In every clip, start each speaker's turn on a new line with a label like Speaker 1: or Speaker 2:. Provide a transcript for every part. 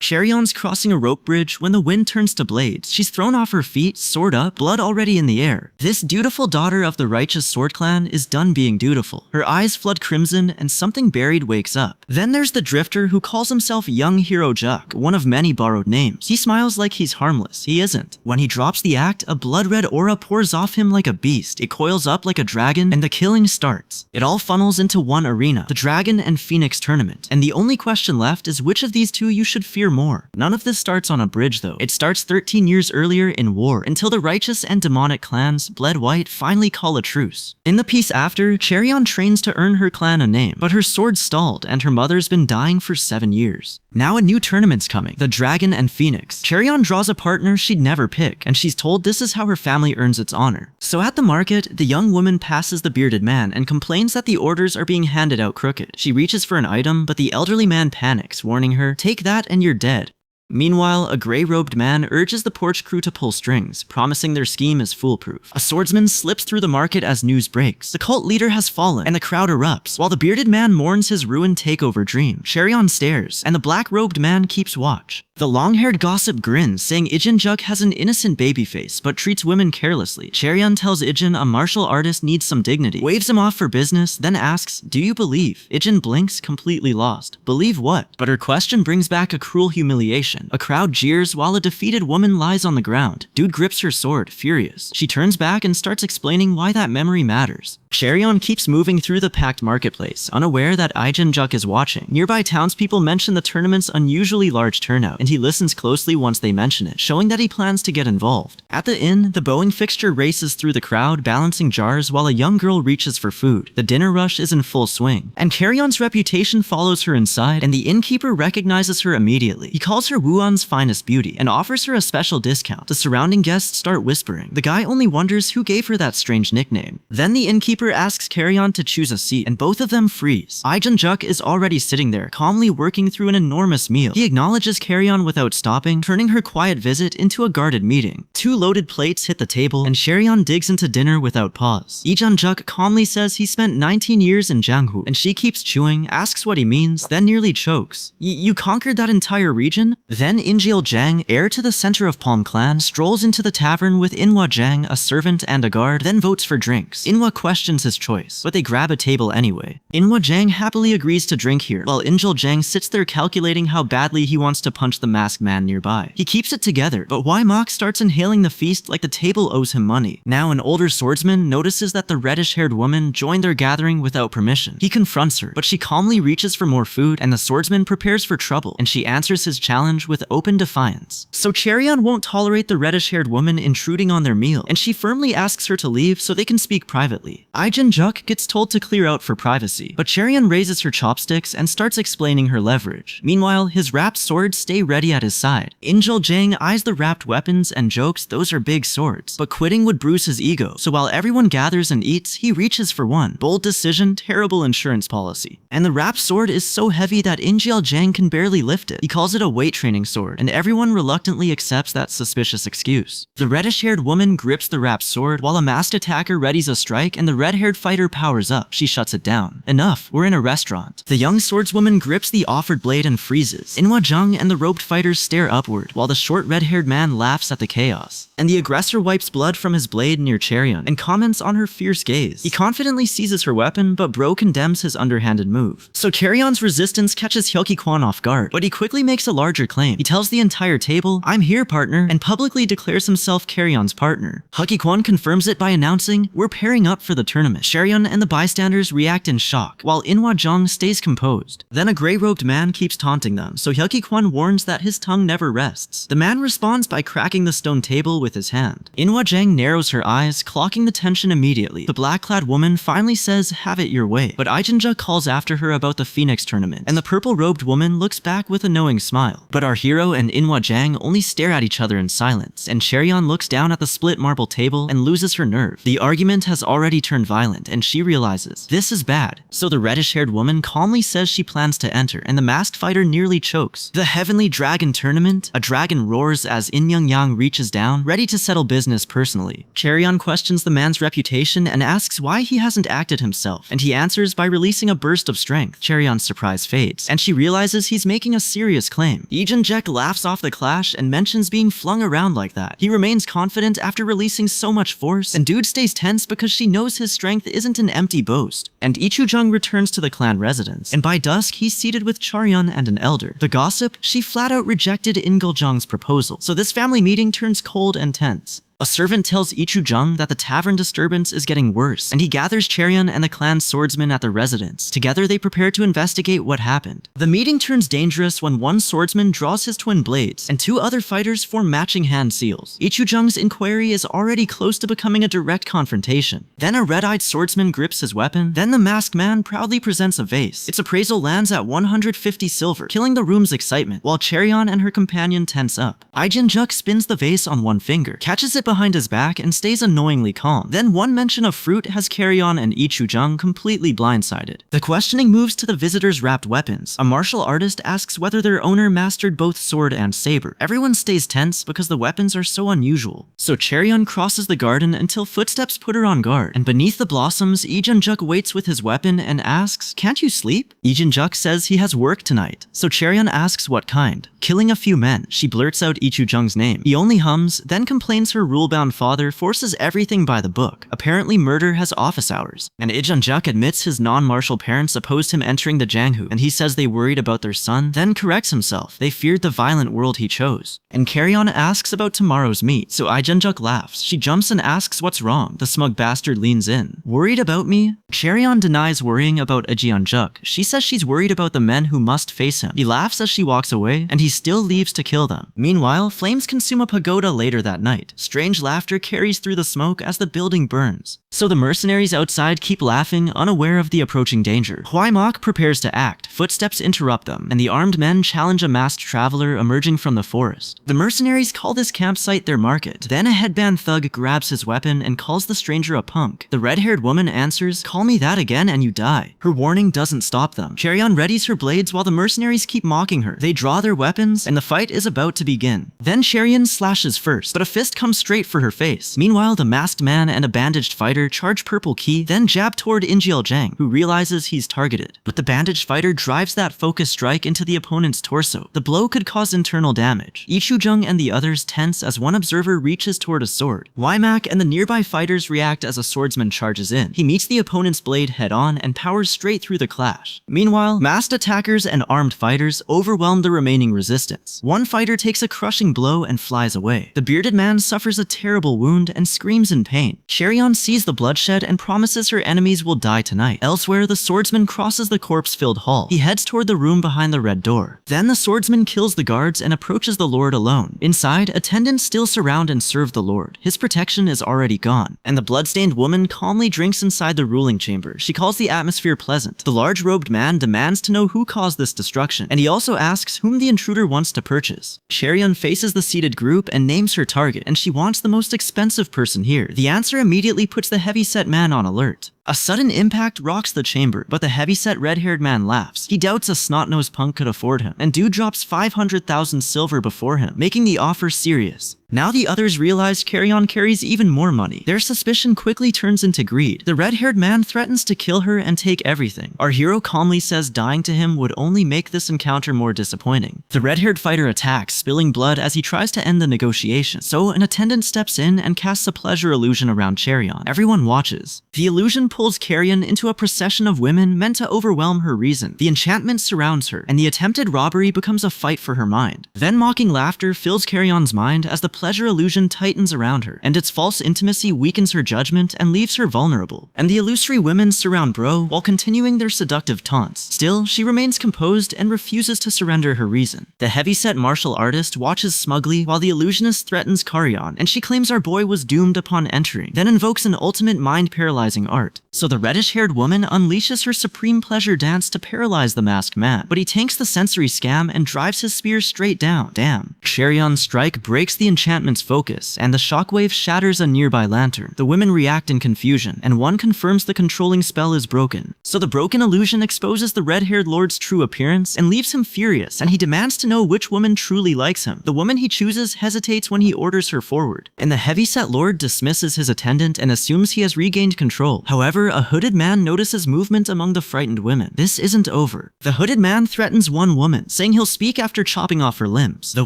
Speaker 1: Cheryeon's crossing a rope bridge when the wind turns to blades. She's thrown off her feet, sword up, blood already in the air. This dutiful daughter of the righteous sword clan is done being dutiful. Her eyes flood crimson and something buried wakes up. Then there's the drifter who calls himself Young Hero Juk, one of many borrowed names. He smiles like he's harmless. He isn't. When he drops the act, a blood-red aura pours off him like a beast. It coils up like a dragon, and the killing starts. It all funnels into one arena, the Dragon and Phoenix tournament. And the only question left is which of these two you should fear more. None of this starts on a bridge though. It starts 13 years earlier in war, until the righteous and demonic clans, Bled White, finally call a truce. In the piece after, Cheryeon trains to earn her clan a name, but her sword stalled and her mother's been dying for 7 years. Now a new tournament's coming, the Dragon and Phoenix. Cheryeon draws a partner she'd never pick, and she's told this is how her family earns its honor. So at the market, the young woman passes the bearded man and complains that the orders are being handed out crooked. She reaches for an item, but the elderly man panics, warning her, "Take that and you're dead." Meanwhile, a gray-robed man urges the porch crew to pull strings, promising their scheme is foolproof. A swordsman slips through the market as news breaks. The cult leader has fallen, and the crowd erupts. While the bearded man mourns his ruined takeover dream, Cheryeon stares, and the black-robed man keeps watch. The long-haired gossip grins, saying Ijin Juk has an innocent baby face, but treats women carelessly. Cheryeon tells Ijin a martial artist needs some dignity, waves him off for business, then asks, "Do you believe?" Ijin blinks, completely lost. Believe what? But her question brings back a cruel humiliation. A crowd jeers while a defeated woman lies on the ground. Dude grips her sword, furious. She turns back and starts explaining why that memory matters. Cheryeon keeps moving through the packed marketplace, unaware that Ijin Juk is watching. Nearby townspeople mention the tournament's unusually large turnout, and he listens closely once they mention it, showing that he plans to get involved. At the inn, the bowing fixture races through the crowd, balancing jars while a young girl reaches for food. The dinner rush is in full swing, and Cheryeon's reputation follows her inside, and the innkeeper recognizes her immediately. He calls her Wuon's finest beauty, and offers her a special discount. The surrounding guests start whispering. The guy only wonders who gave her that strange nickname. Then the innkeeper asks Cheryeon to choose a seat, and both of them freeze. Ijin Juk is already sitting there, calmly working through an enormous meal. He acknowledges Cheryeon without stopping, turning her quiet visit into a guarded meeting. 2 loaded plates hit the table, and Cheryeon digs into dinner without pause. Ijin Juk calmly says he spent 19 years in Jianghu, and she keeps chewing, asks what he means, then nearly chokes. You conquered that entire region?" Then Injil Jang, heir to the center of Palm Clan, strolls into the tavern with Inwa Jang, a servant and a guard, then votes for drinks. Inwa questions his choice, but they grab a table anyway. Inwa Jang happily agrees to drink here, while Injil Jang sits there calculating how badly he wants to punch the masked man nearby. He keeps it together, but Wai Mok starts inhaling the feast like the table owes him money. Now an older swordsman notices that the reddish-haired woman joined their gathering without permission. He confronts her, but she calmly reaches for more food, and the swordsman prepares for trouble, and she answers his challenge with open defiance. So Cheryeon won't tolerate the reddish-haired woman intruding on their meal, and she firmly asks her to leave so they can speak privately. Ijin Juk gets told to clear out for privacy, but Cheryeon raises her chopsticks and starts explaining her leverage. Meanwhile, his wrapped swords stay ready at his side. Injil Jang eyes the wrapped weapons and jokes those are big swords, but quitting would bruise his ego, so while everyone gathers and eats, he reaches for one. Bold decision, terrible insurance policy. And the wrapped sword is so heavy that Injil Jang can barely lift it. He calls it a weight training sword, and everyone reluctantly accepts that suspicious excuse. The reddish-haired woman grips the wrapped sword while a masked attacker readies a strike, and the red-haired fighter powers up. She shuts it down. Enough, we're in a restaurant. The young swordswoman grips the offered blade and freezes. Inwa Jung and the robed fighters stare upward, while the short red-haired man laughs at the chaos. And the aggressor wipes blood from his blade near Cheryeon and comments on her fierce gaze. He confidently seizes her weapon, but Bro condemns his underhanded move. So Cheryeon's resistance catches Hyokki-kwan off guard, but he quickly makes a larger claim. He tells the entire table, "I'm here, partner," and publicly declares himself Cheryeon's partner. Hyokki-kwan confirms it by announcing, "We're pairing up for the tournament." Cheryeon and the bystanders react in shock, while Inwa Jung stays composed. Then a gray-robed man keeps taunting them, so Hyokki-kwan warns that his tongue never rests. The man responds by cracking the stone table with his hand. Inwa Jang narrows her eyes, clocking the tension immediately. The black-clad woman finally says, "Have it your way," but Ijin Juk calls after her about the Phoenix tournament, and the purple-robed woman looks back with a knowing smile. But our hero and Inwa Jang only stare at each other in silence, and Cheryeon looks down at the split marble table and loses her nerve. The argument has already turned violent, and she realizes this is bad. So the reddish-haired woman calmly says she plans to enter, and the masked fighter nearly chokes. The Heavenly Dragon Tournament? A dragon roars as In Young Yang reaches down, ready to settle business personally. Cheryon questions the man's reputation and asks why he hasn't acted himself, and he answers by releasing a burst of strength. Cheryon's surprise fades, and she realizes he's making a serious claim. Lee Jun-jaek laughs off the clash and mentions being flung around like that. He remains confident after releasing so much force, and Dude stays tense because she knows his strength isn't an empty boast. And Lee Chu-jung returns to the clan residence, and by dusk he's seated with Charyeon and an elder. The gossip? She flat out rejected In Gul-jung's proposal, so this family meeting turns cold and tense. A servant tells Lee Chu-jung that the tavern disturbance is getting worse, and he gathers Cheryon and the clan's swordsmen at the residence. Together they prepare to investigate what happened. The meeting turns dangerous when one swordsman draws his twin blades, and two other fighters form matching hand seals. Lee Chu-jung's inquiry is already close to becoming a direct confrontation. Then a red-eyed swordsman grips his weapon, then the masked man proudly presents a vase. Its appraisal lands at 150 silver, killing the room's excitement, while Cheryon and her companion tense up. Lee Jun-jaek spins the vase on one finger, catches it behind his back, and stays annoyingly calm. Then one mention of fruit has Cheryon and Lee Chu-jung completely blindsided. The questioning moves to the visitors' wrapped weapons. A martial artist asks whether their owner mastered both sword and saber. Everyone stays tense because the weapons are so unusual. So Cheryon crosses the garden until footsteps put her on guard, and beneath the blossoms, Lee Jun-jaek waits with his weapon and asks, "Can't you sleep?" Lee Jun-jaek says he has work tonight. So Cheryon asks what kind. Killing a few men. She blurts out Lee Chu-jung's name. He only hums, then complains her rule-bound father forces everything by the book. Apparently murder has office hours. And Lee Jun-jaek admits his non-martial parents opposed him entering the Janghu, and he says they worried about their son, then corrects himself. They feared the violent world he chose. And Cheryon asks about tomorrow's meet, so Lee Jun-jaek laughs. She jumps and asks what's wrong. The smug bastard leans in. Worried about me? Cheryon denies worrying about Lee Jun-jaek. She says she's worried about the men who must face him. He laughs as she walks away, and he still leaves to kill them. Meanwhile, flames consume a pagoda later that night. Strange laughter carries through the smoke as the building burns. So the mercenaries outside keep laughing, unaware of the approaching danger. Huaimok prepares to act. Footsteps interrupt them, and the armed men challenge a masked traveler emerging from the forest. The mercenaries call this campsite their market. Then a headband thug grabs his weapon and calls the stranger a punk. The red-haired woman answers, "Call me that again and you die." Her warning doesn't stop them. Cheryon readies her blades while the mercenaries keep mocking her. They draw their weapons, and the fight is about to begin. Then Cheryon slashes first, but a fist comes straight for her face. Meanwhile, the masked man and a bandaged fighter charge Purple Key, then jab toward In Jil-jang, who realizes he's targeted. But the bandaged fighter drives that focus strike into the opponent's torso. The blow could cause internal damage. Lee Chu-jung and the others tense as one observer reaches toward a sword. Weimak and the nearby fighters react as a swordsman charges in. He meets the opponent's blade head-on and powers straight through the clash. Meanwhile, masked attackers and armed fighters overwhelm the remaining resistance. One fighter takes a crushing blow and flies away. The bearded man suffers a terrible wound and screams in pain. Cheryon sees the bloodshed and promises her enemies will die tonight. Elsewhere, the swordsman crosses the corpse-filled hall. He heads toward the room behind the red door. Then the swordsman kills the guards and approaches the lord alone. Inside, attendants still surround and serve the lord. His protection is already gone, and the bloodstained woman calmly drinks inside the ruling chamber. She calls the atmosphere pleasant. The large-robed man demands to know who caused this destruction, and he also asks whom the intruder wants to purchase. Cheryon faces the seated group and names her target, and she wants the most expensive person here. The answer immediately puts the heavy-set man on alert. A sudden impact rocks the chamber, but the heavy-set red-haired man laughs. He doubts a snot-nosed punk could afford him, and Dude drops 500,000 silver before him, making the offer serious. Now the others realize Cheryon carries even more money. Their suspicion quickly turns into greed. The red-haired man threatens to kill her and take everything. Our hero calmly says dying to him would only make this encounter more disappointing. The red-haired fighter attacks, spilling blood as he tries to end the negotiation. So an attendant steps in and casts a pleasure illusion around Cheryon. Everyone watches. The illusion pulls Cheryon into a procession of women meant to overwhelm her reason. The enchantment surrounds her, and the attempted robbery becomes a fight for her mind. Then mocking laughter fills Cheryon's mind as the pleasure illusion tightens around her, and its false intimacy weakens her judgment and leaves her vulnerable. And the illusory women surround Bro while continuing their seductive taunts. Still, she remains composed and refuses to surrender her reason. The heavy-set martial artist watches smugly while the illusionist threatens Carrion, and she claims our boy was doomed upon entering, then invokes an ultimate mind-paralyzing art. So the reddish-haired woman unleashes her supreme pleasure dance to paralyze the masked man, but he tanks the sensory scam and drives his spear straight down. Damn. Cheryon's strike breaks the enchantment's focus, and the shockwave shatters a nearby lantern. The women react in confusion, and one confirms the controlling spell is broken. So the broken illusion exposes the red-haired lord's true appearance and leaves him furious, and he demands to know which woman truly likes him. The woman he chooses hesitates when he orders her forward, and the heavyset lord dismisses his attendant and assumes he has regained control. However, a hooded man notices movement among the frightened women. This isn't over. The hooded man threatens one woman, saying he'll speak after chopping off her limbs. The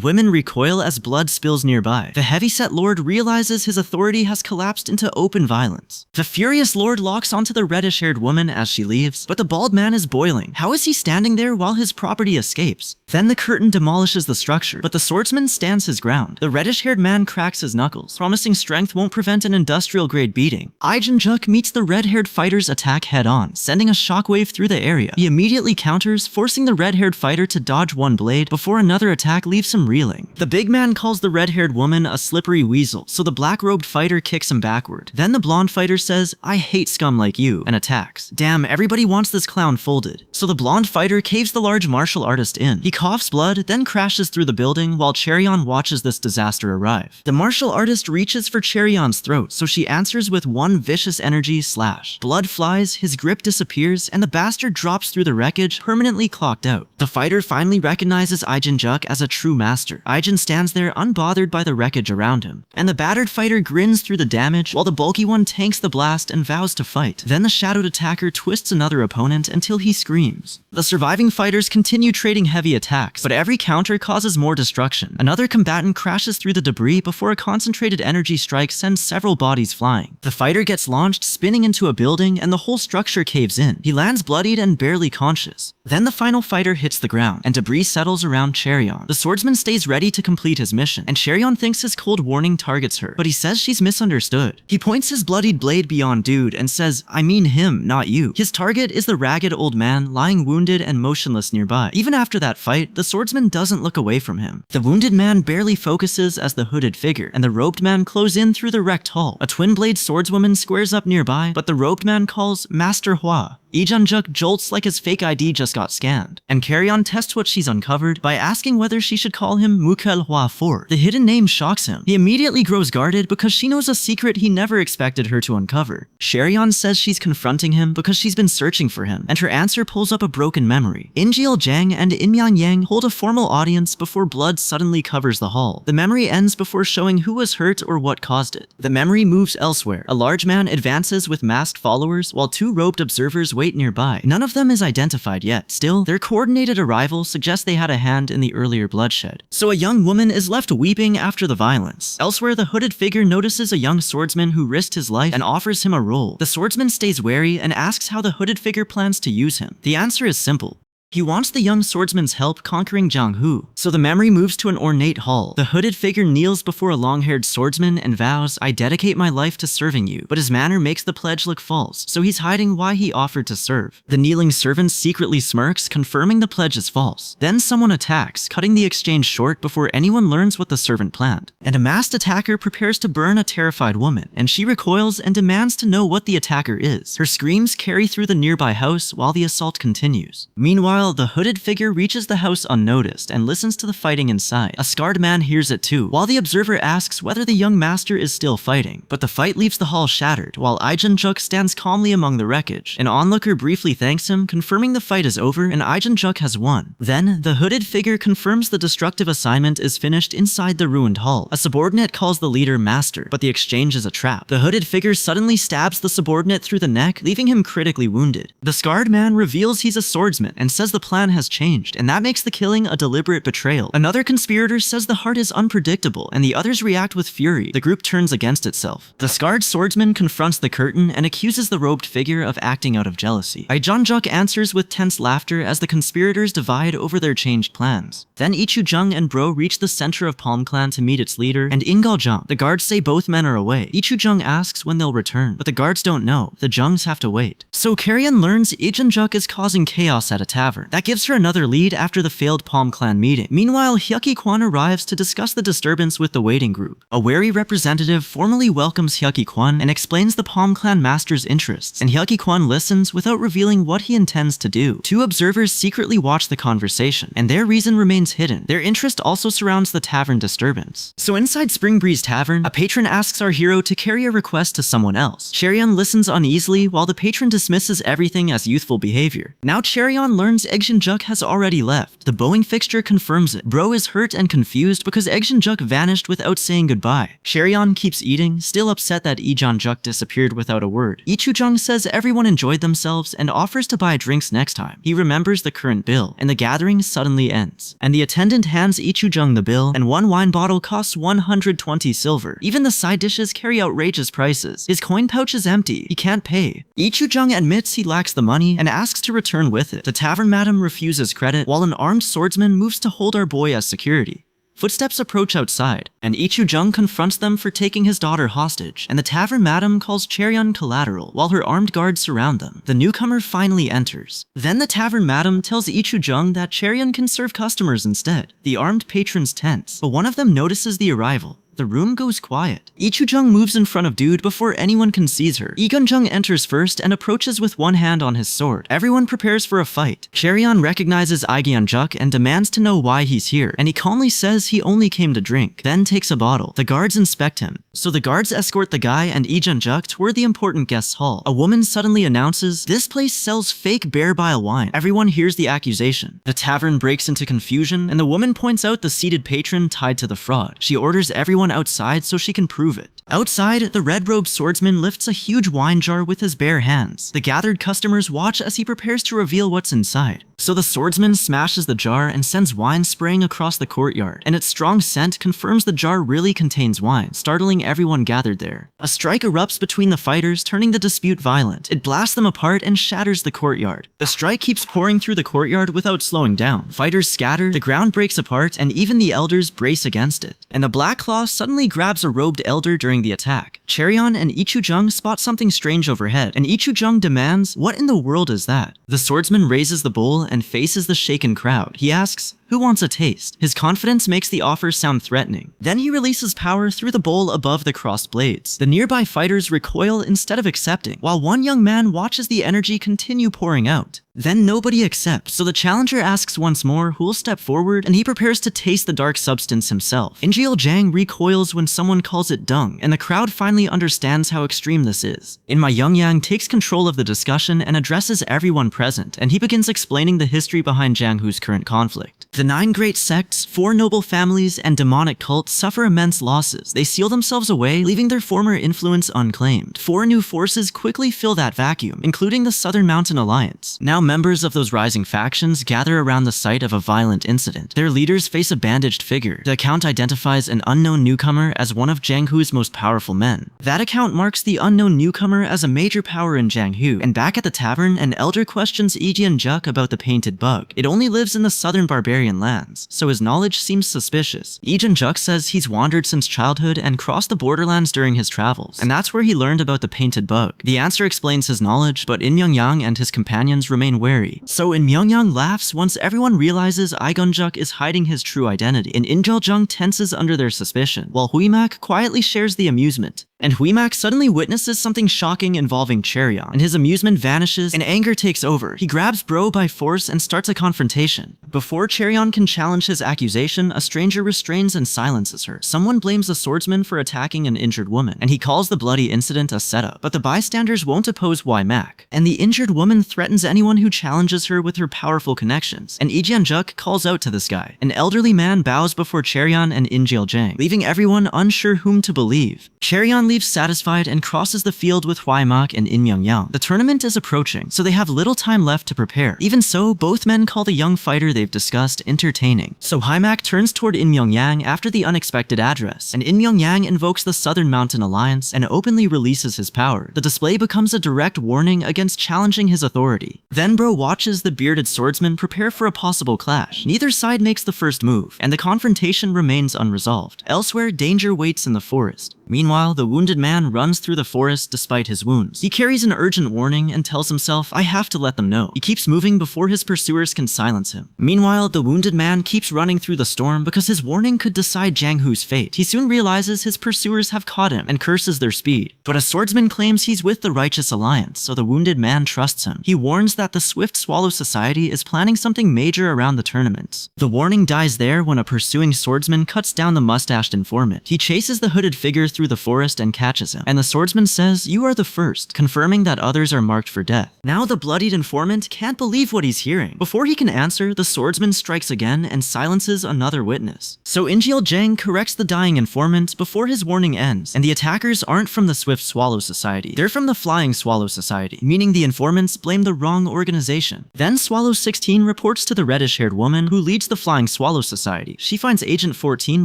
Speaker 1: women recoil as blood spills nearby. The heavyset lord realizes his authority has collapsed into open violence. The furious lord locks onto the reddish-haired woman as she leaves, but the bald man is boiling. How is he standing there while his property escapes? Then the curtain demolishes the structure, but the swordsman stands his ground. The reddish-haired man cracks his knuckles, promising strength won't prevent an industrial-grade beating. Juk meets the red-haired fighter's attack head-on, sending a shockwave through the area. He immediately counters, forcing the red-haired fighter to dodge one blade before another attack leaves him reeling. The big man calls the red-haired woman a slippery weasel, so the black-robed fighter kicks him backward. Then the blonde fighter says, "I hate scum like you," and attacks. Damn, everybody wants this clown folded. So the blonde fighter caves the large martial artist in. He coughs blood, then crashes through the building while Cheryon watches this disaster arrive. The martial artist reaches for Cheryon's throat, so she answers with one vicious energy slash. Blood flies, his grip disappears, and the bastard drops through the wreckage, permanently clocked out. The fighter finally recognizes Juk as a true master. Ijin stands there unbothered by the wreckage around him, and the battered fighter grins through the damage while the bulky one tanks the blast and vows to fight. Then the shadowed attacker twists another opponent until he screams. The surviving fighters continue trading heavy attacks, but every counter causes more destruction. Another combatant crashes through the debris before a concentrated energy strike sends several bodies flying. The fighter gets launched, spinning into a building, and the whole structure caves in. He lands bloodied and barely conscious. Then the final fighter hits the ground, and debris settles around Cheryon. The swordsman stays ready to complete his mission, and Cheryon thinks his cold warning targets her, but he says she's misunderstood. He points his bloodied blade beyond Dude and says, "I mean him, not you." His target is the ragged old man lying wounded and motionless nearby. Even after that fight, the swordsman doesn't look away from him. The wounded man barely focuses as the hooded figure, and the robed man close in through the wrecked hull. A twin-blade swordswoman squares up nearby, but the robed man calls Master Hua. Juk jolts like his fake ID just got scanned, and Cheryon tests what she's uncovered by asking whether she should call him Mukel Hua Ford. The hidden name shocks him. He immediately grows guarded because she knows a secret he never expected her to uncover. Cheryon says she's confronting him because she's been searching for him, and her answer pulls up a broken memory. Injiel Jang and Inmyan Yang hold a formal audience before blood suddenly covers the hall. The memory ends before showing who was hurt or what caused it. The memory moves elsewhere. A large man advances with masked followers while two robed observers wait nearby. None of them is identified yet. Still, their coordinated arrival suggests they had a hand in the earlier bloodshed. So a young woman is left weeping after the violence. Elsewhere, the hooded figure notices a young swordsman who risked his life and offers him a role. The swordsman stays wary and asks how the hooded figure plans to use him. The answer is simple. He wants the young swordsman's help conquering Jianghu, so the memory moves to an ornate hall. The hooded figure kneels before a long-haired swordsman and vows, "I dedicate my life to serving you," but his manner makes the pledge look false, so he's hiding why he offered to serve. The kneeling servant secretly smirks, confirming the pledge is false. Then someone attacks, cutting the exchange short before anyone learns what the servant planned. And a masked attacker prepares to burn a terrified woman, and she recoils and demands to know what the attacker is. Her screams carry through the nearby house while the assault continues. Meanwhile, the hooded figure reaches the house unnoticed and listens to the fighting inside. A scarred man hears it too, while the observer asks whether the young master is still fighting. But the fight leaves the hall shattered, while Juk stands calmly among the wreckage. An onlooker briefly thanks him, confirming the fight is over and Juk has won. Then, the hooded figure confirms the destructive assignment is finished inside the ruined hall. A subordinate calls the leader master, but the exchange is a trap. The hooded figure suddenly stabs the subordinate through the neck, leaving him critically wounded. The scarred man reveals he's a swordsman and says the plan has changed, and that makes the killing a deliberate betrayal. Another conspirator says the heart is unpredictable, and the others react with fury. The group turns against itself. The scarred swordsman confronts the curtain and accuses the robed figure of acting out of jealousy. Juk answers with tense laughter as the conspirators divide over their changed plans. Then Ichujung and Bro reach the center of Palm Clan to meet its leader, and Ingaljung. The guards say both men are away. Ichujung asks when they'll return, but the guards don't know. The Jungs have to wait. So Karyan learns Juk is causing chaos at a tavern. tavern. That gives her another lead after the failed Palm Clan meeting. Meanwhile, Hyuki-kwan arrives to discuss the disturbance with the waiting group. A wary representative formally welcomes Hyuki-kwan and explains the Palm Clan master's interests, and Hyuki-kwan listens without revealing what he intends to do. Two observers secretly watch the conversation, and their reason remains hidden. Their interest also surrounds the tavern disturbance. So inside Spring Breeze Tavern, a patron asks our hero to carry a request to someone else. Cheryon listens uneasily while the patron dismisses everything as youthful behavior. Now Cheryon learns Eggshin-juk has already left. The Boeing fixture confirms it. Bro is hurt and confused because Eggshin-juk vanished without saying goodbye. Cheryon keeps eating, still upset that Ijeon-juk disappeared without a word. Ichu-jung says everyone enjoyed themselves and offers to buy drinks next time. He remembers the current bill, and the gathering suddenly ends. And the attendant hands Ichu-jung the bill, and one wine bottle costs 120 silver. Even the side dishes carry outrageous prices. His coin pouch is empty. He can't pay. Ichu-jung admits he lacks the money and asks to return with it. The tavern madam refuses credit, while an armed swordsman moves to hold our boy as security. Footsteps approach outside, and Ichu-jung confronts them for taking his daughter hostage, and the tavern madam calls Cheryon collateral while her armed guards surround them. The newcomer finally enters. Then the tavern madam tells Ichu-jung that Cheryon can serve customers instead. The armed patrons tense, but one of them notices the arrival. The room goes quiet. Ichu-jung moves in front of Dude before anyone can seize her. Egun-jung enters first and approaches with one hand on his sword. Everyone prepares for a fight. Cheryon recognizes Igeon-juk and demands to know why he's here, and he calmly says he only came to drink, then takes a bottle. The guards inspect him. So the guards escort the guy and Ijeon-juk toward the important guest's hall. A woman suddenly announces, "This place sells fake bear bile wine." Everyone hears the accusation. The tavern breaks into confusion, and the woman points out the seated patron tied to the fraud. She orders everyone outside so she can prove it. Outside, the red-robed swordsman lifts a huge wine jar with his bare hands. The gathered customers watch as he prepares to reveal what's inside. So the swordsman smashes the jar and sends wine spraying across the courtyard, and its strong scent confirms the jar really contains wine, startling everyone gathered there. A strike erupts between the fighters, turning the dispute violent. It blasts them apart and shatters the courtyard. The strike keeps pouring through the courtyard without slowing down. Fighters scatter, the ground breaks apart, and even the elders brace against it. And the Black Claw suddenly grabs a robed elder during the attack. Cheryon and Ichu-jung spot something strange overhead, and Ichu-jung demands, "What in the world is that?" The swordsman raises the bowl and faces the shaken crowd. He asks, "Who wants a taste?" His confidence makes the offer sound threatening. Then he releases power through the bowl above the crossed blades. The nearby fighters recoil instead of accepting, while one young man watches the energy continue pouring out. Then nobody accepts, so the challenger asks once more who'll step forward, and he prepares to taste the dark substance himself. Injeol-jang recoils when someone calls it dung, and the crowd finally understands how extreme this is. In-ma-young-yang takes control of the discussion and addresses everyone present, and he begins explaining the history behind Jianghu's current conflict. The 9 great sects, 4 noble families, and demonic cults suffer immense losses. They seal themselves away, leaving their former influence unclaimed. 4 new forces quickly fill that vacuum, including the Southern Mountain Alliance. Now members of those rising factions gather around the site of a violent incident. Their leaders face a bandaged figure. The account identifies an unknown newcomer as one of Jianghu's most powerful men. That account marks the unknown newcomer as a major power in Jianghu, and back at the tavern, an elder questions Ijeon-juk about the painted bug. It only lives in the southern barbarian lands, so his knowledge seems suspicious. Ijeon-juk says he's wandered since childhood and crossed the borderlands during his travels, and that's where he learned about the painted bug. The answer explains his knowledge, but In-myung-yang and his companions remain wary. So In-myung-yang laughs once everyone realizes Ijeon-juk is hiding his true identity, and In-jeol-jung tenses under their suspicion, while Huimak quietly shares the amusement. And Huimak suddenly witnesses something shocking involving Cheryon, and his amusement vanishes and anger takes over. He grabs Bro by force and starts a confrontation. Before Cheryon can challenge his accusation, a stranger restrains and silences her. Someone blames a swordsman for attacking an injured woman, and he calls the bloody incident a setup. But the bystanders won't oppose Huimak, and the injured woman threatens anyone who challenges her with her powerful connections. And Ijeon-juk calls out to this guy. An elderly man bows before Cheryon and In-jeol-jang, leaving everyone unsure whom to believe. Cheryon leaves satisfied and crosses the field with Huimak and In-myung-yang. The tournament is approaching, so they have little time left to prepare. Even so, both men call the young fighter they've discussed entertaining. So Huimak turns toward In-myung-yang after the unexpected address, and In-myung-yang invokes the Southern Mountain Alliance and openly releases his power. The display becomes a direct warning against challenging his authority. Then Bro watches the bearded swordsman prepare for a possible clash. Neither side makes the first move, and the confrontation remains unresolved. Elsewhere, danger waits in the forest. Meanwhile, the wounded wounded man runs through the forest despite his wounds. He carries an urgent warning and tells himself, I have to let them know. He keeps moving before his pursuers can silence him. Meanwhile, the wounded man keeps running through the storm because his warning could decide Jang Hoo's fate. He soon realizes his pursuers have caught him and curses their speed. But a swordsman claims he's with the Righteous Alliance, so the wounded man trusts him. He warns that the Swift Swallow Society is planning something major around the tournaments. The warning dies there when a pursuing swordsman cuts down the mustached informant. He chases the hooded figure through the forest and catches him, and the swordsman says, you are the first, confirming that others are marked for death. Now the bloodied informant can't believe what he's hearing. Before he can answer, the swordsman strikes again and silences another witness. So Injil Jang corrects the dying informant before his warning ends, and the attackers aren't from the Swift Swallow Society. They're from the Flying Swallow Society, meaning the informants blame the wrong organization. Then Swallow 16 reports to the reddish-haired woman who leads the Flying Swallow Society. She finds Agent 14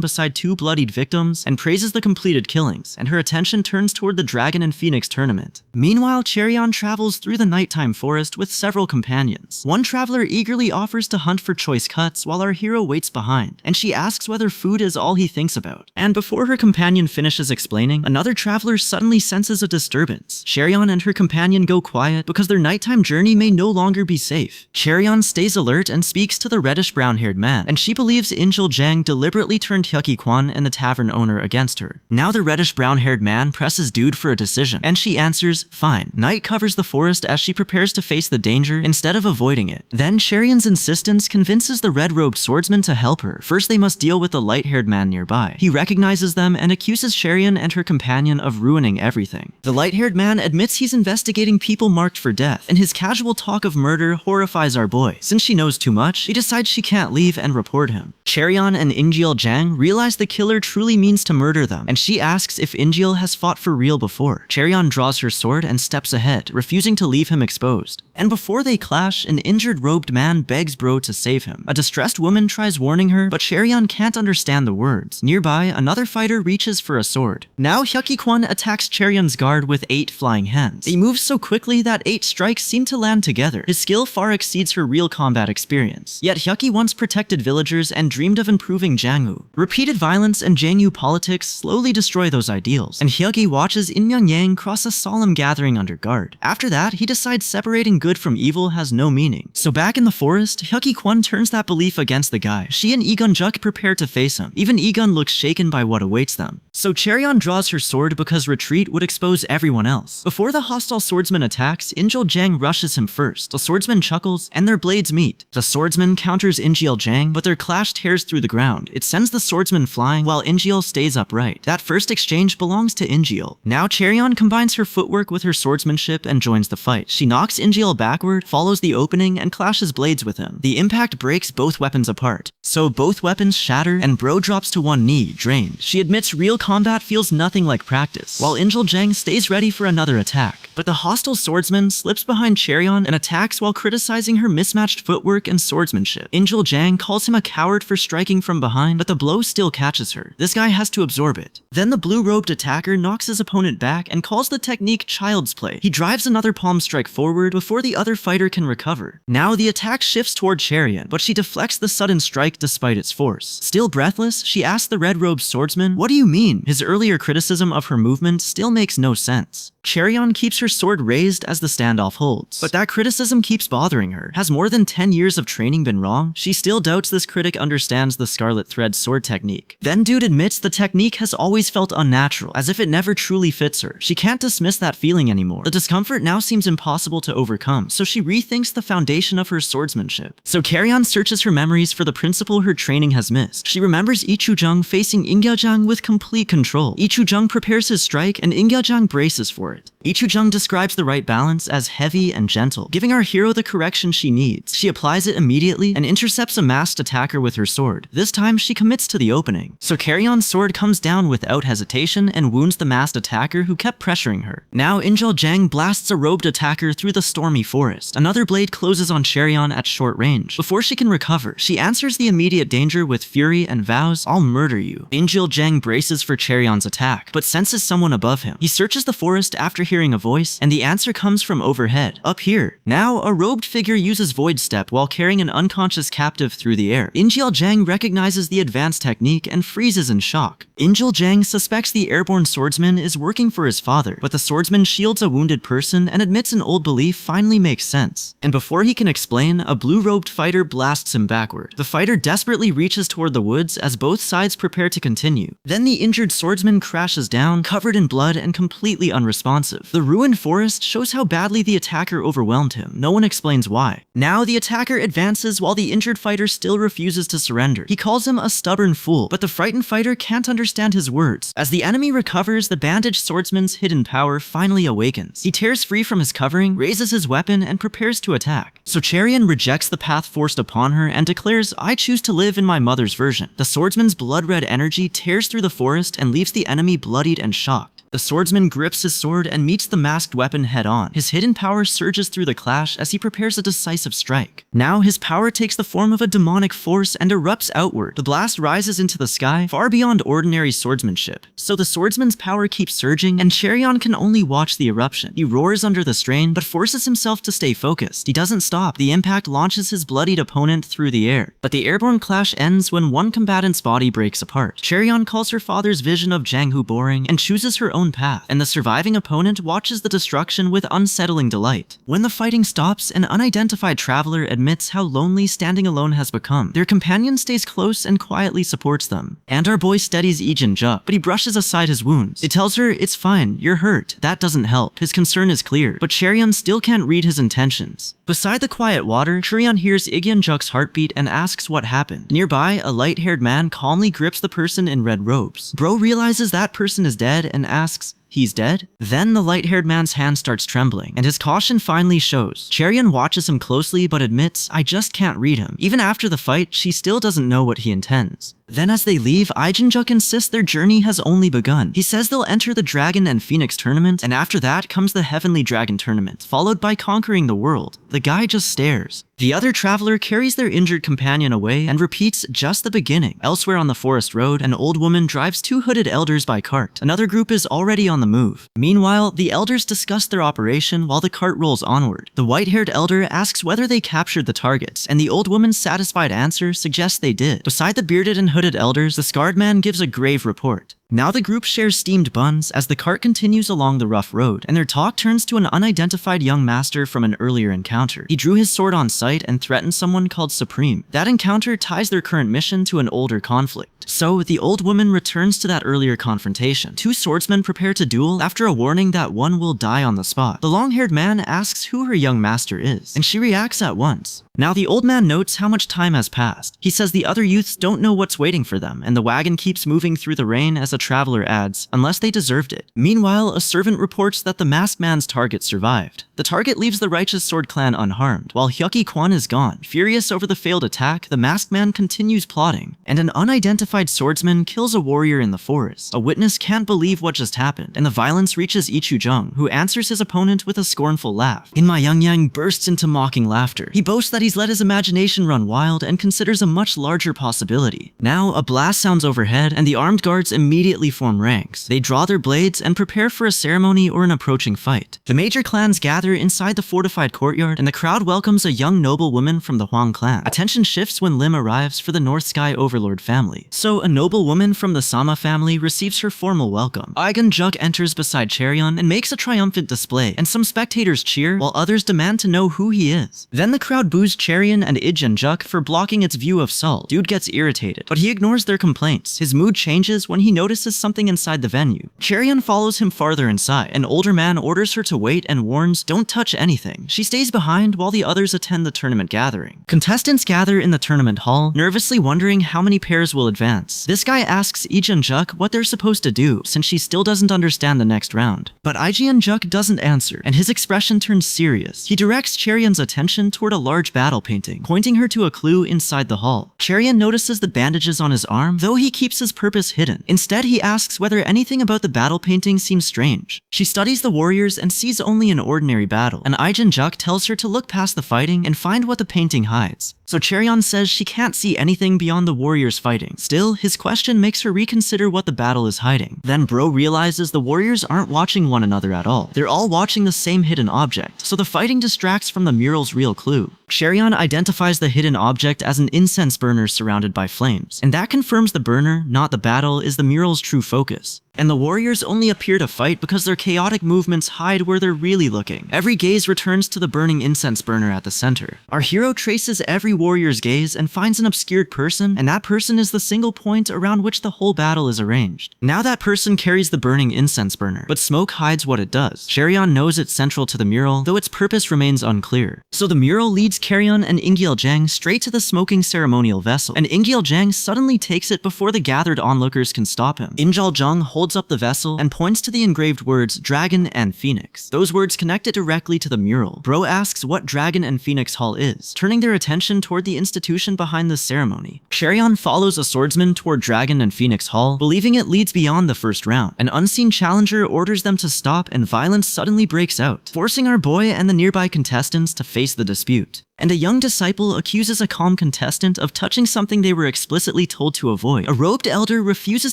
Speaker 1: beside two bloodied victims and praises the completed killings, and her attention turns toward the Dragon and Phoenix tournament. Meanwhile, Cheryon travels through the nighttime forest with several companions. One traveler eagerly offers to hunt for choice cuts while our hero waits behind, and she asks whether food is all he thinks about. And before her companion finishes explaining, another traveler suddenly senses a disturbance. Cheryon and her companion go quiet because their nighttime journey may no longer be safe. Cheryon stays alert and speaks to the reddish-brown-haired man, and she believes Injil Jang deliberately turned Hyuki Kwan and the tavern owner against her. Now the reddish-brown-haired man presses Dude for a decision, and she answers, fine. Night covers the forest as she prepares to face the danger instead of avoiding it. Then Cheryon's insistence convinces the red-robed swordsman to help her. First they must deal with the light-haired man nearby. He recognizes them and accuses Cheryon and her companion of ruining everything. The light-haired man admits he's investigating people marked for death, and his casual talk of murder horrifies our boy. Since she knows too much, she decides she can't leave and report him. Cheryon and Injil Jang realize the killer truly means to murder them, and she asks if Injil has fought for real before. Cheryon draws her sword and steps ahead, refusing to leave him exposed. And before they clash, an injured robed man begs Bro to save him. A distressed woman tries warning her, but Cheryon can't understand the words. Nearby, another fighter reaches for a sword. Now Hyuki Kwan attacks Cheryon's guard with 8 flying hands. He moves so quickly that 8 strikes seem to land together. His skill far exceeds her real combat experience. Yet Hyuki once protected villagers and dreamed of improving Jangwoo. Repeated violence and Jangwoo politics slowly destroy those ideals, and Hyuki watches In Myung Yang cross a solemn gathering under guard. After that, he decides separating good from evil has no meaning. So back in the forest, Hyuki Kwan turns that belief against the guy. She and Egun Juk prepare to face him. Even Egun looks shaken by what awaits them. So Cheryon draws her sword because retreat would expose everyone else. Before the hostile swordsman attacks, Injil Jang rushes him first. The swordsman chuckles, and their blades meet. The swordsman counters Injil Jang, but their clash tears through the ground. It sends the swordsman flying while Injil stays upright. That first exchange belongs to Injil. Now Cheryon combines her footwork with her swordsmanship and joins the fight. She knocks Injil backward, follows the opening, and clashes blades with him. The impact breaks both weapons apart. So both weapons shatter, and Bro drops to one knee, drained. She admits real combat feels nothing like practice, while Injil Jang stays ready for another attack. But the hostile swordsman slips behind Cheryon and attacks while criticizing her mismatched footwork and swordsmanship. Injil Jang calls him a coward for striking from behind, but the blow still catches her. This guy has to absorb it. Then the blue-robed attacker knocks his opponent back and calls the technique child's play. He drives another palm strike forward before the other fighter can recover. Now the attack shifts toward Cheryon, but she deflects the sudden strike despite its force. Still breathless, she asks the red-robed swordsman, "What do you mean?" His earlier criticism of her movement still makes no sense. Cheryon keeps her sword raised as the standoff holds, but that criticism keeps bothering her. Has more than 10 years of training been wrong? She still doubts this critic understands the Scarlet Thread sword technique. Then Dude admits the technique has always felt unnatural, as if it never truly fits her. She can't dismiss that feeling anymore. The discomfort now seems impossible to overcome, so she rethinks the foundation of her swordsmanship. So Cheryon searches her memories for the principle her training has missed. She remembers Ichujang facing Ingyajang with complete control. Ichujang prepares his strike, and Ingyajang braces for it. Ichujang describes the right balance as heavy and gentle, giving our hero the correction she needs. She applies it immediately and intercepts a masked attacker with her sword. This time, she commits to the opening. So Cheryon's sword comes down without hesitation and wounds the masked attacker who kept pressuring her. Now Injil Jang blasts a robed attacker through the stormy forest. Another blade closes on Cheryon at short range. Before she can recover, she answers the immediate danger with fury and vows, "I'll murder you." Injil Jang braces for Cheryon's attack, but senses someone above him. He searches the forest after hearing a voice, and the answer comes from overhead, up here. Now, a robed figure uses void step while carrying an unconscious captive through the air. Injial recognizes the advanced technique and freezes in shock. Injial suspects the airborne swordsman is working for his father, but the swordsman shields a wounded person and admits an old belief finally makes sense. And before he can explain, a blue-robed fighter blasts him backward. The fighter desperately reaches toward the woods as both sides prepare to continue. Then the injured swordsman crashes down, covered in blood and completely unresponsive. The ruined forest shows how badly the attacker overwhelmed him. No one explains why. Now the attacker advances while the injured fighter still refuses to surrender. He calls him a stubborn fool, but the frightened fighter can't understand his words. As the enemy recovers, the bandaged swordsman's hidden power finally awakens. He tears free from his covering, raises his weapon, and prepares to attack. So Cherion rejects the path forced upon her and declares, "I choose to live in my mother's version." The swordsman's blood-red energy tears through the forest and leaves the enemy bloodied and shocked. The swordsman grips his sword and meets the masked weapon head-on. His hidden power surges through the clash as he prepares a decisive strike. Now his power takes the form of a demonic force and erupts outward. The blast rises into the sky, far beyond ordinary swordsmanship. So the swordsman's power keeps surging, and Cherion can only watch the eruption. He roars under the strain, but forces himself to stay focused. He doesn't stop. The impact launches his bloodied opponent through the air. But the airborne clash ends when one combatant's body breaks apart. Cherion calls her father's vision of Janghu boring and chooses her own path, and the surviving opponent watches the destruction with unsettling delight. When the fighting stops, an unidentified traveler admits how lonely standing alone has become. Their companion stays close and quietly supports them. And our boy steadies Ijin-ja, but he brushes aside his wounds. It tells her, "It's fine, you're hurt." That doesn't help. His concern is clear, but Cherion still can't read his intentions. Beside the quiet water, Cherion hears Ijin-jak's heartbeat and asks what happened. Nearby, a light-haired man calmly grips the person in red robes. Bro realizes that person is dead and asks, "He's dead?" Then the light-haired man's hand starts trembling, and his caution finally shows. Cherion watches him closely but admits, "I just can't read him." Even after the fight, she still doesn't know what he intends. Then as they leave, Ijin-juk insists their journey has only begun. He says they'll enter the Dragon and Phoenix tournament, and after that comes the Heavenly Dragon tournament, followed by conquering the world. The guy just stares. The other traveler carries their injured companion away and repeats just the beginning. Elsewhere on the forest road, an old woman drives two hooded elders by cart. Another group is already on the move. Meanwhile, the elders discuss their operation while the cart rolls onward. The white-haired elder asks whether they captured the targets, and the old woman's satisfied answer suggests they did. Beside the bearded and hooded elders, the scarred man gives a grave report. Now the group shares steamed buns as the cart continues along the rough road, and their talk turns to an unidentified young master from an earlier encounter. He drew his sword on sight and threatened someone called Supreme. That encounter ties their current mission to an older conflict. So, the old woman returns to that earlier confrontation. Two swordsmen prepare to duel after a warning that one will die on the spot. The long-haired man asks who her young master is, and she reacts at once. Now the old man notes how much time has passed. He says the other youths don't know what's waiting for them, and the wagon keeps moving through the rain as a traveler adds, unless they deserved it. Meanwhile, a servant reports that the masked man's target survived. The target leaves the Righteous Sword clan unharmed, while Hyuki Kwan is gone. Furious over the failed attack, the masked man continues plotting, and an unidentified swordsman kills a warrior in the forest. A witness can't believe what just happened, and the violence reaches Ichujung, who answers his opponent with a scornful laugh. In Ma Youngyang bursts into mocking laughter. He boasts that he's let his imagination run wild and considers a much larger possibility. Now, a blast sounds overhead, and the armed guards immediately form ranks. They draw their blades and prepare for a ceremony or an approaching fight. The major clans gather inside the fortified courtyard, and the crowd welcomes a young noble woman from the Huang clan. Attention shifts when Lim arrives for the North Sky Overlord family. So, a noble woman from the Sama family receives her formal welcome. Ijin-juk enters beside Cherion and makes a triumphant display, and some spectators cheer, while others demand to know who he is. Then the crowd boos Cherion and Ijin-juk for blocking its view of Seoul. Dude gets irritated, but he ignores their complaints. His mood changes when he notices something inside the venue. Cherion follows him farther inside. An older man orders her to wait and warns, "Don't touch anything." She stays behind while the others attend the tournament gathering. Contestants gather in the tournament hall, nervously wondering how many pairs will advance. This guy asks Ijin-juk what they're supposed to do, since she still doesn't understand the next round. But Ijin-juk doesn't answer, and his expression turns serious. He directs Cherion's attention toward a large battle painting, pointing her to a clue inside the hall. Cherion notices the bandages on his arm, though he keeps his purpose hidden. Instead, he asks whether anything about the battle painting seems strange. She studies the warriors and sees only an ordinary battle, and Ijin-juk tells her to look past the fighting and find what the painting hides. So Cheryon says she can't see anything beyond the warriors fighting. Still, his question makes her reconsider what the battle is hiding. Then Bro realizes the warriors aren't watching one another at all. They're all watching the same hidden object, so the fighting distracts from the mural's real clue. Cheryon identifies the hidden object as an incense burner surrounded by flames, and that confirms the burner, not the battle, is the mural's true focus. And the warriors only appear to fight because their chaotic movements hide where they're really looking. Every gaze returns to the burning incense burner at the center. Our hero traces every warrior's gaze and finds an obscured person, and that person is the single point around which the whole battle is arranged. Now that person carries the burning incense burner, but smoke hides what it does. Cheryon knows it's central to the mural, though its purpose remains unclear. So the mural leads Cheryon and Ingyeoljang straight to the smoking ceremonial vessel, and Ingyeoljang suddenly takes it before the gathered onlookers can stop him. Ingyeoljang holds up the vessel and points to the engraved words Dragon and Phoenix. Those words connect it directly to the mural. Bro asks what Dragon and Phoenix Hall is, turning their attention toward the institution behind the ceremony. Cheryon follows a swordsman toward Dragon and Phoenix Hall, believing it leads beyond the first round. An unseen challenger orders them to stop, and violence suddenly breaks out, forcing our boy and the nearby contestants to face the dispute. And a young disciple accuses a calm contestant of touching something they were explicitly told to avoid. A robed elder refuses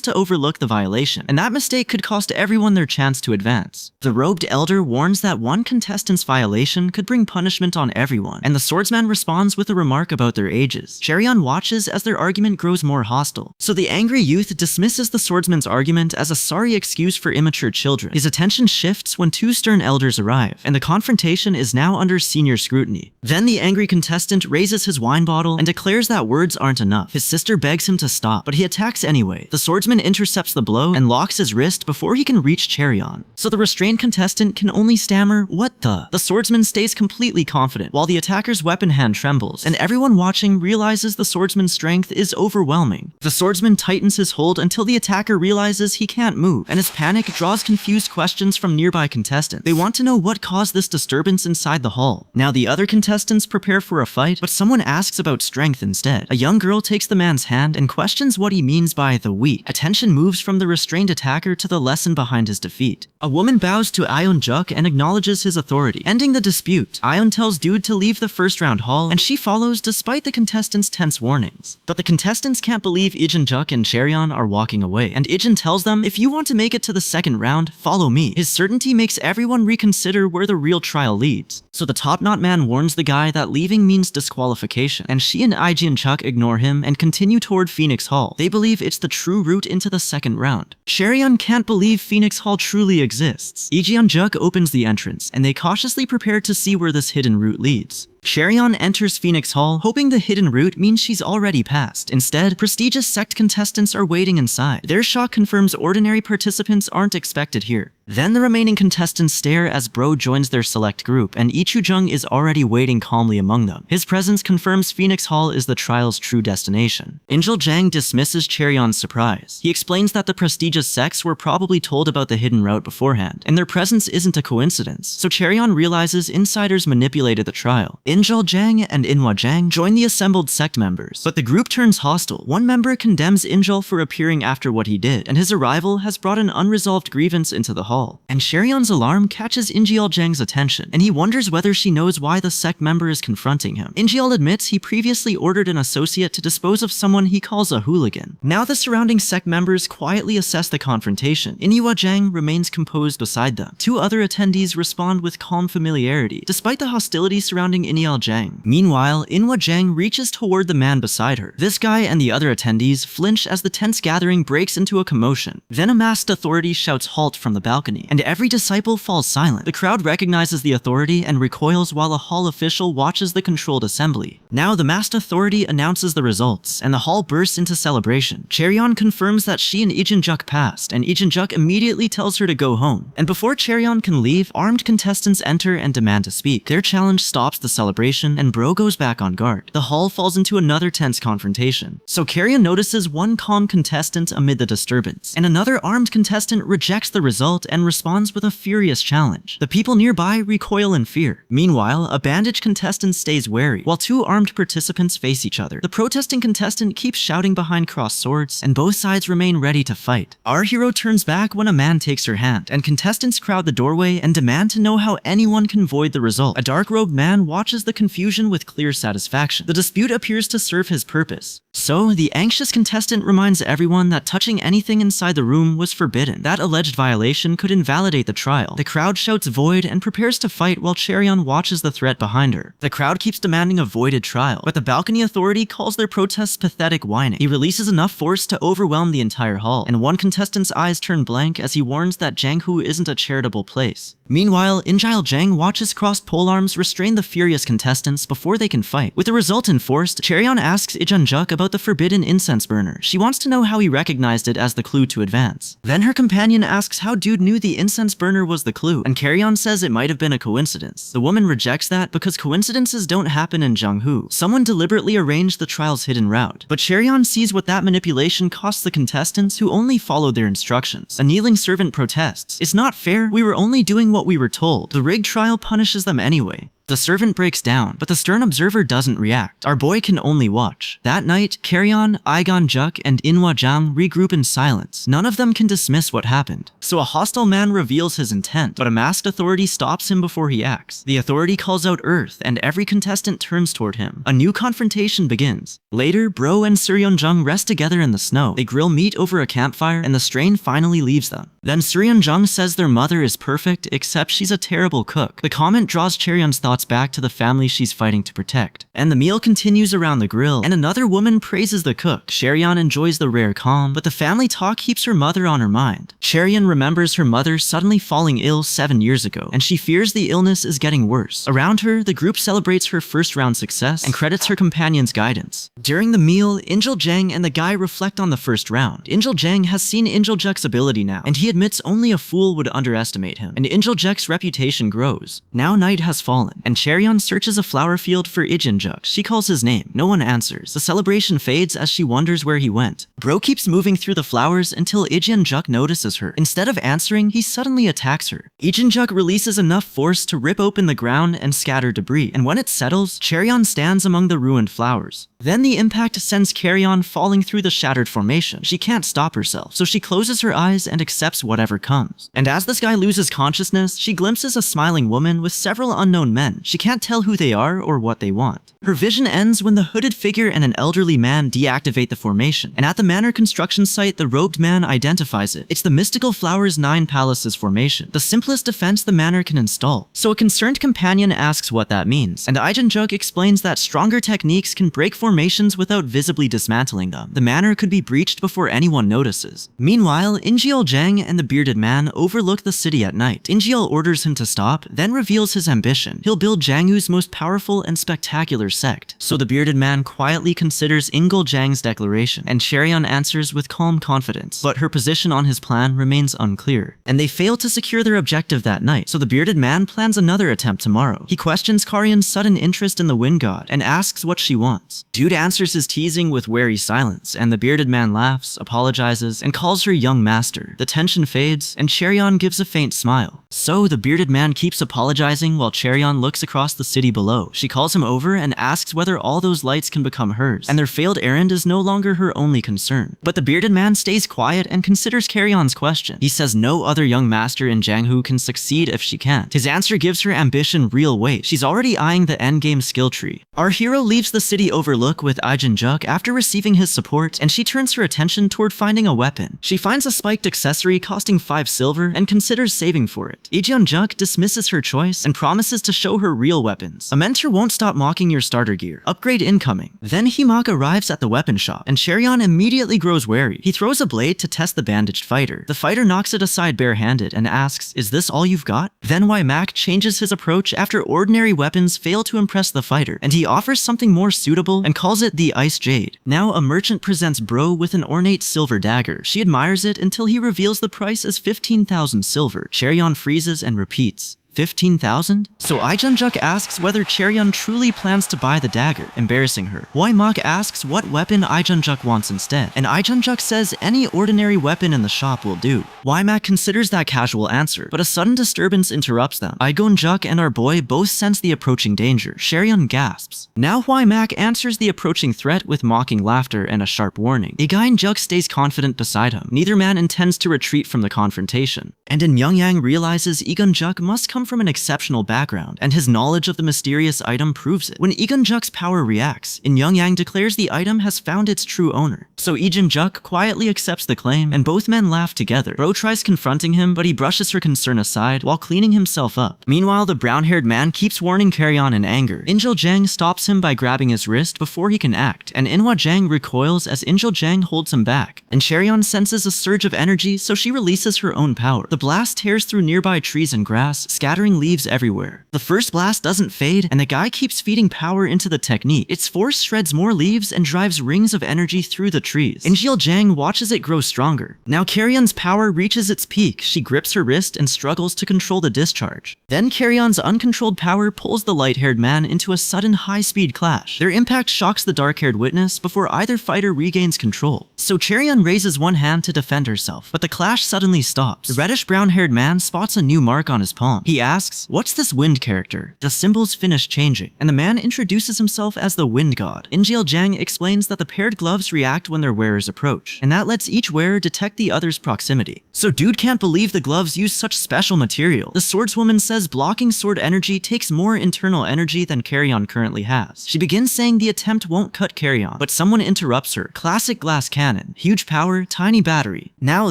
Speaker 1: to overlook the violation, and that mistake could cost everyone their chance to advance. The robed elder warns that one contestant's violation could bring punishment on everyone, and the swordsman responds with a remark about their ages. Cheryon watches as their argument grows more hostile, so the angry youth dismisses the swordsman's argument as a sorry excuse for immature children. His attention shifts when two stern elders arrive, and the confrontation is now under senior scrutiny. Then the angry contestant raises his wine bottle and declares that words aren't enough. His sister begs him to stop, but he attacks anyway. The swordsman intercepts the blow and locks his wrist before he can reach Cheryon. So the restrained contestant can only stammer, "What the?" The swordsman stays completely confident, while the attacker's weapon hand trembles, and everyone watching realizes the swordsman's strength is overwhelming. The swordsman tightens his hold until the attacker realizes he can't move, and his panic draws confused questions from nearby contestants. They want to know what caused this disturbance inside the hall. Now the other contestants prepare for a fight, but someone asks about strength instead. A young girl takes the man's hand and questions what he means by the weak. Attention moves from the restrained attacker to the lesson behind his defeat. A woman bows to Ion Juk and acknowledges his authority, ending the dispute. Ion tells Dude to leave the first round hall, and she follows despite the contestants' tense warnings. But the contestants can't believe Ijin Juk and Cheryon are walking away, and Ijin tells them, "If you want to make it to the second round, follow me." His certainty makes everyone reconsider where the real trial leads. So the top knot man warns the guy that leaving means disqualification, and she and Ijin Chuk ignore him and continue toward Phoenix Hall. They believe it's the true route into the second round. Cheryon can't believe Phoenix Hall truly exists. Ijin Juk opens the entrance, and they cautiously prepare to see where this hidden route leads. Cheryon enters Phoenix Hall, hoping the hidden route means she's already passed. Instead, prestigious sect contestants are waiting inside. Their shock confirms ordinary participants aren't expected here. Then the remaining contestants stare as Bro joins their select group, and Ichujung is already waiting calmly among them. His presence confirms Phoenix Hall is the trial's true destination. Ingyeoljang dismisses Cheryon's surprise. He explains that the prestigious sects were probably told about the hidden route beforehand, and their presence isn't a coincidence, so Cheryon realizes insiders manipulated the trial. Ingyeoljang and Inwajang join the assembled sect members, but the group turns hostile. One member condemns Injul for appearing after what he did, and his arrival has brought an unresolved grievance into the hall. And Cheryon's alarm catches Ingyeoljang's attention, and he wonders whether she knows why the sect member is confronting him. Ingyeol admits he previously ordered an associate to dispose of someone he calls a hooligan. Now the surrounding sect members quietly assess the confrontation. Inwajang remains composed beside them. Two other attendees respond with calm familiarity, despite the hostility surrounding Ingyeoljang. Meanwhile, Inwajang reaches toward the man beside her. This guy and the other attendees flinch as the tense gathering breaks into a commotion. Then a masked authority shouts halt from the balcony, and every disciple falls silent. The crowd recognizes the authority and recoils while a hall official watches the controlled assembly. Now the masked authority announces the results, and the hall bursts into celebration. Cheryon confirms that she and Ijinjuk passed, and Ijinjuk immediately tells her to go home. And before Cheryon can leave, armed contestants enter and demand to speak. Their challenge stops the celebration, and Bro goes back on guard. The hall falls into another tense confrontation. So Cheryon notices one calm contestant amid the disturbance, and another armed contestant rejects the result and responds with a furious challenge. The people nearby recoil in fear. Meanwhile, a bandaged contestant stays wary, while two armed participants face each other. The protesting contestant keeps shouting behind crossed swords, and both sides remain ready to fight. Our hero turns back when a man takes her hand, and contestants crowd the doorway and demand to know how anyone can void the result. A dark-robed man watches watches the confusion with clear satisfaction. The dispute appears to serve his purpose. So, the anxious contestant reminds everyone that touching anything inside the room was forbidden. That alleged violation could invalidate the trial. The crowd shouts void and prepares to fight while Cheryon watches the threat behind her. The crowd keeps demanding a voided trial, but the balcony authority calls their protests pathetic whining. He releases enough force to overwhelm the entire hall, and one contestant's eyes turn blank as he warns that Janghu isn't a charitable place. Meanwhile, Injil Jang watches crossed polearms restrain the furious contestants before they can fight. With the result enforced, Cheryon asks Ijeonjuk about the forbidden incense burner. She wants to know how he recognized it as the clue to advance. Then her companion asks how Dude knew the incense burner was the clue, and Cheryon says it might have been a coincidence. The woman rejects that because coincidences don't happen in Janghu. Someone deliberately arranged the trial's hidden route. But Cheryon sees what that manipulation costs the contestants who only followed their instructions. A kneeling servant protests. It's not fair, we were only doing what we were told. The rigged trial punishes them anyway. The servant breaks down, but the stern observer doesn't react. Our boy can only watch. That night, Cheryon, Ijeonjuk, and Inhwa Jang regroup in silence. None of them can dismiss what happened. So a hostile man reveals his intent, but a masked authority stops him before he acts. The authority calls out Earth, and every contestant turns toward him. A new confrontation begins. Later, Bro and Suryeonjung rest together in the snow. They grill meat over a campfire, and the strain finally leaves them. Then Suryeonjung says their mother is perfect, except she's a terrible cook. The comment draws Cheryon's thoughts back to the family she's fighting to protect. And the meal continues around the grill, and another woman praises the cook. Cheryon enjoys the rare calm, but the family talk keeps her mother on her mind. Cheryon remembers her mother suddenly falling ill 7 years ago, and she fears the illness is getting worse. Around her, the group celebrates her first round success and credits her companion's guidance. During the meal, Injil Jang and the guy reflect on the first round. Injil Jang has seen Injiljak's ability now, and he admits only a fool would underestimate him, and Injiljak's reputation grows. Now night has fallen, and Cheryon searches a flower field for Ijeonjuk. She calls his name. No one answers. The celebration fades as she wonders where he went. Bro keeps moving through the flowers until Ijeonjuk notices her. Instead of answering, he suddenly attacks her. Ijeonjuk releases enough force to rip open the ground and scatter debris, and when it settles, Cheryon stands among the ruined flowers. Then the impact sends Cheryon falling through the shattered formation. She can't stop herself, so she closes her eyes and accepts whatever comes. And as this guy loses consciousness, she glimpses a smiling woman with several unknown men. She can't tell who they are or what they want. Her vision ends when the hooded figure and an elderly man deactivate the formation, and at the manor construction site, the robed man identifies it. It's the Mystical Flowers 9 Palaces formation, the simplest defense the manor can install. So a concerned companion asks what that means, and Ijeonjuk explains that stronger techniques can break formations without visibly dismantling them. The manor could be breached before anyone notices. Meanwhile, Injil Jang and the bearded man overlook the city at night. Injil orders him to stop, then reveals his ambition. He'll build Janghu's most powerful and spectacular sect. So the bearded man quietly considers Injil Jang's declaration, and Cheryon answers with calm confidence. But her position on his plan remains unclear, and they fail to secure their objective that night. So the bearded man plans another attempt tomorrow. He questions Karyon's sudden interest in the wind god and asks what she wants. Dude answers his teasing with wary silence, and the bearded man laughs, apologizes, and calls her young master. The tension fades, and Cheryon gives a faint smile. So the bearded man keeps apologizing while Cheryon looks across the city below. She calls him over and asks whether all those lights can become hers, and their failed errand is no longer her only concern. But the bearded man stays quiet and considers Karyon's question. He says no other young master in Janghu can succeed if she can't. His answer gives her ambition real weight. She's already eyeing the endgame skill tree. Our hero leaves the city overlook with Ijeonjuk after receiving his support, and she turns her attention toward finding a weapon. She finds a spiked accessory costing 5 silver and considers saving for it. Ijeonjuk dismisses her choice and promises to show her real weapons. A mentor won't stop mocking your starter gear. Upgrade incoming. Then Himak arrives at the weapon shop, and Cheryon immediately grows wary. He throws a blade to test the bandaged fighter. The fighter knocks it aside barehanded and asks, "Is this all you've got?" Then Hymak changes his approach after ordinary weapons fail to impress the fighter, and he offers something more suitable and calls it the Ice Jade. Now a merchant presents Bro with an ornate silver dagger. She admires it until he reveals the price as 15,000 silver. Cheryon freezes and repeats, 15,000? So Ijeonjuk asks whether Cheryon truly plans to buy the dagger, embarrassing her. Hymak asks what weapon Ijeonjuk wants instead, and Ijeonjuk says any ordinary weapon in the shop will do. Hymak considers that casual answer, but a sudden disturbance interrupts them. Ijeonjuk and our boy both sense the approaching danger. Cheryon gasps. Now Hymak answers the approaching threat with mocking laughter and a sharp warning. Ijeonjuk stays confident beside him. Neither man intends to retreat from the confrontation, and In Myungyang realizes Ijeonjuk must come from an exceptional background, and his knowledge of the mysterious item proves it. When Lee Jung-juk's power reacts, In Young-yang declares the item has found its true owner. So Lee Jung-juk quietly accepts the claim, and both men laugh together. Bro tries confronting him, but he brushes her concern aside while cleaning himself up. Meanwhile, the brown-haired man keeps warning Carry-on in anger. In-jil-jang stops him by grabbing his wrist before he can act, and In-hwa-jang recoils as In-jil-jang holds him back. And Carry-on senses a surge of energy, so she releases her own power. The blast tears through nearby trees and grass, scattering leaves everywhere. The first blast doesn't fade, and the guy keeps feeding power into the technique. Its force shreds more leaves and drives rings of energy through the trees. In-jil-jang watches it grow stronger. Now Carry-on's power reaches its peak. She grips her wrist and struggles to control the discharge. Then Carry-on's uncontrolled power pulls the light-haired man into a sudden high-speed clash. Their impact shocks the dark-haired witness before either fighter regains control. So Carry-on raises one hand to defend herself, but the clash suddenly stops. The reddish-brown-haired man spots a new mark on his palm. He asks, "What's this wind character?" The symbols finish changing, and the man introduces himself as the Wind God. In-jil-jang explains that the paired gloves react when their wearers approach, and that lets each wearer detect the other's proximity. So dude can't believe the gloves use such special material. The swordswoman says blocking sword energy takes more internal energy than Carry-on currently has. She begins saying the attempt won't cut Carry-on, but someone interrupts her. Classic glass cannon. Huge power, tiny battery. Now,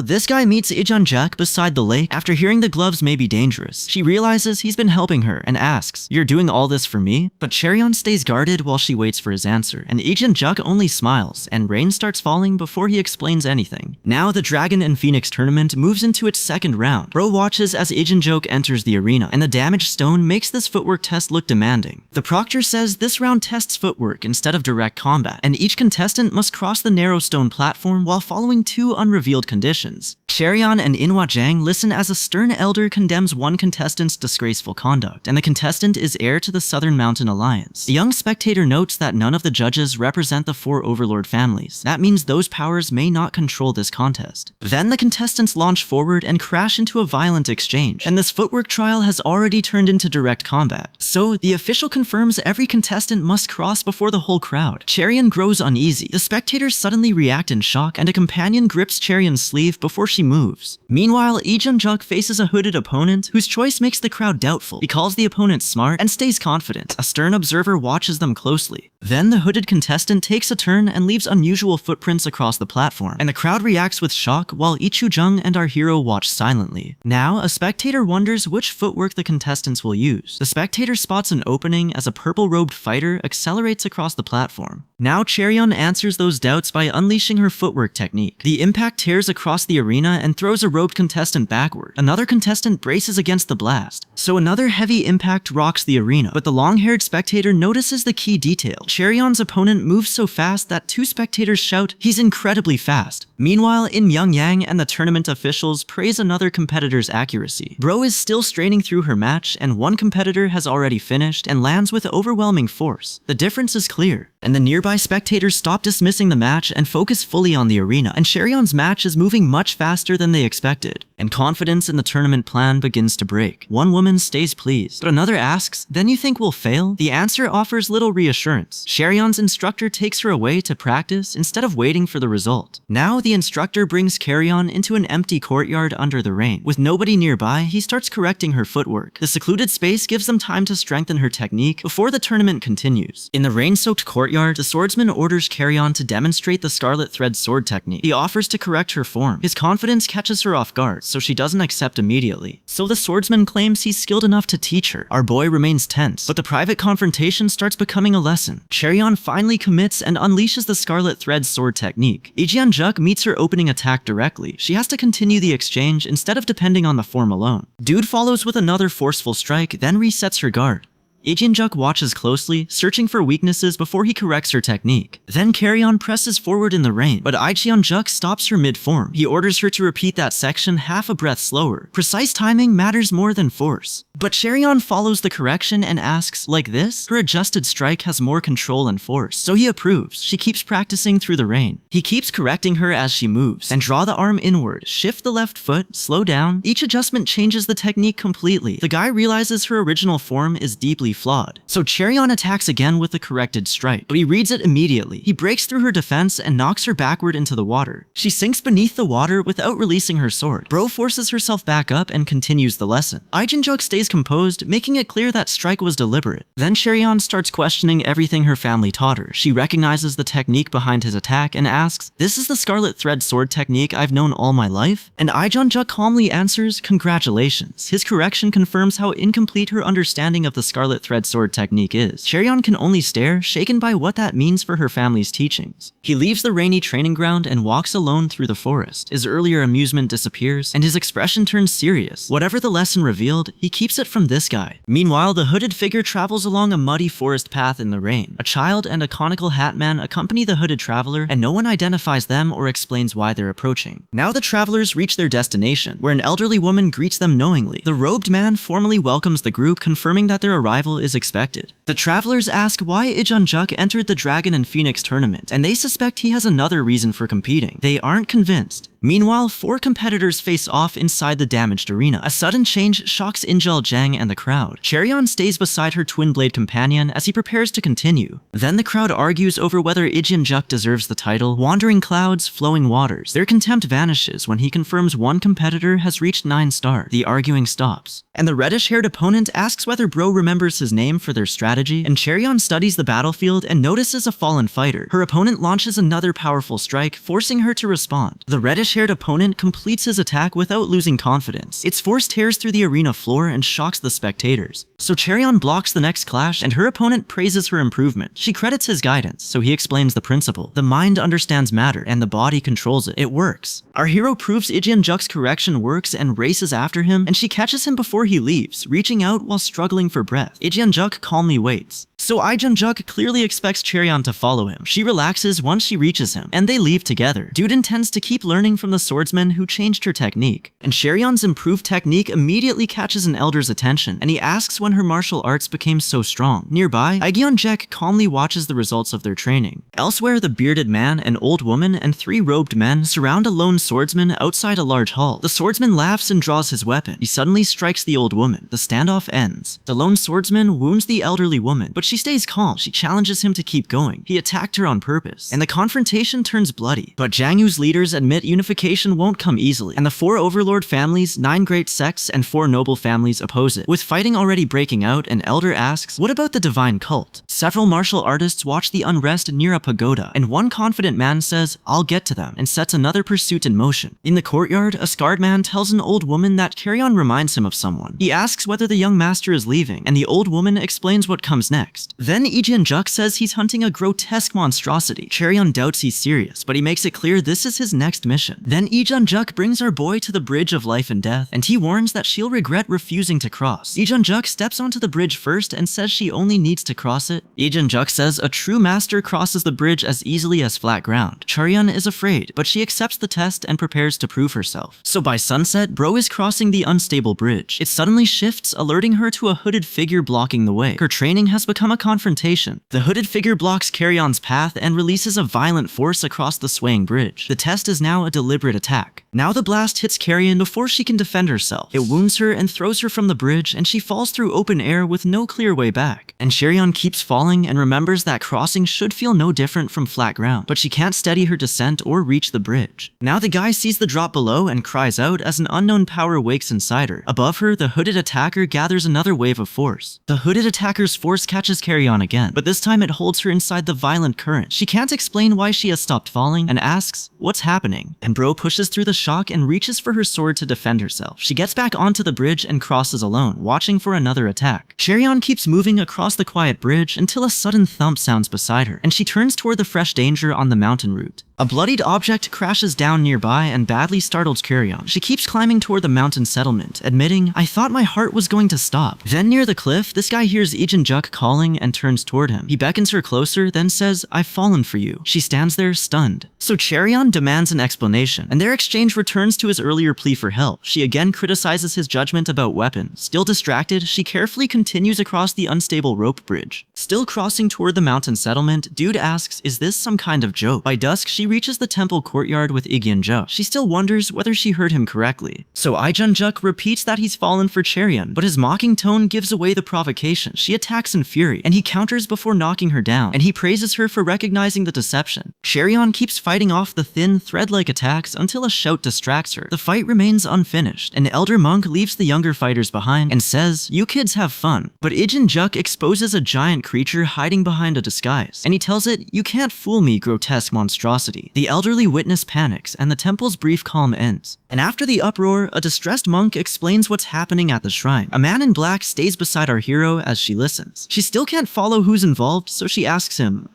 Speaker 1: this guy meets Lee Jung-juk beside the lake. After hearing the gloves may be dangerous, she realizes he's been helping her and asks, "You're doing all this for me?" But Carry-on stays guarded while she waits for his answer, and Lee Jung-juk only smiles, and rain starts falling before he explains anything. Now, the Dragon and Phoenix tournament moves into its second round. Bro watches as Lee Jung-juk enters the arena, and the damaged stone makes this footwork test look demanding. The proctor says this round tests footwork instead of direct combat, and each contestant must cross the narrow stone platform while following two unrevealed conditions. Carry-on and In-hwa-jang listen as a stern elder condemns one contestant's disgraceful conduct, and the contestant is heir to the Southern Mountain Alliance. The young spectator notes that none of the judges represent the four overlord families. That means those powers may not control this contest. Then the contestants launch forward and crash into a violent exchange, and this footwork trial has already turned into direct combat. So, the official confirms every contestant must cross before the whole crowd. Cherion grows uneasy. The spectators suddenly react in shock, and a companion grips Cherion's sleeve before she moves. Meanwhile, Lee Jung-juk faces a hooded opponent whose choice makes the crowd doubtful. He calls the opponent smart and stays confident. A stern observer watches them closely. Then the hooded contestant takes a turn and leaves unusual footprints across the platform, and the crowd reacts with shock while Lee Choo-jung and our hero watch silently. Now, a spectator wonders which footwork the contestants will use. The spectator spots an opening as a purple-robed fighter accelerates across the platform. Now Cherion answers those doubts by unleashing her footwork technique. The impact tears across the arena and throws a robed contestant backward. Another contestant braces against the blast. So another heavy impact rocks the arena, but the long-haired spectator notices the key detail. Cherion's opponent moves so fast that two spectators shout, "He's incredibly fast." Meanwhile, In Young-yang and the tournament officials praise another competitor's accuracy. Bro is still straining through her match, and one competitor has already finished and lands with overwhelming force. The difference is clear, and the nearby spectators stop dismissing the match and focus fully on the arena, and Cherion's match is moving much faster than they expected, and confidence in the tournament plan begins to break. One woman stays pleased, but another asks, "Then you think we'll fail?" The answer offers little reassurance. Cherion's instructor takes her away to practice instead of waiting for the result. Now the instructor brings Carry-on into an empty courtyard under the rain. With nobody nearby, he starts correcting her footwork. The secluded space gives them time to strengthen her technique before the tournament continues. In the rain-soaked courtyard, the swordsman orders Carry-on to demonstrate the scarlet thread sword technique. He offers to correct her form. His confidence catches her off guard, so she doesn't accept immediately. So the swordsman claims he's skilled enough to teach her. Our boy remains tense, but the private confrontation starts becoming a lesson. Cherion finally commits and unleashes the scarlet thread sword technique. Lee Jung-juk meets her opening attack directly. She has to continue the exchange instead of depending on the form alone. Dude follows with another forceful strike, then resets her guard. Lee Jung-juk watches closely, searching for weaknesses before he corrects her technique. Then Carry-on presses forward in the rain, but Lee Jung-juk stops her mid-form. He orders her to repeat that section half a breath slower. Precise timing matters more than force. But Cherion follows the correction and asks, "Like this?" Her adjusted strike has more control and force, so he approves. She keeps practicing through the rain. He keeps correcting her as she moves, and draw the arm inward, shift the left foot, slow down. Each adjustment changes the technique completely. The guy realizes her original form is deeply flawed. So Cheryon attacks again with the corrected strike, but he reads it immediately. He breaks through her defense and knocks her backward into the water. She sinks beneath the water without releasing her sword. Bro forces herself back up and continues the lesson. Ijinjuk stays composed, making it clear that strike was deliberate. Then Cheryon starts questioning everything her family taught her. She recognizes the technique behind his attack and asks, "This is the scarlet thread sword technique I've known all my life?" And Ijinjuk calmly answers, "Congratulations." His correction confirms how incomplete her understanding of the scarlet thread sword technique is. Cheryon can only stare, shaken by what that means for her family's teachings. He leaves the rainy training ground and walks alone through the forest. His earlier amusement disappears, and his expression turns serious. Whatever the lesson revealed, he keeps it from this guy. Meanwhile, the hooded figure travels along a muddy forest path in the rain. A child and a conical hat man accompany the hooded traveler, and no one identifies them or explains why they're approaching. Now the travelers reach their destination, where an elderly woman greets them knowingly. The robed man formally welcomes the group, confirming that their arrival is expected. The travelers ask why Ijinjuk entered the Dragon and Phoenix tournament, and they suspect he has another reason for competing. They aren't convinced. Meanwhile, 4 competitors face off inside the damaged arena. A sudden change shocks Injal Jang and the crowd. Cheryon stays beside her twin-blade companion as he prepares to continue. Then the crowd argues over whether Ijinjuk deserves the title. Wandering clouds, flowing waters. Their contempt vanishes when he confirms one competitor has reached 9 stars. The arguing stops, and the reddish-haired opponent asks whether Bro remembers his name for their strategy, and Cheryon studies the battlefield and notices a fallen fighter. Her opponent launches another powerful strike, forcing her to respond. The reddish-haired opponent completes his attack without losing confidence. Its force tears through the arena floor and shocks the spectators. So Cheryon blocks the next clash, and her opponent praises her improvement. She credits his guidance, so he explains the principle. The mind understands matter, and the body controls it. It works. Our hero proves Ijinjuk's correction works and races after him, and she catches him before he leaves, reaching out while struggling for breath. Ijinjuk calmly waits. So Ijinjuk clearly expects Cheryon to follow him. She relaxes once she reaches him, and they leave together. Dude intends to keep learning from the swordsman who changed her technique, and Cheryon's improved technique immediately catches an elder's attention, and he asks when her martial arts became so strong. Nearby, Aegyeonjek calmly watches the results of their training. Elsewhere, the bearded man, an old woman, and 3 robed men surround a lone swordsman outside a large hall. The swordsman laughs and draws his weapon. He suddenly strikes the old woman. The standoff ends. The lone swordsman wounds the elderly woman, but she stays calm. She challenges him to keep going. He attacked her on purpose, and the confrontation turns bloody. But Jangwoo's leaders admit unification won't come easily, and the 4 overlord families, 9 great sects, and 4 noble families oppose it. With fighting already breaking out, an elder asks, "What about the divine cult?" Several martial artists watch the unrest near a pagoda, and one confident man says, "I'll get to them," and sets another pursuit in motion. In the courtyard, a scarred man tells an old woman that Cheryon reminds him of someone. He asks whether the young master is leaving, and the old woman explains what comes next. Then Ijinjuk says he's hunting a grotesque monstrosity. Cheryon doubts he's serious, but he makes it clear this is his next mission. Then Ijinjuk brings our boy to the bridge of life and death, and he warns that she'll regret refusing to cross. Ijinjuk steps onto the bridge first and says she only needs to cross it. Ijinjuk says a true master crosses the bridge as easily as flat ground. Cheryon is afraid, but she accepts the test and prepares to prove herself. So by sunset, Bro is crossing the unstable bridge. It suddenly shifts, alerting her to a hooded figure blocking the way. Her training has become a confrontation. The hooded figure blocks Cheryon's path and releases a violent force across the swaying bridge. The test is now a deliberate attack. Now the blast hits Cheryon before she can defend herself. It wounds her and throws her from the bridge, and she falls through open air with no clear way back. And Cheryon keeps falling and remembers that crossing should feel no different from flat ground, but she can't steady her descent or reach the bridge. Now the guy sees the drop below and cries out as an unknown power wakes inside her. Above her, the hooded attacker gathers another wave of force. The hooded attacker's force catches Cheryon again, but this time it holds her inside the violent current. She can't explain why she has stopped falling and asks, "What's happening?" And Bro pushes through the shock and reaches for her sword to defend herself. She gets back onto the bridge and crosses alone, watching for another attack. Cheryon keeps moving across the quiet bridge until a sudden thump sounds beside her, and she turns toward the fresh danger on the mountain route. A bloodied object crashes down nearby and badly startles Cheryon. She keeps climbing toward the mountain settlement, admitting, "I thought my heart was going to stop." Then near the cliff, this guy hears Ijinjuk calling and turns toward him. He beckons her closer, then says, "I've fallen for you." She stands there, stunned. So Cheryon demands an explanation, and their exchange returns to his earlier plea for help. She again criticizes his judgment about weapons. Still distracted, she carefully continues across the unstable rope bridge. Still crossing toward the mountain settlement, Dude asks, "Is this some kind of joke?" By dusk, she she reaches the temple courtyard with Juk. She still wonders whether she heard him correctly. So Juk repeats that he's fallen for Cheryon, but his mocking tone gives away the provocation. She attacks in fury, and he counters before knocking her down, and he praises her for recognizing the deception. Cheryon keeps fighting off the thin, thread-like attacks until a shout distracts her. The fight remains unfinished. An elder monk leaves the younger fighters behind and says, "You kids have fun." But Juk exposes a giant creature hiding behind a disguise, and he tells it, "You can't fool me, grotesque monstrosity." The elderly witness panics, and the temple's brief calm ends. And after the uproar, a distressed monk explains what's happening at the shrine. A man in black stays beside our hero as she listens. She still can't follow who's involved, so she asks him,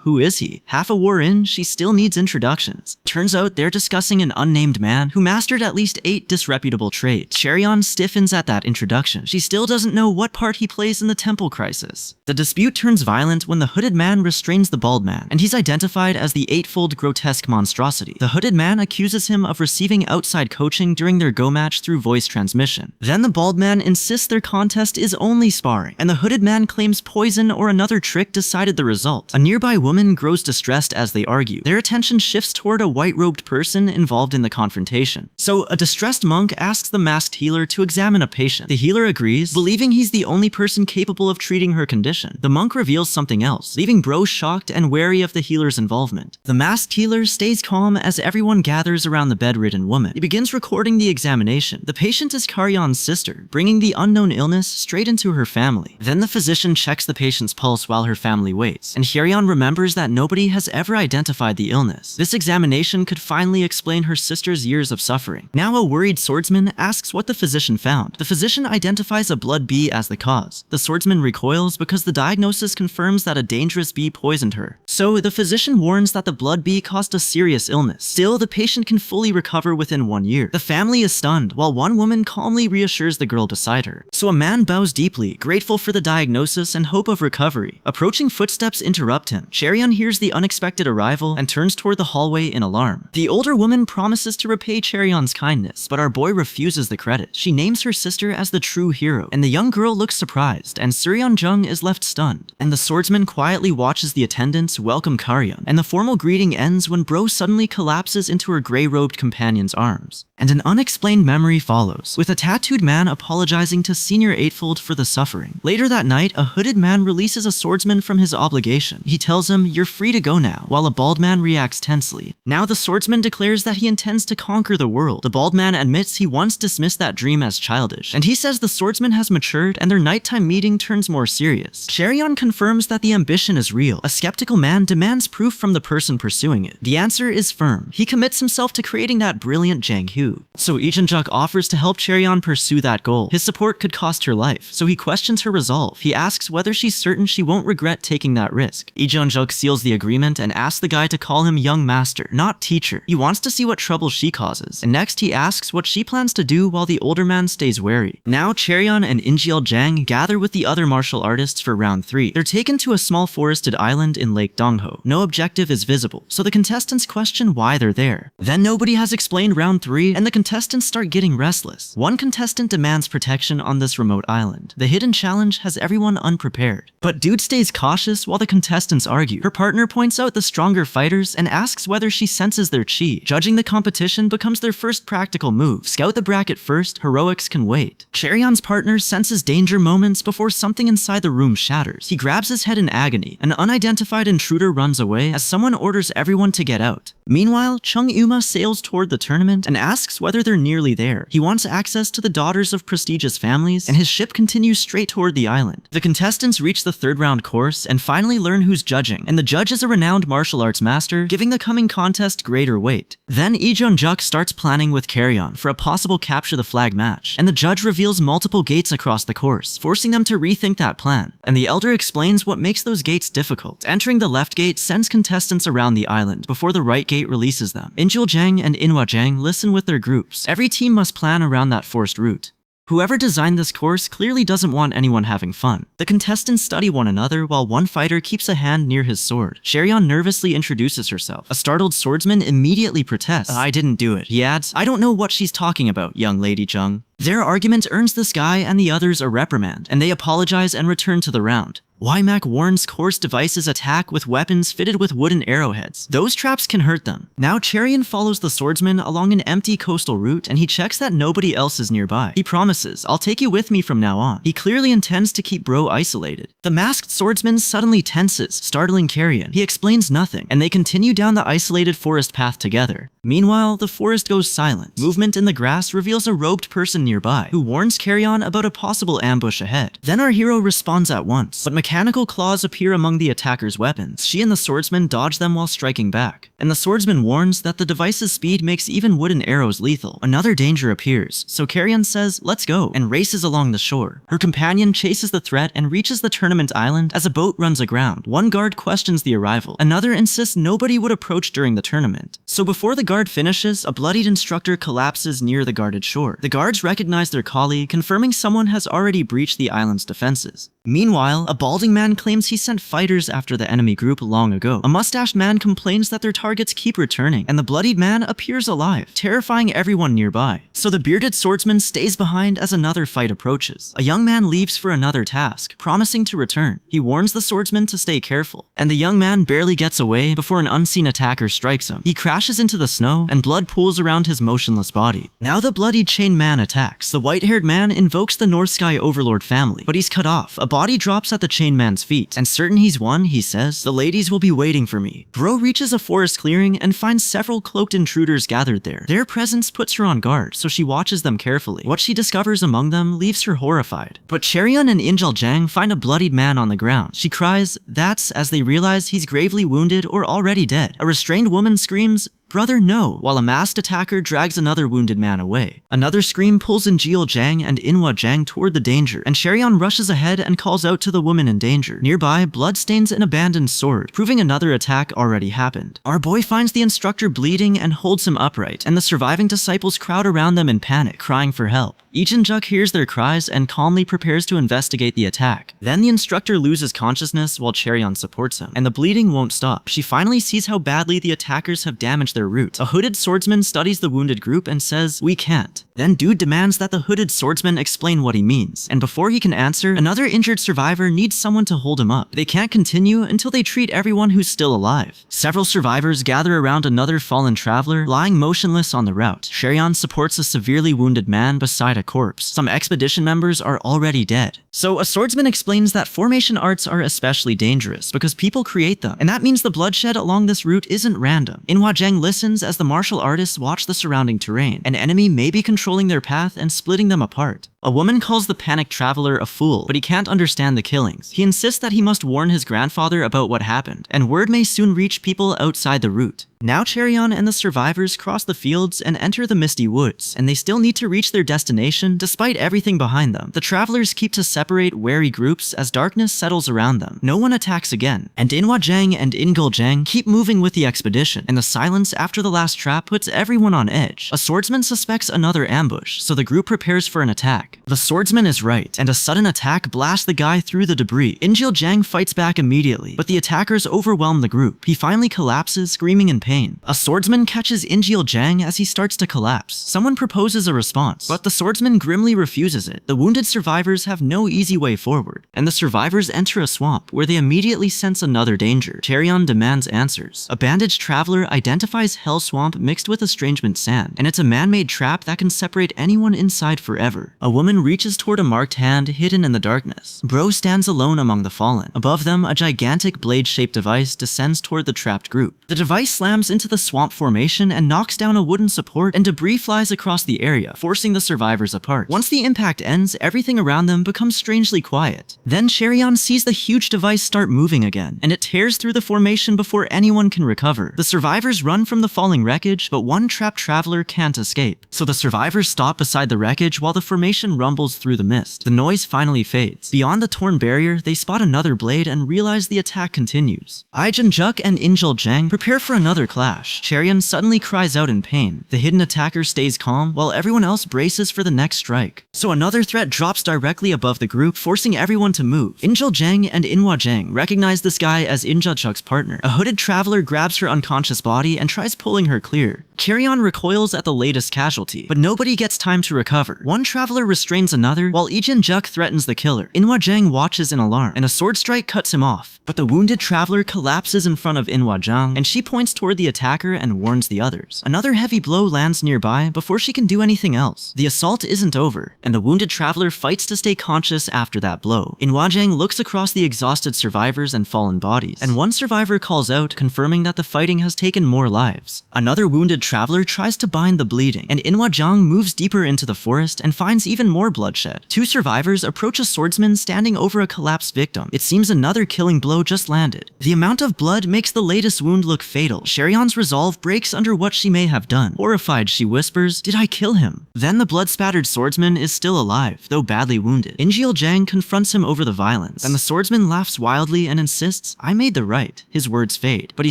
Speaker 1: who is he? Half a war in, she still needs introductions. Turns out they're discussing an unnamed man who mastered at least 8 disreputable trades. Cheryon stiffens at that introduction. She still doesn't know what part he plays in the temple crisis. The dispute turns violent when the hooded man restrains the bald man, and he's identified as the eightfold grotesque monstrosity. The hooded man accuses him of receiving outside coaching during their go match through voice transmission. Then the bald man insists their contest is only sparring, and the hooded man claims poison or another trick decided the result. A nearby woman grows distressed as they argue. Their attention shifts toward a white-robed person involved in the confrontation. So a distressed monk asks the masked healer to examine a patient. The healer agrees, believing he's the only person capable of treating her condition. The monk reveals something else, leaving Bro shocked and wary of the healer's involvement. The masked healer stays calm as everyone gathers around the bedridden woman. He begins recording the examination. The patient is Karyon's sister, bringing the unknown illness straight into her family. Then the physician checks the patient's pulse while her family waits, and Karyon remembers that nobody has ever identified the illness. This examination could finally explain her sister's years of suffering. Now a worried swordsman asks what the physician found. The physician identifies a blood bee as the cause. The swordsman recoils because the diagnosis confirms that a dangerous bee poisoned her. So the physician warns that the blood bee caused a serious illness. Still, the patient can fully recover within 1 year. The family is stunned, while one woman calmly reassures the girl beside her. So a man bows deeply, grateful for the diagnosis and hope of recovery. Approaching footsteps interrupt him. Cheryon hears the unexpected arrival and turns toward the hallway in alarm. The older woman promises to repay Cheryon's kindness, but our boy refuses the credit. She names her sister as the true hero, and the young girl looks surprised, and Suryeon Jung is left stunned. And the swordsman quietly watches the attendants welcome Karyon, and the formal greeting ends when Bro suddenly collapses into her gray-robed companion's arms. And an unexplained memory follows, with a tattooed man apologizing to Senior Eightfold for the suffering. Later that night, a hooded man releases a swordsman from his obligation. He tells him, "You're free to go now," while a bald man reacts tensely. Now the swordsman declares that he intends to conquer the world. The bald man admits he once dismissed that dream as childish, and he says the swordsman has matured and their nighttime meeting turns more serious. Cheryon confirms that the ambition is real. A skeptical man demands proof from the person pursuing it. The answer is firm. He commits himself to creating that brilliant Jang-hoo. So Juk offers to help Cheryon pursue that goal. His support could cost her life, so he questions her resolve. He asks whether she's certain she won't regret taking that risk. Juk seals the agreement and asks the guy to call him young master, not teacher. He wants to see what trouble she causes, and next he asks what she plans to do while the older man stays wary. Now Cheryon and Jang gather with the other martial artists for round 3. They're taken to a small forested island in Lake Dongho. No objective is visible, so the contestants question why they're there. Then nobody has explained round 3, and the contestants start getting restless. One contestant demands protection on this remote island. The hidden challenge has everyone unprepared. But Dude stays cautious while the contestants argue. Her partner points out the stronger fighters and asks whether she senses their chi. Judging the competition becomes their first practical move. Scout the bracket first, heroics can wait. Cheryon's partner senses danger moments before something inside the room shatters. He grabs his head in agony. An unidentified intruder runs away as someone orders everyone to get out. Meanwhile, Chung Uma sails toward the tournament and asks whether they're nearly there. He wants access to the daughters of prestigious families, and his ship continues straight toward the island. The contestants reach the 3rd round course and finally learn who's judging, and the judge is a renowned martial arts master, giving the coming contest greater weight. Then Juk starts planning with Karyon for a possible capture the flag match, and the judge reveals multiple gates across the course, forcing them to rethink that plan. And the elder explains what makes those gates difficult. Entering the left gate sends contestants around the island before the right gate releases them. Jang and Jang listen with their groups. Every team must plan around that forced route. Whoever designed this course clearly doesn't want anyone having fun. The contestants study one another while one fighter keeps a hand near his sword. Cheryon nervously introduces herself. A startled swordsman immediately protests. "I didn't do it." He adds, "I don't know what she's talking about, young lady Jung." Their argument earns this guy and the others a reprimand, and they apologize and return to the round. Wymak warns coarse devices attack with weapons fitted with wooden arrowheads. Those traps can hurt them. Now Cherion follows the swordsman along an empty coastal route and he checks that nobody else is nearby. He promises, "I'll take you with me from now on." He clearly intends to keep Bro isolated. The masked swordsman suddenly tenses, startling Cherion. He explains nothing, and they continue down the isolated forest path together. Meanwhile, the forest goes silent. Movement in the grass reveals a robed person nearby, who warns Cherion about a possible ambush ahead. Then our hero responds at once, but mechanical claws appear among the attacker's weapons. She and the swordsman dodge them while striking back, and the swordsman warns that the device's speed makes even wooden arrows lethal. Another danger appears, so Cherion says, "Let's go," and races along the shore. Her companion chases the threat and reaches the tournament island as a boat runs aground. One guard questions the arrival. Another insists nobody would approach during the tournament. So before the guard finishes, a bloodied instructor collapses near the guarded shore. The guards recognize their colleague, confirming someone has already breached the island's defenses. Meanwhile, a balding man claims he sent fighters after the enemy group long ago. A mustached man complains that their targets keep returning, and the bloodied man appears alive, terrifying everyone nearby. So the bearded swordsman stays behind as another fight approaches. A young man leaves for another task, promising to return. He warns the swordsman to stay careful, and the young man barely gets away before an unseen attacker strikes him. He crashes into the snow, and blood pools around his motionless body. Now the bloodied chain man attacks. The white-haired man invokes the North Sky Overlord family, but he's cut off. A body drops at the chain man's feet, and certain he's won, he says, "The ladies will be waiting for me." Bro reaches a forest clearing and finds several cloaked intruders gathered there. Their presence puts her on guard, so she watches them carefully. What she discovers among them leaves her horrified. But Cherion and Injaljang find a bloodied man on the ground. She cries, "That's," as they realize he's gravely wounded or already dead. A restrained woman screams, "Brother, no," while a masked attacker drags another wounded man away. Another scream pulls Injil Jang and Inwa Jang toward the danger, and Cherion rushes ahead and calls out to the woman in danger. Nearby, blood stains an abandoned sword, proving another attack already happened. Our boy finds the instructor bleeding and holds him upright, and the surviving disciples crowd around them in panic, crying for help. Ichinjuk hears their cries and calmly prepares to investigate the attack. Then the instructor loses consciousness while Cherion supports him, and the bleeding won't stop. She finally sees how badly the attackers have damaged their route. A hooded swordsman studies the wounded group and says, "We can't." Then Dude demands that the hooded swordsman explain what he means, and before he can answer, another injured survivor needs someone to hold him up. They can't continue until they treat everyone who's still alive. Several survivors gather around another fallen traveler, lying motionless on the route. Cherion supports a severely wounded man beside a corpse. Some expedition members are already dead. So a swordsman explains that formation arts are especially dangerous because people create them, and that means the bloodshed along this route isn't random. Inwa Jang listens as the martial artists watch the surrounding terrain. An enemy may be controlling their path and splitting them apart. A woman calls the panicked traveler a fool, but he can't understand the killings. He insists that he must warn his grandfather about what happened, and word may soon reach people outside the route. Now Cherion and the survivors cross the fields and enter the misty woods, and they still need to reach their destination despite everything behind them. The travelers keep to separate wary groups as darkness settles around them. No one attacks again, and Inwa Jang and Ingul Jang keep moving with the expedition, and the silence after the last trap puts everyone on edge. A swordsman suspects another ambush, so the group prepares for an attack. The swordsman is right, and a sudden attack blasts the guy through the debris. Injil Jang fights back immediately, but the attackers overwhelm the group. He finally collapses, screaming in pain. A swordsman catches Injil Jang as he starts to collapse. Someone proposes a response, but the swordsman grimly refuses it. The wounded survivors have no easy way forward, and the survivors enter a swamp where they immediately sense another danger. Cherion demands answers. A bandaged traveler identifies Hell Swamp mixed with estrangement sand, and it's a man-made trap that can separate anyone inside forever. A woman reaches toward a marked hand hidden in the darkness. Bro stands alone among the fallen. Above them, a gigantic blade-shaped device descends toward the trapped group. The device slams into the swamp formation and knocks down a wooden support, and debris flies across the area, forcing the survivors apart. Once the impact ends, everything around them becomes strangely quiet. Then Cherion sees the huge device start moving again, and it tears through the formation before anyone can recover. The survivors run from the falling wreckage, but one trapped traveler can't escape. So the survivors stop beside the wreckage while the formation rumbles through the mist. The noise finally fades. Beyond the torn barrier, they spot another blade and realize the attack continues. Juk and Injil Jang prepare for another clash. Cherion suddenly cries out in pain. The hidden attacker stays calm, while everyone else braces for the next strike. So another threat drops directly above the group, forcing everyone to move. Injil Jang and Inwa Jang recognize this guy as Injachuk's partner. A hooded traveler grabs her unconscious body and tries pulling her clear. Cherion recoils at the latest casualty, but nobody gets time to recover. One traveler restrains another, while Lee Jin-juk threatens the killer. Inwa Jang watches in alarm, and a sword strike cuts him off. But the wounded traveler collapses in front of Inwa Jang, and she points toward the attacker and warns the others. Another heavy blow lands nearby before she can do anything else. The assault isn't over, and the wounded traveler fights to stay conscious after that blow. Inwa Jang looks across the exhausted survivors and fallen bodies, and one survivor calls out, confirming that the fighting has taken more lives. Another wounded traveler tries to bind the bleeding, and Inwa Jang moves deeper into the forest and finds even more bloodshed. Two survivors approach a swordsman standing over a collapsed victim. It seems another killing blow just landed. The amount of blood makes the latest wound look fatal. Sherion's resolve breaks under what she may have done. Horrified, she whispers, "Did I kill him?" Then the blood-spattered swordsman is still alive, though badly wounded. Injil Jang confronts him over the violence, and the swordsman laughs wildly and insists, "I made the right." His words fade, but he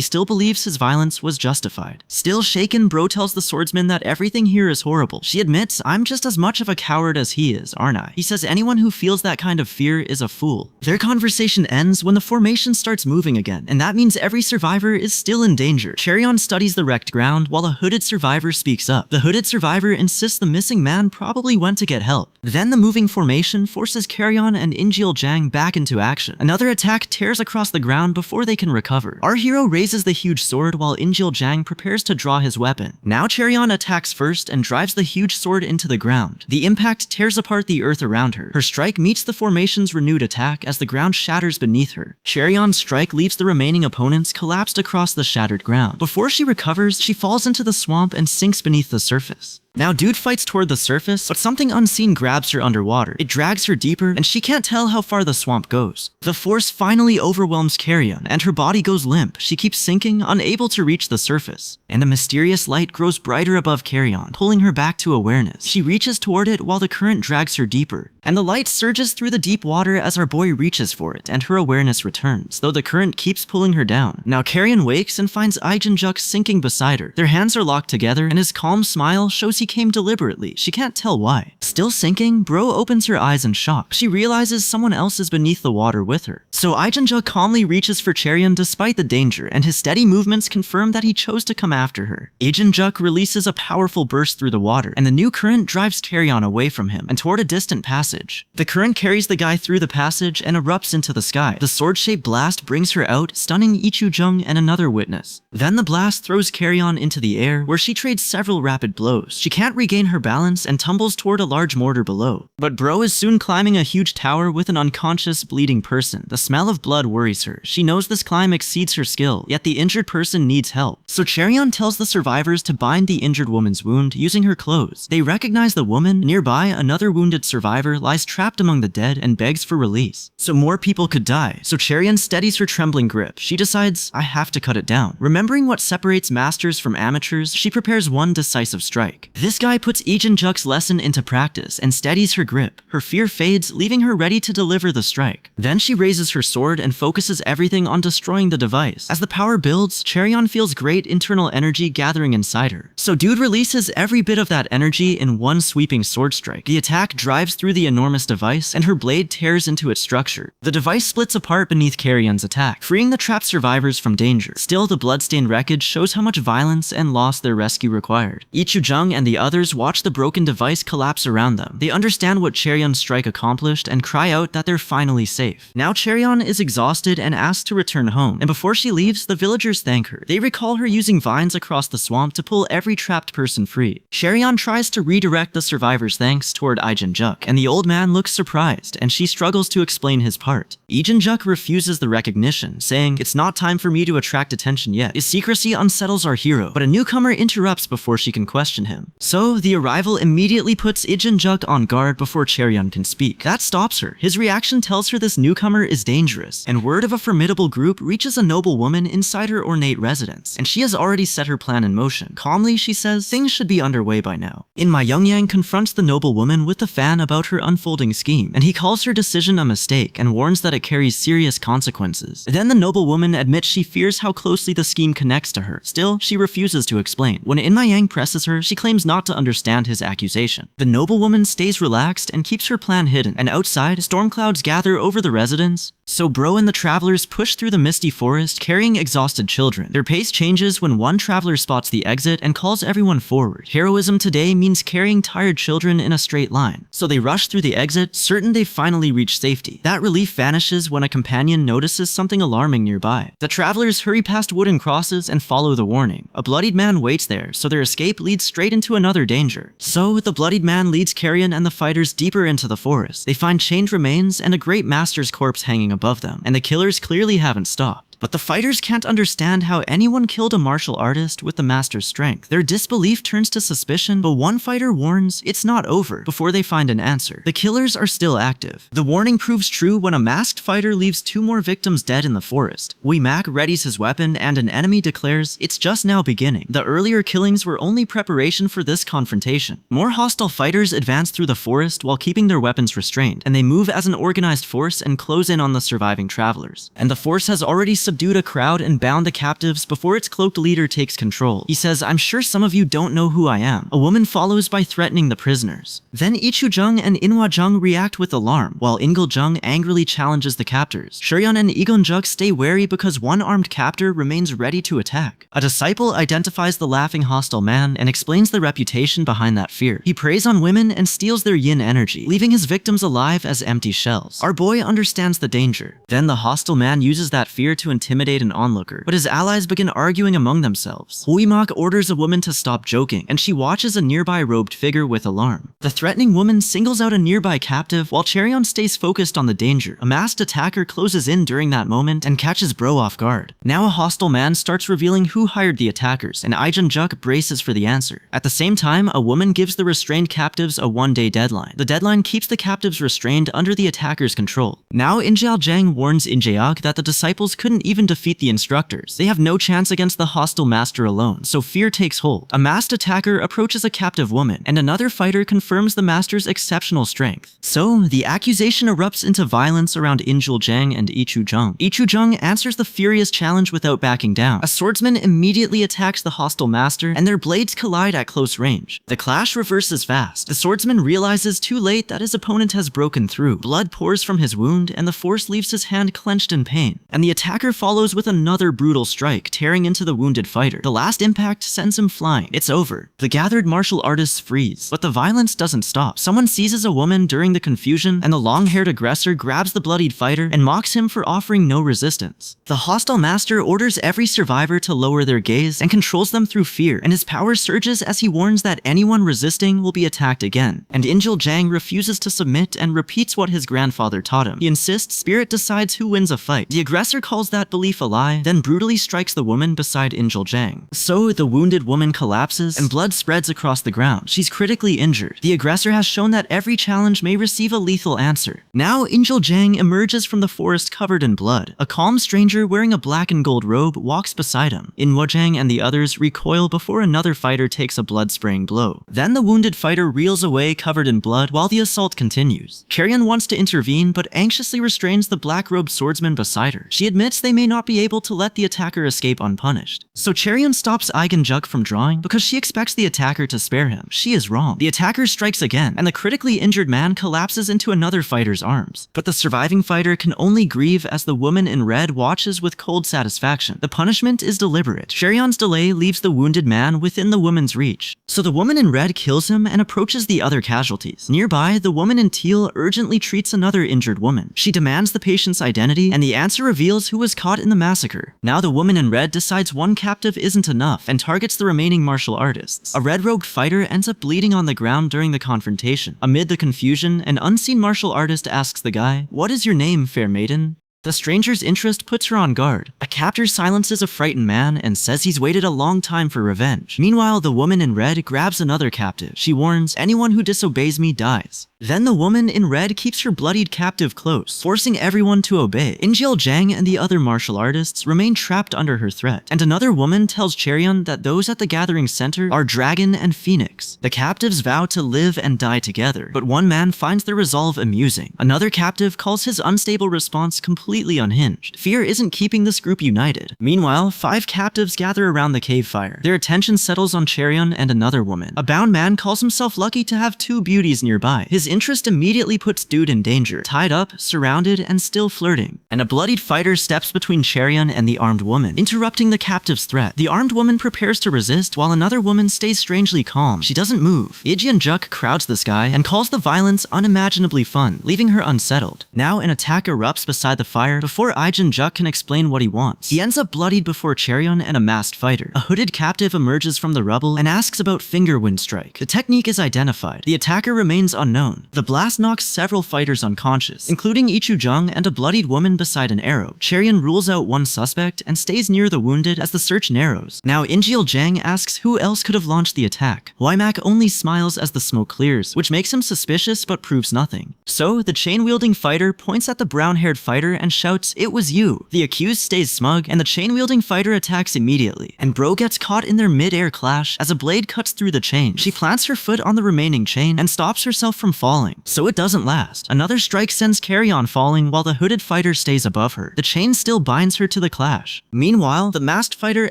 Speaker 1: still believes his violence was justified. Still shaken, Bro tells the swordsman that everything here is horrible. She admits, "I'm just as much of a coward as he is, aren't I?" He says anyone who feels that kind of fear is a fool. Their conversation ends when the formation starts moving again, and that means every survivor is still in danger. Cherion studies the wrecked ground while a hooded survivor speaks up. The hooded survivor insists the missing man probably went to get help. Then the moving formation forces Cherion and Injil Jang back into action. Another attack tears across the ground before they can recover. Our hero raises the huge sword while Injil Jang prepares to draw his weapon. Now Cherion attacks first and drives the huge sword into the ground. The impact tears apart the earth around her. Her strike meets the formation's renewed attack as the ground shatters beneath her. Cherion's strike leaves the remaining opponents collapsed across the shattered ground. Before she recovers, she falls into the swamp and sinks beneath the surface. Now Dude fights toward the surface, but something unseen grabs her underwater. It drags her deeper, and she can't tell how far the swamp goes. The force finally overwhelms Carrion, and her body goes limp. She keeps sinking, unable to reach the surface. And a mysterious light grows brighter above Carrion, pulling her back to awareness. She reaches toward it while the current drags her deeper. And the light surges through the deep water as our boy reaches for it, and her awareness returns, though the current keeps pulling her down. Now Carrion wakes and finds Ijin-juk sinking beside her. Their hands are locked together, and his calm smile shows he came deliberately. She can't tell why. Still sinking, Bro opens her eyes in shock. She realizes someone else is beneath the water with her. So Ijin-juk calmly reaches for Cherion despite the danger, and his steady movements confirm that he chose to come after her. Ijin-juk releases a powerful burst through the water, and the new current drives Cherion away from him and toward a distant passage. The current carries the guy through the passage and erupts into the sky. The sword-shaped blast brings her out, stunning Ichu-jung and another witness. Then the blast throws Carrion into the air, where she trades several rapid blows. She can't regain her balance and tumbles toward a large mortar below. But Bro is soon climbing a huge tower with an unconscious, bleeding person. The smell of blood worries her. She knows this climb exceeds her skill, yet the injured person needs help. So Cherion tells the survivors to bind the injured woman's wound using her clothes. They recognize the woman. Nearby, another wounded survivor lies trapped among the dead and begs for release. So more people could die. So Cherion steadies her trembling grip. She decides, "I have to cut it down." Remembering what separates masters from amateurs, she prepares one decisive strike. This guy puts Ijin-juk's lesson into practice and steadies her grip. Her fear fades, leaving her ready to deliver the strike. Then she raises her sword and focuses everything on destroying the device. As the power builds, Cherion feels great internal energy gathering inside her. So Dude releases every bit of that energy in one sweeping sword strike. The attack drives through the enormous device, and her blade tears into its structure. The device splits apart beneath Carrion's attack, freeing the trapped survivors from danger. Still, the bloodstained wreckage shows how much violence and loss their rescue required. Ichu-jung and the others watch the broken device collapse around them. They understand what Cherion's strike accomplished and cry out that they're finally safe. Now Cherion is exhausted and asked to return home, and before she leaves, the villagers thank her. They recall her using vines across the swamp to pull every trapped person free. Cherion tries to redirect the survivors' thanks toward Ijin-juk, and the old man looks surprised, and she struggles to explain his part. Ijin-juk refuses the recognition, saying, "It's not time for me to attract attention yet." His secrecy unsettles our hero, but a newcomer interrupts before she can question him. So, the arrival immediately puts Ijin-juk on guard before Cherion can speak. That stops her. His reaction tells her this newcomer is dangerous, and word of a formidable group reaches a noble woman inside her ornate residence, and she has already set her plan in motion. Calmly, she says, "Things should be underway by now." In Ma Youngyang confronts the noble woman with the fan about her unfolding scheme, and he calls her decision a mistake and warns that it carries serious consequences. Then the noble woman admits she fears how closely the scheme connects to her. Still, she refuses to explain. When In Ma Yang presses her, she claims not to understand his accusation. The noble woman stays relaxed and keeps her plan hidden, and outside, storm clouds gather over the residence. So Bro and the travelers push through the misty forest carrying exhausted children. Their pace changes when one traveler spots the exit and calls everyone forward. Heroism today means carrying tired children in a straight line. So they rush through the exit, certain they've finally reached safety. That relief vanishes when a companion notices something alarming nearby. The travelers hurry past wooden crosses and follow the warning. A bloodied man waits there, so their escape leads straight into another danger. So the bloodied man leads Carrion and the fighters deeper into the forest. They find chained remains and a great master's corpse hanging above them, and the killers clearly haven't stopped. But the fighters can't understand how anyone killed a martial artist with the master's strength. Their disbelief turns to suspicion, but one fighter warns it's not over before they find an answer. The killers are still active. The warning proves true when a masked fighter leaves 2 more victims dead in the forest. Mac readies his weapon and an enemy declares it's just now beginning. The earlier killings were only preparation for this confrontation. More hostile fighters advance through the forest while keeping their weapons restrained, and they move as an organized force and close in on the surviving travelers. And the force has already subdued a crowd and bound the captives before its cloaked leader takes control. He says, "I'm sure some of you don't know who I am." A woman follows by threatening the prisoners. Then Ichu-jung and Inhwa-jung react with alarm, while Ingul-jung angrily challenges the captors. Shuryeon and Igon-juk stay wary because one armed captor remains ready to attack. A disciple identifies the laughing hostile man and explains the reputation behind that fear. He preys on women and steals their yin energy, leaving his victims alive as empty shells. Our boy understands the danger. Then the hostile man uses that fear to intimidate an onlooker, but his allies begin arguing among themselves. Mak orders a woman to stop joking, and she watches a nearby robed figure with alarm. The threatening woman singles out a nearby captive while Cheryeon stays focused on the danger. A masked attacker closes in during that moment and catches Bro off guard. Now a hostile man starts revealing who hired the attackers, and Ijeon-juk braces for the answer. At the same time, a woman gives the restrained captives a 1-day deadline. The deadline keeps the captives restrained under the attacker's control. Now Injeal-jang warns Injeok that the disciples couldn't even defeat the instructors. They have no chance against the hostile master alone, so fear takes hold. A masked attacker approaches a captive woman, and another fighter confirms the master's exceptional strength. So, the accusation erupts into violence around Injeal-jang and Ichu-jung. Ichu-jung answers the furious challenge without backing down. A swordsman immediately attacks the hostile master, and their blades collide at close range. The clash reverses fast. The swordsman realizes too late that his opponent has broken through. Blood pours from his wound, and the force leaves his hand clenched in pain. And the attacker follows with another brutal strike, tearing into the wounded fighter. The last impact sends him flying. It's over. The gathered martial artists freeze, but the violence doesn't stop. Someone seizes a woman during the confusion, and the long-haired aggressor grabs the bloodied fighter and mocks him for offering no resistance. The hostile master orders every survivor to lower their gaze and controls them through fear, and his power surges as he warns that anyone resisting will be attacked again. And Injeal-jang refuses to submit and repeats what his grandfather taught him. He insists spirit decides who wins a fight. The aggressor calls that belief a lie, then brutally strikes the woman beside Injeal-jang. So the wounded woman collapses and blood spreads across the ground. She's critically injured. The aggressor has shown that every challenge may receive a lethal answer. Now Injeal-jang emerges from the forest covered in blood. A calm stranger wearing a black and gold robe walks beside him. Inhwa-jang and the others recoil before another fighter takes a blood-spraying blow. Then the wounded fighter reels away covered in blood while the assault continues. Carrion wants to intervene but anxiously restrains the black-robed swordsman beside her. She admits they may not be able to let the attacker escape unpunished. So Cheryeon stops Ijeon-juk from drawing because she expects the attacker to spare him. She is wrong. The attacker strikes again, and the critically injured man collapses into another fighter's arms. But the surviving fighter can only grieve as the woman in red watches with cold satisfaction. The punishment is deliberate. Cheryeon's delay leaves the wounded man within the woman's reach. So the woman in red kills him and approaches the other casualties. Nearby, the woman in teal urgently treats another injured woman. She demands the patient's identity, and the answer reveals who was caught in the massacre. Now the woman in red decides one captive isn't enough and targets the remaining martial artists. A red-robed fighter ends up bleeding on the ground during the confrontation. Amid the confusion, an unseen martial artist asks the guy, "What is your name, fair maiden?" The stranger's interest puts her on guard. A captor silences a frightened man and says he's waited a long time for revenge. Meanwhile, the woman in red grabs another captive. She warns, "Anyone who disobeys me dies." Then the woman in red keeps her bloodied captive close, forcing everyone to obey. Injeal-jang and the other martial artists remain trapped under her threat, and another woman tells Cheryeon that those at the gathering center are Dragon and Phoenix. The captives vow to live and die together, but one man finds their resolve amusing. Another captive calls his unstable response completely unhinged. Fear isn't keeping this group united. Meanwhile, 5 captives gather around the cave fire. Their attention settles on Cheryeon and another woman. A bound man calls himself lucky to have 2 beauties nearby. His interest immediately puts dude in danger, tied up, surrounded, and still flirting. And a bloodied fighter steps between Cherion and the armed woman, interrupting the captive's threat. The armed woman prepares to resist, while another woman stays strangely calm. She doesn't move. Ijian Juk crowds this guy and calls the violence unimaginably fun, leaving her unsettled. Now an attack erupts beside the fire before Ijian Juk can explain what he wants. He ends up bloodied before Cherion and a masked fighter. A hooded captive emerges from the rubble and asks about finger wind strike. The technique is identified. The attacker remains unknown. The blast knocks several fighters unconscious, including Ichu Jung and a bloodied woman beside an arrow. Cherion rules out one suspect and stays near the wounded as the search narrows. Now Injil Jang asks who else could have launched the attack. Wymak only smiles as the smoke clears, which makes him suspicious but proves nothing. So the chain-wielding fighter points at the brown-haired fighter and shouts, "It was you." The accused stays smug and the chain-wielding fighter attacks immediately, and Bro gets caught in their mid-air clash as a blade cuts through the chain. She plants her foot on the remaining chain and stops herself from falling, so it doesn't last. Another strike sends Carrion falling while the hooded fighter stays above her. The chain still binds her to the clash. Meanwhile, the masked fighter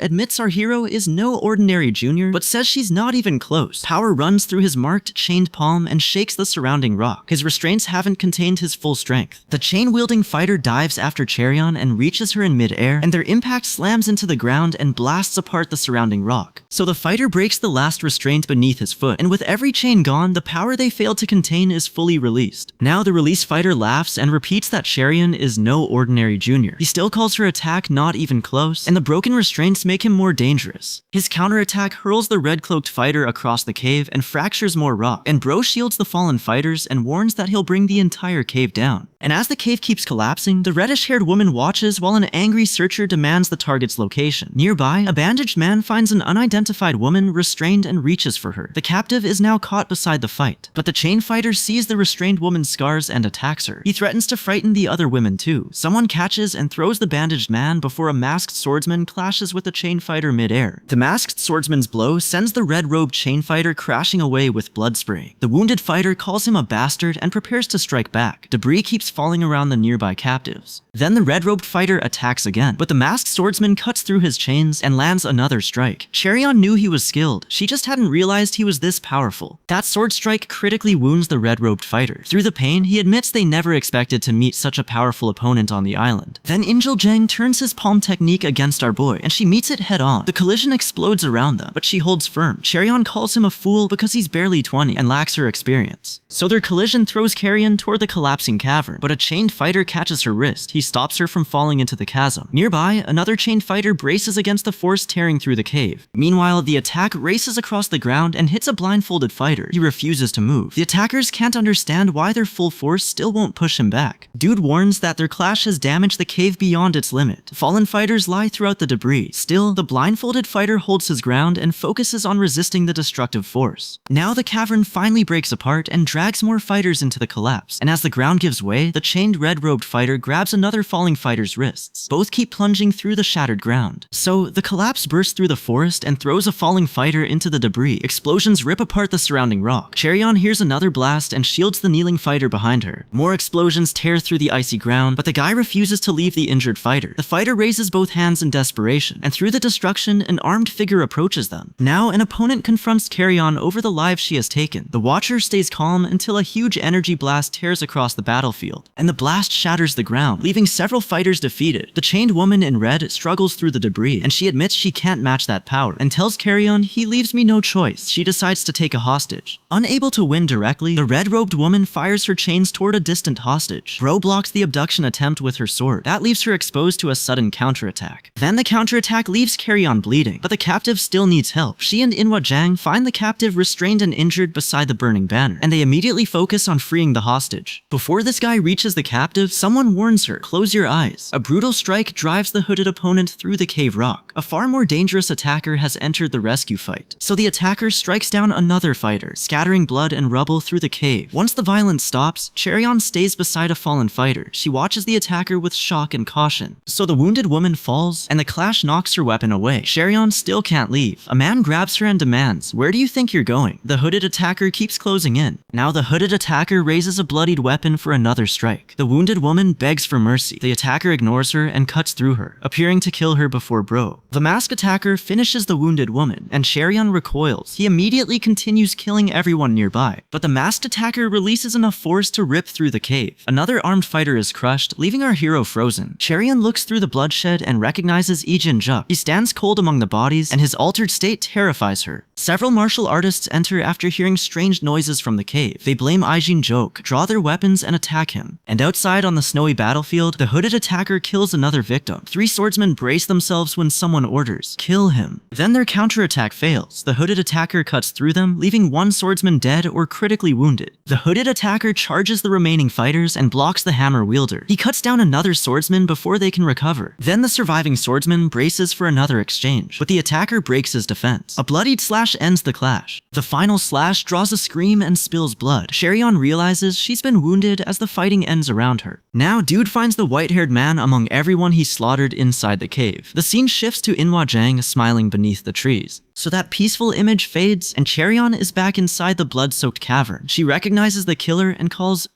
Speaker 1: admits our hero is no ordinary junior, but says she's not even close. Power runs through his marked, chained palm and shakes the surrounding rock. His restraints haven't contained his full strength. The chain-wielding fighter dives after Cherion and reaches her in mid-air, and their impact slams into the ground and blasts apart the surrounding rock. So the fighter breaks the last restraint beneath his foot, and with every chain gone, the power they failed to contain is fully released. Now the release fighter laughs and repeats that Cherion is no ordinary junior. He still calls her attack not even close, and the broken restraints make him more dangerous. His counterattack hurls the red-cloaked fighter across the cave and fractures more rock, and Bro shields the fallen fighters and warns that he'll bring the entire cave down. And as the cave keeps collapsing, the reddish-haired woman watches while an angry searcher demands the target's location. Nearby, a bandaged man finds an unidentified woman restrained and reaches for her. The captive is now caught beside the fight, but the chain fighter sees the restrained woman's scars and attacks her. He threatens to frighten the other women too. Someone catches and throws the bandaged man before a masked swordsman clashes with the chain fighter mid-air. The masked swordsman's blow sends the red-robed chain fighter crashing away with blood spray. The wounded fighter calls him a bastard and prepares to strike back. Debris keeps falling around the nearby captives. Then the red-robed fighter attacks again, but the masked swordsman cuts through his chains and lands another strike. Cherion knew he was skilled, she just hadn't realized he was this powerful. That sword strike critically wounds the red-robed fighter. Through the pain, he admits they never expected to meet such a powerful opponent on the island. Then Injil Jang turns his palm technique against our boy, and she meets it head-on. The collision explodes around them, but she holds firm. Cherion calls him a fool because he's barely 20 and lacks her experience. So their collision throws Carrion toward the collapsing cavern, but a chained fighter catches her wrist. He stops her from falling into the chasm. Nearby, another chained fighter braces against the force tearing through the cave. Meanwhile, the attack races across the ground and hits a blindfolded fighter. He refuses to move. The attackers can't understand why their full force still won't push him back. Dude warns that their clash has damaged the cave beyond its limit. Fallen fighters lie throughout the debris. Still, the blindfolded fighter holds his ground and focuses on resisting the destructive force. Now the cavern finally breaks apart and drags more fighters into the collapse, and as the ground gives way, the chained red-robed fighter grabs another falling fighter's wrists. Both keep plunging through the shattered ground. So, the collapse bursts through the forest and throws a falling fighter into the debris. Explosions rip apart the surrounding rock. Cherion hears another blast and shields the kneeling fighter behind her. More explosions tear through the icy ground, but the guy refuses to leave the injured fighter. The fighter raises both hands in desperation, and through the destruction, an armed figure approaches them. Now, an opponent confronts Carrion over the lives she has taken. The Watcher stays calm until a huge energy blast tears across the battlefield, and the blast shatters the ground, leaving several fighters defeated. The chained woman in red struggles through the debris, and she admits she can't match that power, and tells Carrion, "He leaves me no choice." She decides to take a hostage. Unable to win directly, the red-robed woman fires her chains toward a distant hostage. Bro blocks the abduction attempt with her sword. That leaves her exposed to a sudden counterattack. Then the counterattack leaves Carrion bleeding, but the captive still needs help. She and Inwa Jang find the captive restrained and injured beside the burning banner, and they immediately focus on freeing the hostage. Before this guy reaches the captive, someone warns her, "Close your eyes." A brutal strike drives the hooded opponent through the cave rock. A far more dangerous attacker has entered the rescue fight, so the attacker strikes down another fighter, scattering blood and rubble through the cave. Once the violence stops, Cherion stays beside a fallen fighter. She watches the attacker with shock and caution. So the wounded woman falls, and the clash knocks her weapon away. Cherion still can't leave. A man grabs her and demands, "Where do you think you're going?" The hooded attacker keeps closing in. Now the hooded attacker raises a bloodied weapon for another strike. The wounded woman begs for mercy. The attacker ignores her and cuts through her, appearing to kill her before Bro. The masked attacker finishes the wounded woman, and Cherion recoils. He immediately continues killing everyone nearby, but the masked attacker releases enough force to rip through the cave. Another armed fighter is crushed, leaving our hero frozen. Cherion looks through the bloodshed and recognizes Lee Jin-juk. He stands cold among the bodies, and his altered state terrifies her. Several martial artists enter after hearing strange noises from the cave. They blame Lee Jin-juk, draw their weapons, and attack him. And outside on the snowy battlefield, the hooded attacker kills another victim. 3 swordsmen brace themselves when someone orders, "Kill him." Then their counterattack fails. The hooded attacker cuts through them, leaving 1 swordsman dead or critically wounded. The hooded attacker charges the remaining fighters and blocks the hammer wielder. He cuts down another swordsman before they can recover. Then the surviving swordsman braces for another exchange, but the attacker breaks his defense. A bloodied slash ends the clash. The final slash draws a scream and spills blood. Cherion realizes she's been wounded as the fighting ends around her. Now, Dude finds the white-haired man among everyone he slaughtered inside the cave. The scene shifts to Inwa Jang smiling beneath the trees. So that peaceful image fades, and Cherion is back inside the blood-soaked cavern. She recognizes the killer and calls,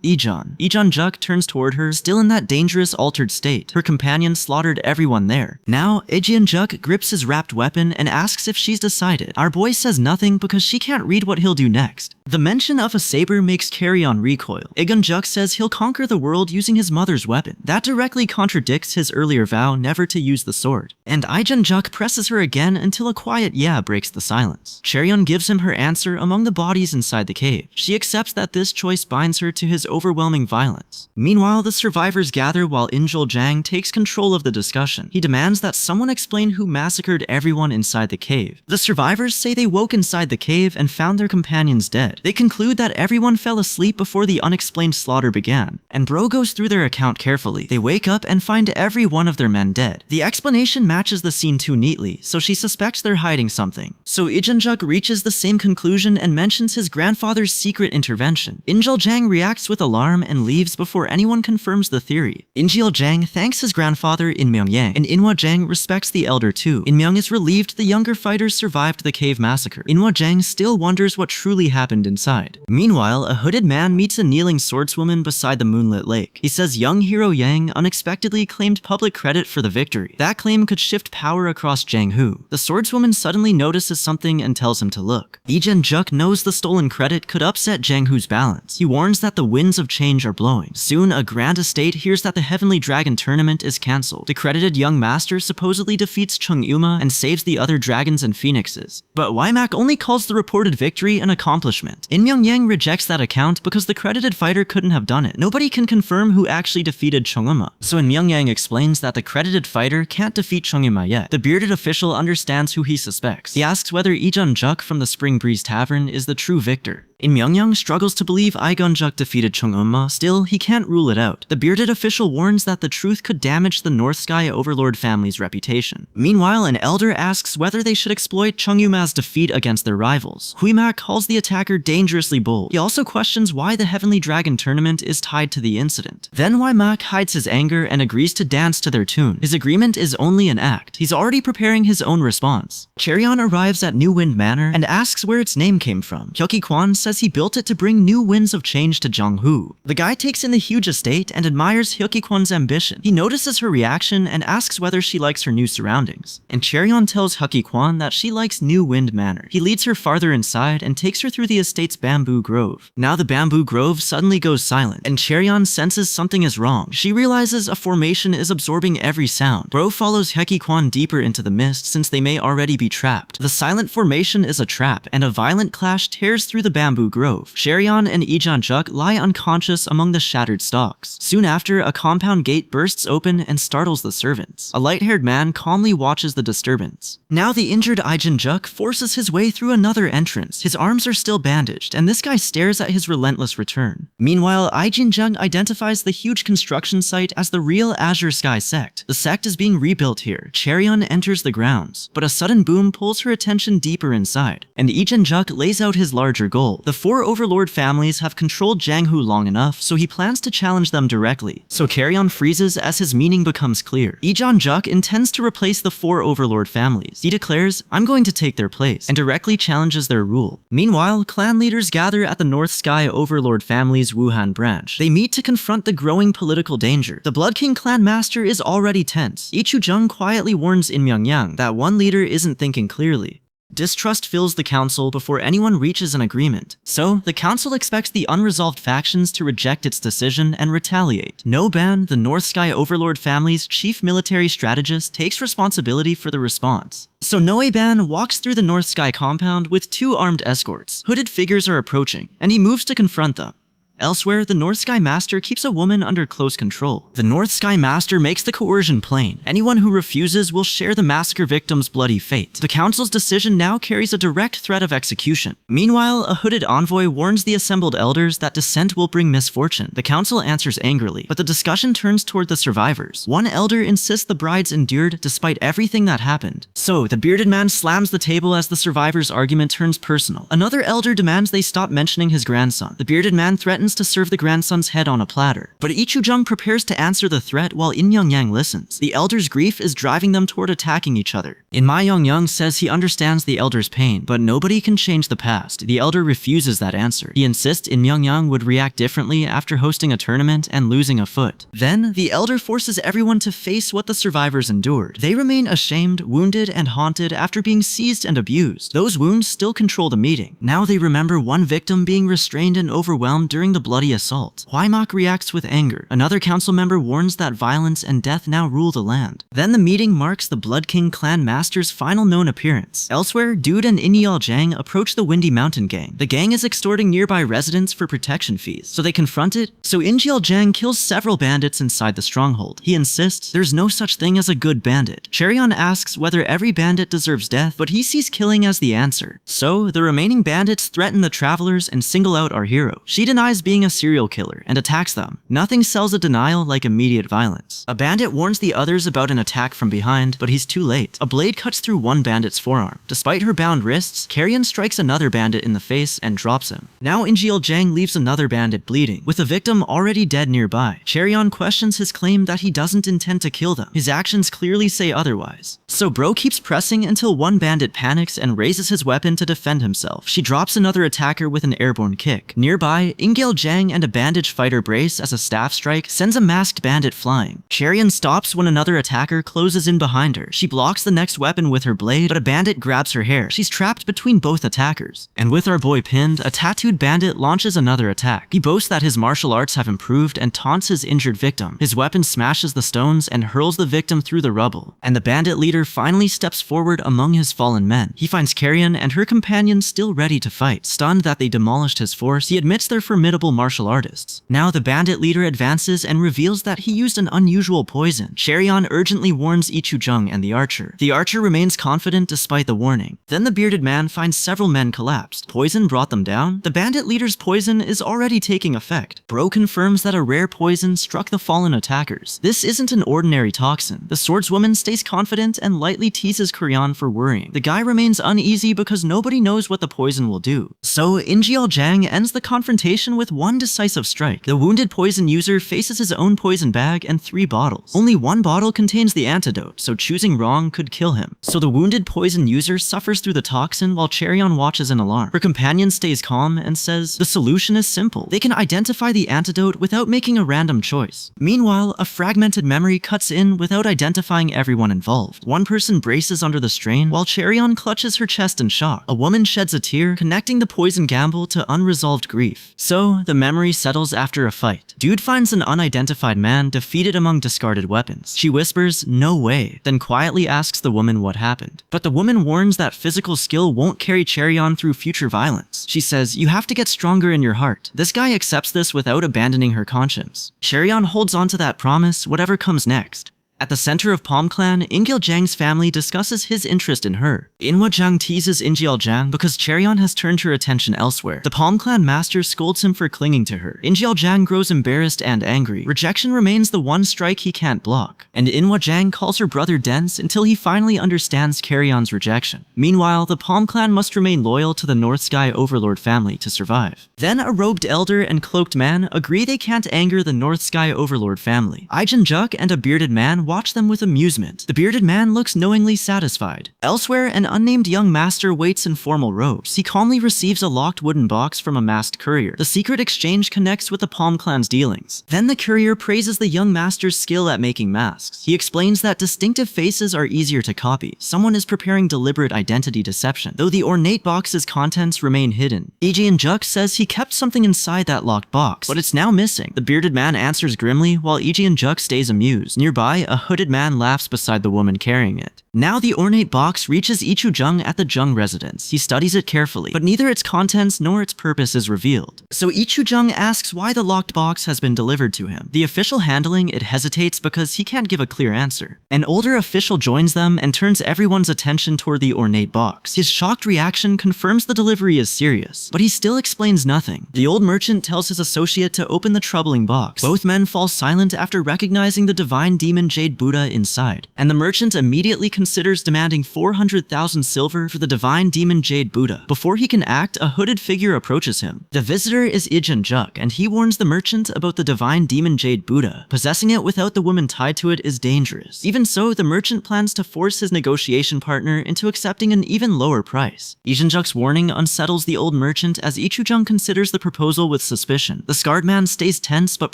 Speaker 1: Ijan. Ijan-juk turns toward her, still in that dangerous altered state. Her companion slaughtered everyone there. Now, Ijan-juk grips his wrapped weapon and asks if she's decided. Our boy says nothing because she can't read what he'll do next. The mention of a saber makes Cherion recoil. Ijan-juk says he'll conquer the world using his mother's weapon. That directly contradicts his earlier vow never to use the sword. And Ijan-juk presses her again until a quiet yeah breaks the silence. Cherion gives him her answer among the bodies inside the cave. She accepts that this choice binds her to his overwhelming violence. Meanwhile, the survivors gather while Injul Jang takes control of the discussion. He demands that someone explain who massacred everyone inside the cave. The survivors say they woke inside the cave and found their companions dead. They conclude that everyone fell asleep before the unexplained slaughter began, and Bro goes through their account carefully. They wake up and find every one of their men dead. The explanation matches the scene too neatly, so she suspects they're hiding something. So Ijanjuk reaches the same conclusion and mentions his grandfather's secret intervention. Injul Jang reacts with alarm and leaves before anyone confirms the theory. Injil Jang thanks his grandfather In Myung Yang, and Inwa Jang respects the elder too. In Myung is relieved the younger fighters survived the cave massacre. Inwa Jang still wonders what truly happened inside. Meanwhile, a hooded man meets a kneeling swordswoman beside the moonlit lake. He says young hero Yang unexpectedly claimed public credit for the victory. That claim could shift power across Jang-hu. The swordswoman suddenly notices something and tells him to look. Ijan-juk knows the stolen credit could upset Jang-hu's balance. He warns that the winds of change are blowing. Soon, a grand estate hears that the Heavenly Dragon tournament is cancelled. The credited young master supposedly defeats Chung Yuma and saves the other dragons and phoenixes. But Wymak only calls the reported victory an accomplishment. In Myung Yang rejects that account because the credited fighter couldn't have done it. Nobody can confirm who actually defeated Chung Yuma. So In Myung Yang explains that the credited fighter can't defeat Chung Yuma yet. The bearded official understands who he suspects. He asks whether Ijan-juk from the Spring Breeze Tavern is the true victor. In Myung struggles to believe Igun-juk defeated Chung Eunma, still, he can't rule it out. The bearded official warns that the truth could damage the North Sky Overlord family's reputation. Meanwhile, an elder asks whether they should exploit Chung Yuma's defeat against their rivals. Huimak calls the attacker dangerously bold. He also questions why the Heavenly Dragon tournament is tied to the incident. Then Wymak hides his anger and agrees to dance to their tune. His agreement is only an act. He's already preparing his own response. Cherion arrives at New Wind Manor and asks where its name came from. Hyoki Kwan says he built it to bring new winds of change to Jonghu. The guy takes in the huge estate and admires Hyoki Kwan's ambition. He notices her reaction and asks whether she likes her new surroundings. And Cherion tells Hyoki Kwan that she likes New Wind Manor. He leads her farther inside and takes her through the estate's bamboo grove. Now the bamboo grove suddenly goes silent, and Cherion senses something is wrong. She realizes a formation is absorbing every sound. Bro follows Hyoki Kwan deeper into the mist since they may already be trapped. The silent formation is a trap, and a violent clash tears through the bamboo grove. Cherion and Ijan-juk lie unconscious among the shattered stalks. Soon after, a compound gate bursts open and startles the servants. A light-haired man calmly watches the disturbance. Now the injured Ijan-juk forces his way through another entrance. His arms are still bandaged, and this guy stares at his relentless return. Meanwhile, Ijan-juk identifies the huge construction site as the real Azure Sky sect. The sect is being rebuilt here. Cherion enters the grounds, but a sudden boom pulls her attention deeper inside, and Ijan-juk lays out his larger goal. The The 4 overlord families have controlled Jang-hoo long enough, so he plans to challenge them directly. So Carrion freezes as his meaning becomes clear. Ijeon-juk intends to replace the 4 overlord families. He declares, "I'm going to take their place," and directly challenges their rule. Meanwhile, clan leaders gather at the North Sky overlord family's Wuhan branch. They meet to confront the growing political danger. The Blood King clan master is already tense. Lee Chu-jung quietly warns In Myung-yang that one leader isn't thinking clearly. Distrust fills the council before anyone reaches an agreement. So, the council expects the unresolved factions to reject its decision and retaliate. No Ban, the North Sky Overlord family's chief military strategist, takes responsibility for the response. So Noe Ban walks through the North Sky compound with 2 armed escorts. Hooded figures are approaching, and he moves to confront them. Elsewhere, the North Sky Master keeps a woman under close control. The North Sky Master makes the coercion plain. Anyone who refuses will share the massacre victim's bloody fate. The council's decision now carries a direct threat of execution. Meanwhile, a hooded envoy warns the assembled elders that dissent will bring misfortune. The council answers angrily, but the discussion turns toward the survivors. One elder insists the brides endured despite everything that happened. So, the bearded man slams the table as the survivors' argument turns personal. Another elder demands they stop mentioning his grandson. The bearded man threatens to serve the grandson's head on a platter. But Lee Chu-jung prepares to answer the threat while In Myung-yang listens. The elder's grief is driving them toward attacking each other. In Ma Young-young says he understands the elder's pain, but nobody can change the past. The elder refuses that answer. He insists In Myung-yang would react differently after hosting a tournament and losing a foot. Then, the elder forces everyone to face what the survivors endured. They remain ashamed, wounded, and haunted after being seized and abused. Those wounds still control the meeting. Now they remember one victim being restrained and overwhelmed during the bloody assault. Hwaimak reacts with anger. Another council member warns that violence and death now rule the land. Then the meeting marks the Blood King clan master's final known appearance. Elsewhere, Dude and Inyal Jang approach the Windy Mountain gang. The gang is extorting nearby residents for protection fees, so they confront it. So Injil Jang kills several bandits inside the stronghold. He insists there's no such thing as a good bandit. Chereon asks whether every bandit deserves death, but he sees killing as the answer. So, the remaining bandits threaten the travelers and single out our hero. She denies being a serial killer and attacks them. Nothing sells a denial like immediate violence. A bandit warns the others about an attack from behind, but he's too late. A blade cuts through one bandit's forearm. Despite her bound wrists, Carrion strikes another bandit in the face and drops him. Now Injil Jang leaves another bandit bleeding, with a victim already dead nearby. Chereon questions his claim that he doesn't intend to kill them. His actions clearly say otherwise. So Bro keeps pressing until one bandit panics and raises his weapon to defend himself. She drops another attacker with an airborne kick. Nearby, Ingale Jang and a bandage fighter brace as a staff strike sends a masked bandit flying. Chereon stops when another attacker closes in behind her. She blocks the next weapon with her blade, but a bandit grabs her hair. She's trapped between both attackers. And with our boy pinned, a tattooed bandit launches another attack. He boasts that his martial arts have improved and taunts his injured victim. His weapon smashes the stones and hurls the victim through the rubble. And the bandit leader finally steps forward among his fallen men. He finds Carrion and her companion still ready to fight. Stunned that they demolished his force, he admits they're formidable martial artists. Now the bandit leader advances and reveals that he used an unusual poison. Chereon urgently warns Lee Chu-jung and the archer. The archer remains confident despite the warning. Then the bearded man finds several men collapsed. Poison brought them down. The bandit leader's poison is already taking effect. Bro confirms that a rare poison struck the fallen attackers. This isn't an ordinary toxin. The swordswoman stays confident and lightly teases Carrion for worrying. The guy remains uneasy because nobody knows what the poison will do. So Injil Jang ends the confrontation with one decisive strike. The wounded poison user faces his own poison bag and 3 bottles. Only one bottle contains the antidote, so choosing wrong could kill him. So the wounded poison user suffers through the toxin while Chereon watches in alarm. Her companion stays calm and says, the solution is simple. They can identify the antidote without making a random choice. Meanwhile, a fragmented memory cuts in without identifying everyone involved. One person braces under the strain while Chereon clutches her chest in shock. A woman sheds a tear, connecting the poison gamble to unresolved grief. So, the memory settles after a fight. Dude finds an unidentified man defeated among discarded weapons. She whispers, no way, then quietly asks the woman what happened. But the woman warns that physical skill won't carry Chereon through future violence. She says, you have to get stronger in your heart. This guy accepts this without abandoning her conscience. Chereon holds on to that promise, whatever comes next. At the center of Palm Clan, Ingil-jang's family discusses his interest in her. Inwa-jang teases Ingil-jang because Cheryeon has turned her attention elsewhere. The Palm Clan master scolds him for clinging to her. Ingil-jang grows embarrassed and angry. Rejection remains the one strike he can't block. And Inwa-jang calls her brother dense until he finally understands Cheryeon's rejection. Meanwhile, the Palm Clan must remain loyal to the North Sky Overlord family to survive. Then a robed elder and cloaked man agree they can't anger the North Sky Overlord family. Ijin-juk and a bearded man watch them with amusement. The bearded man looks knowingly satisfied. Elsewhere, an unnamed young master waits in formal robes. He calmly receives a locked wooden box from a masked courier. The secret exchange connects with the Palm Clan's dealings. Then the courier praises the young master's skill at making masks. He explains that distinctive faces are easier to copy. Someone is preparing deliberate identity deception, though the ornate box's contents remain hidden. Ijin-juk says he kept something inside that locked box, but it's now missing. The bearded man answers grimly, while Ijin-juk stays amused. Nearby, a hooded man laughs beside the woman carrying it. Now the ornate box reaches Ichu-jung at the Jung residence. He studies it carefully, but neither its contents nor its purpose is revealed. So Ichu-jung asks why the locked box has been delivered to him. The official handling it hesitates because he can't give a clear answer. An older official joins them and turns everyone's attention toward the ornate box. His shocked reaction confirms the delivery is serious, but he still explains nothing. The old merchant tells his associate to open the troubling box. Both men fall silent after recognizing the divine demon Jade Buddha inside, and the merchant immediately considers demanding 400,000 silver for the divine demon Jade Buddha. Before he can act, a hooded figure approaches him. The visitor is Ijin-juk, and he warns the merchant about the divine demon Jade Buddha. Possessing it without the woman tied to it is dangerous. Even so, the merchant plans to force his negotiation partner into accepting an even lower price. Ijin-juk's warning unsettles the old merchant as Ichu-jung considers the proposal with suspicion. The scarred man stays tense but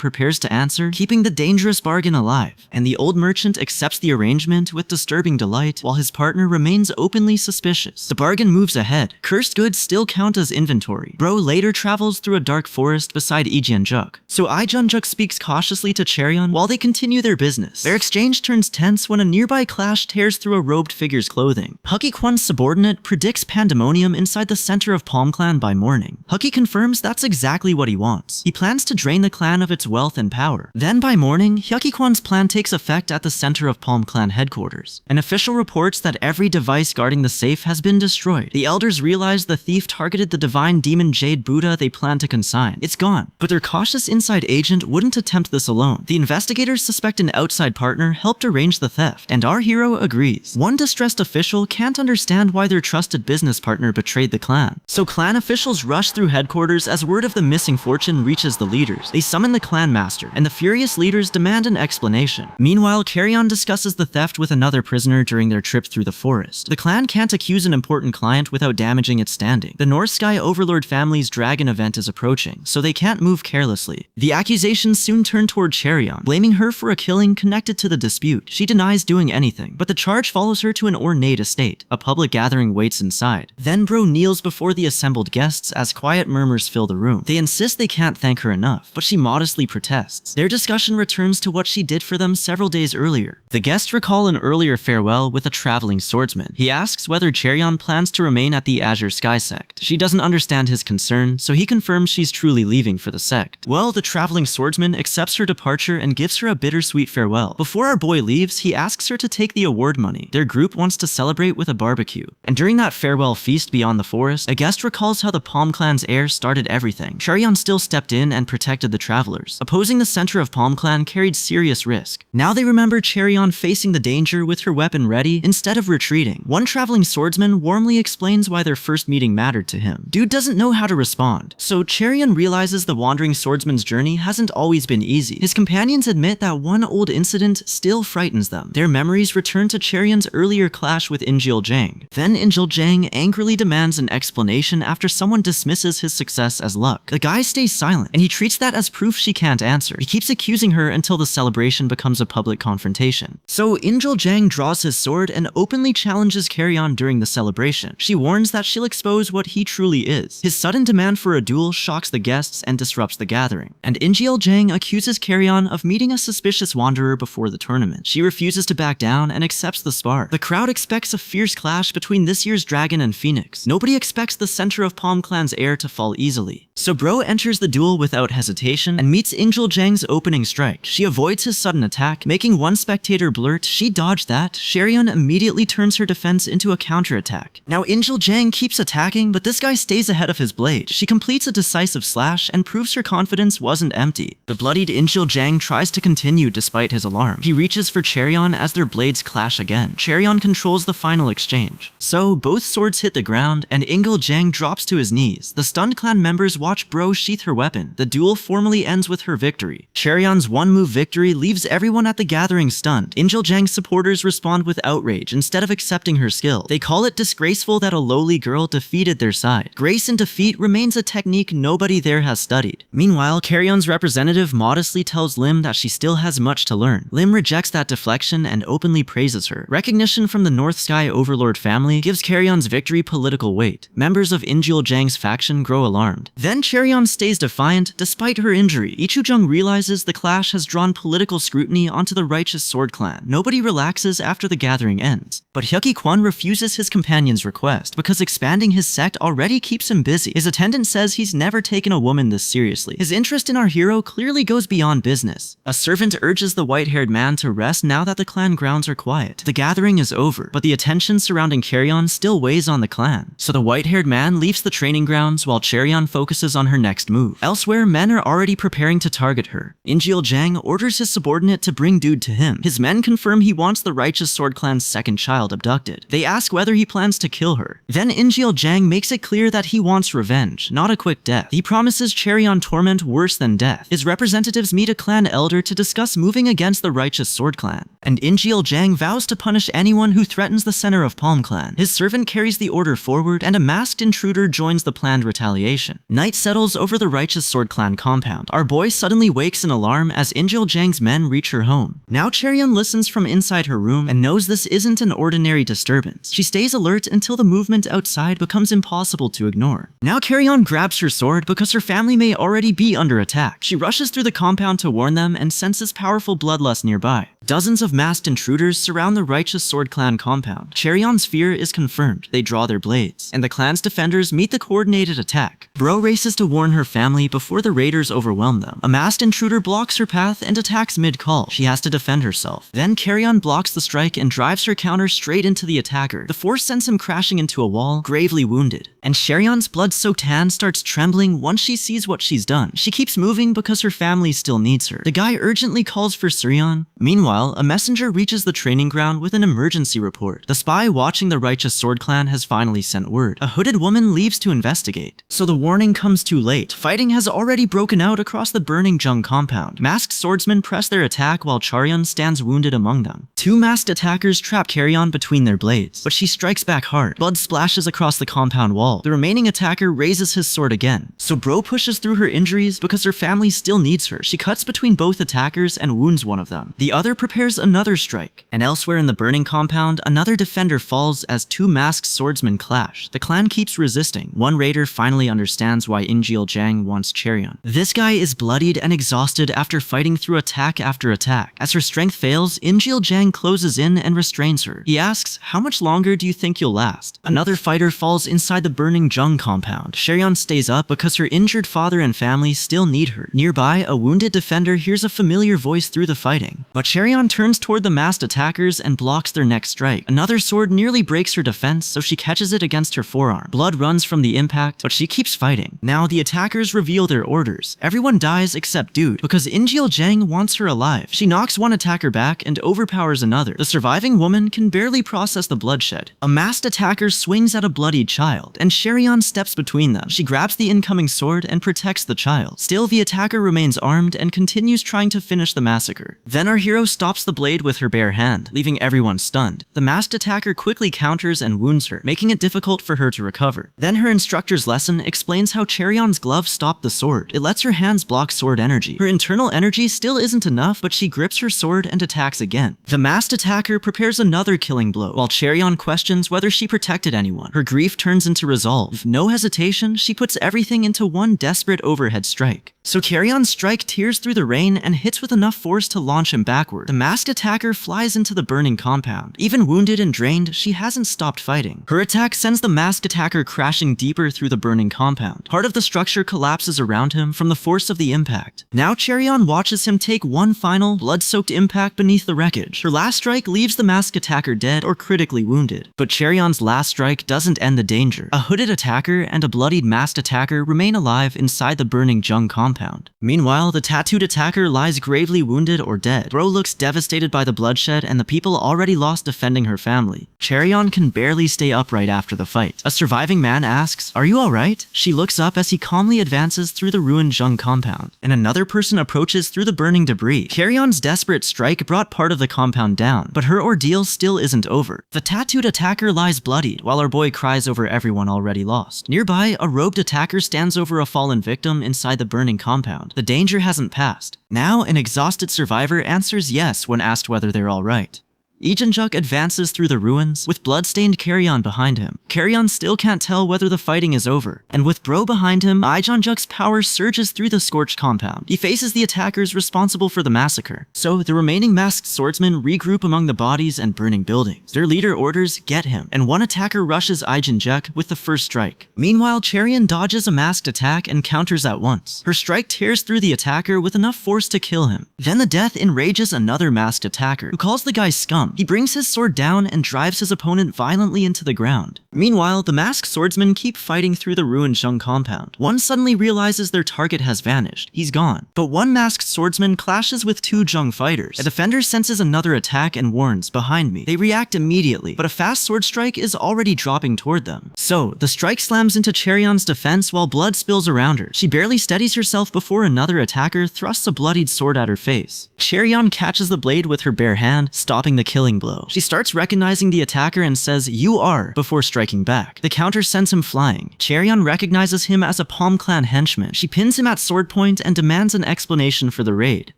Speaker 1: prepares to answer, keeping the dangerous bargain alive, and the old merchant accepts the arrangement with disturbing delight while his partner remains openly suspicious. The bargain moves ahead. Cursed goods still count as inventory. Bro later travels through a dark forest beside Ijin-juk, so Ijin-juk speaks cautiously to Cheryeon while they continue their business. Their exchange turns tense when a nearby clash tears through a robed figure's clothing. Hucky-kwan's subordinate predicts pandemonium inside the center of Palm Clan by morning. Hucky confirms that's exactly what he wants. He plans to drain the clan of its wealth and power. Then by morning, Hucky-kwan's plan takes effect at the center of Palm Clan headquarters. An official reports that every device guarding the safe has been destroyed. The elders realize the thief targeted the divine demon Jade Buddha they planned to consign. It's gone. But their cautious inside agent wouldn't attempt this alone. The investigators suspect an outside partner helped arrange the theft, and our hero agrees. One distressed official can't understand why their trusted business partner betrayed the clan. So clan officials rush through headquarters as word of the missing fortune reaches the leaders. They summon the clan master, and the furious leaders demand an explanation. Meanwhile, Cheryeon discusses the theft with another prisoner during their trip through the forest. The clan can't accuse an important client without damaging its standing. The North Sky Overlord family's dragon event is approaching, so they can't move carelessly. The accusations soon turn toward Cheryeon, blaming her for a killing connected to the dispute. She denies doing anything, but the charge follows her to an ornate estate. A public gathering waits inside. Then Bro kneels before the assembled guests as quiet murmurs fill the room. They insist they can't thank her enough, but she modestly protests. Their discussion returns to what she did for them several days earlier. The guests recall an earlier farewell with a traveling swordsman. He asks whether Cheryeon plans to remain at the Azure Sky sect. She doesn't understand his concern, so he confirms she's truly leaving for the sect. Well, the traveling swordsman accepts her departure and gives her a bittersweet farewell. Before our boy leaves, he asks her to take the award money. Their group wants to celebrate with a barbecue. And during that farewell feast beyond the forest, a guest recalls how the Palm Clan's heir started everything. Cheryeon still stepped in and protected the travelers. Opposing the center of Palm Clan carried serious risk. Now they remember Cheryeon facing the danger with her weapon ready instead of retreating. One traveling swordsman warmly explains why their first meeting mattered to him. Dude doesn't know how to respond. So Cheryeon realizes the wandering swordsman's journey hasn't always been easy. His companions admit that one old incident still frightens them. Their memories return to Cheryeon's earlier clash with Ingil-jang. Then Ingil-jang angrily demands an explanation after someone dismisses his success as luck. The guy stays silent, and he treats that as proof she can't answer. He keeps accusing her until the celebration becomes a public confrontation. So Ingil-jang draws his sword and openly challenges Cheryeon during the celebration. She warns that she'll expose what he truly is. His sudden demand for a duel shocks the guests and disrupts the gathering. And Ingil-jang accuses Cheryeon of meeting a suspicious wanderer before the tournament. She refuses to back down and accepts the spar. The crowd expects a fierce clash between this year's dragon and phoenix. Nobody expects the center of Palm Clan's heir to fall easily. So Bro enters the duel without hesitation and meets Angel Jang's opening strike. She avoids his sudden attack, making one spectator blurt, "She dodged that." Cheryun immediately turns her defense into a counterattack. Now Angel Jang keeps attacking, but this guy stays ahead of his blade. She completes a decisive slash and proves her confidence wasn't empty. The bloodied Angel Jang tries to continue despite his alarm. He reaches for Cheryun as their blades clash again. Cheryun controls the final exchange. So both swords hit the ground and Angel Jang drops to his knees. The stunned clan members watch Bro sheath her weapon. The duel formally ends with her victory. Cheryun's one-move victory leaves everyone at the gathering stunned. Angel Jang's supporters respond with outrage instead of accepting her skill. They call it disgraceful that a lowly girl defeated their side. Grace in defeat remains a technique nobody there has studied. Meanwhile, Cheryun's representative modestly tells Lim that she still has much to learn. Lim rejects that deflection and openly praises her. Recognition from the North Sky Overlord family gives Cheryun's victory political weight. Members of Angel Jang's faction grow alarmed. Then Cheryun stays defiant despite her injury. Ichujung realizes the clash has drawn political scrutiny onto the Righteous Sword Clan. Nobody relaxes after the gathering ends. But Hyuki Kwon refuses his companion's request because expanding his sect already keeps him busy. His attendant says he's never taken a woman this seriously. His interest in our hero clearly goes beyond business. A servant urges the white-haired man to rest now that the clan grounds are quiet. The gathering is over, but the attention surrounding Cheryun still weighs on the clan. So the white-haired man leaves the training grounds while Cheryun focuses on her next move. Elsewhere, men are already preparing to target her. Angel Jang orders his subordinate to bring Dude to him. His men confirm he wants the Righteous Sword Clan's second child abducted. They ask whether he plans to kill her. Then Angel Jang makes it clear that he wants revenge, not a quick death. He promises Cheryun torment worse than death. His representatives meet a clan elder to discuss moving against the Righteous Sword Clan. And Angel Jang vows to punish anyone who threatens the center of Palm Clan. His servant carries the order forward and a masked intruder joins the planned retaliation. Night settles over the Righteous Sword Clan compound. Our boy suddenly wakes in alarm as Angel Jang's men reach her home. Now Cheryun listens from inside her room and knows this isn't an ordinary disturbance. She stays alert until the movement outside becomes impossible to ignore. Now Cheryun grabs her sword because her family may already be under attack. She rushes through the compound to warn them and senses powerful bloodlust nearby. Dozens of masked intruders surround the Righteous Sword Clan compound. Cheryun's fear is confirmed. They draw their blades, and the clan's defenders meet the coordinated attack. Bro races to warn her family before the raiders overwhelm them. A masked intruder blocks her path and attacks mid-call. She has to defend herself. Then Cheryun blocks the strike and drives her counter straight into the attacker. The force sends him crashing into a wall, gravely wounded. And Cheryun's blood-soaked hand starts trembling once she sees what she's done. She keeps moving because her family still needs her. The guy urgently calls for Suryeon. Meanwhile, a messenger reaches the training ground with an emergency report. The spy watching the Righteous Sword Clan has finally sent word. A hooded woman leaves to investigate. So the warning comes too late. Fighting has already broken out across the burning Jung compound. Masked swordsmen press their attack while Cheryun stands wounded among them. Two masked attackers trap Cheryun between their blades, but she strikes back hard. Blood splashes across the compound wall. The remaining attacker raises his sword again. So Bro pushes through her injuries because her family still needs her. She cuts between both attackers and wounds one of them. The other prepares another strike. And elsewhere in the burning compound, another defender falls as two masked swordsmen clash. The clan keeps resisting. One raider finally understands why Angel Jang wants Cheryun. This guy is bloodied and exhausted after fighting through attack after attack. As her strength fails, Angel Jang closes in and restrains her. He asks, "How much longer do you think you'll last?" Another fighter falls inside the burning Jung compound. Cheryun stays up because her injured father and family still need her. Nearby, a wounded defender hears a familiar voice through the fighting. But Cheryun turns toward the masked attackers and blocks their next strike. Another sword nearly breaks her defense, so she catches it against her forearm. Blood runs from the impact, but she keeps fighting. Now the attackers reveal their orders. Everyone dies except Dude, because Angel Jang wants her alive. She knocks one attacker back and overpowers another. The surviving woman can barely process the bloodshed. A masked attacker swings at a bloodied child, and Cheryun steps between them. She grabs the incoming sword and protects the child. Still, the attacker remains armed and continues trying to finish the massacre. Then our hero stops the blade with her bare hand, leaving everyone stunned. The masked attacker quickly counters and wounds her, making it difficult for her to recover. Then her instructor's lesson explains how Cheryun's glove stopped the sword. It lets her hands block sword energy. Her internal energy still isn't enough, but she grips her sword and attacks again. The masked attacker prepares another killing blow, while Cheryun questions whether she protected anyone. Her grief turns into resolve. With no hesitation, she puts everything into one desperate overhead strike. So Carrion's strike tears through the rain and hits with enough force to launch him backward. The masked attacker flies into the burning compound. Even wounded and drained, she hasn't stopped fighting. Her attack sends the masked attacker crashing deeper through the burning compound. Part of the structure collapses around him from the force of the impact. Now Carrion watches him take one final, blood-soaked impact beneath the wreckage. Her last strike leaves the masked attacker dead or critically wounded. But Carrion's last strike doesn't end the danger. A hooded attacker and a bloodied masked attacker remain alive inside the burning Jung compound. Meanwhile, the tattooed attacker lies gravely wounded or dead. Bro looks devastated by the bloodshed and the people already lost defending her family. Carrion can barely stay upright after the fight. A surviving man asks, "Are you alright?" She looks up as he calmly advances through the ruined Jung compound, and another person approaches through the burning debris. Carrion's desperate strike brought part of the compound down, but her ordeal still isn't over. The tattooed attacker lies bloodied, while our boy cries over everyone already lost. Nearby, a robed attacker stands over a fallen victim inside the burning compound. The danger hasn't passed. Now, an exhausted survivor answers yes when asked whether they're alright. Ijinjuk advances through the ruins, with blood-stained Carrion behind him. Carrion still can't tell whether the fighting is over, and with Bro behind him, Ijinjuk's power surges through the scorched compound. He faces the attackers responsible for the massacre. So, the remaining masked swordsmen regroup among the bodies and burning buildings. Their leader orders, "Get him," and one attacker rushes Ijinjuk with the first strike. Meanwhile, Carrion dodges a masked attack and counters at once. Her strike tears through the attacker with enough force to kill him. Then the death enrages another masked attacker, who calls the guy scum. He brings his sword down and drives his opponent violently into the ground. Meanwhile, the masked swordsmen keep fighting through the ruined Jung compound. One suddenly realizes their target has vanished. He's gone. But one masked swordsman clashes with two Jung fighters. A defender senses another attack and warns, "Behind me." They react immediately, but a fast sword strike is already dropping toward them. So, the strike slams into Cherion's defense while blood spills around her. She barely steadies herself before another attacker thrusts a bloodied sword at her face. Cherion catches the blade with her bare hand, stopping the killing blow. She starts recognizing the attacker and says, "You are," before striking back. The counter sends him flying. Cherion recognizes him as a Palm Clan henchman. She pins him at sword point and demands an explanation for the raid.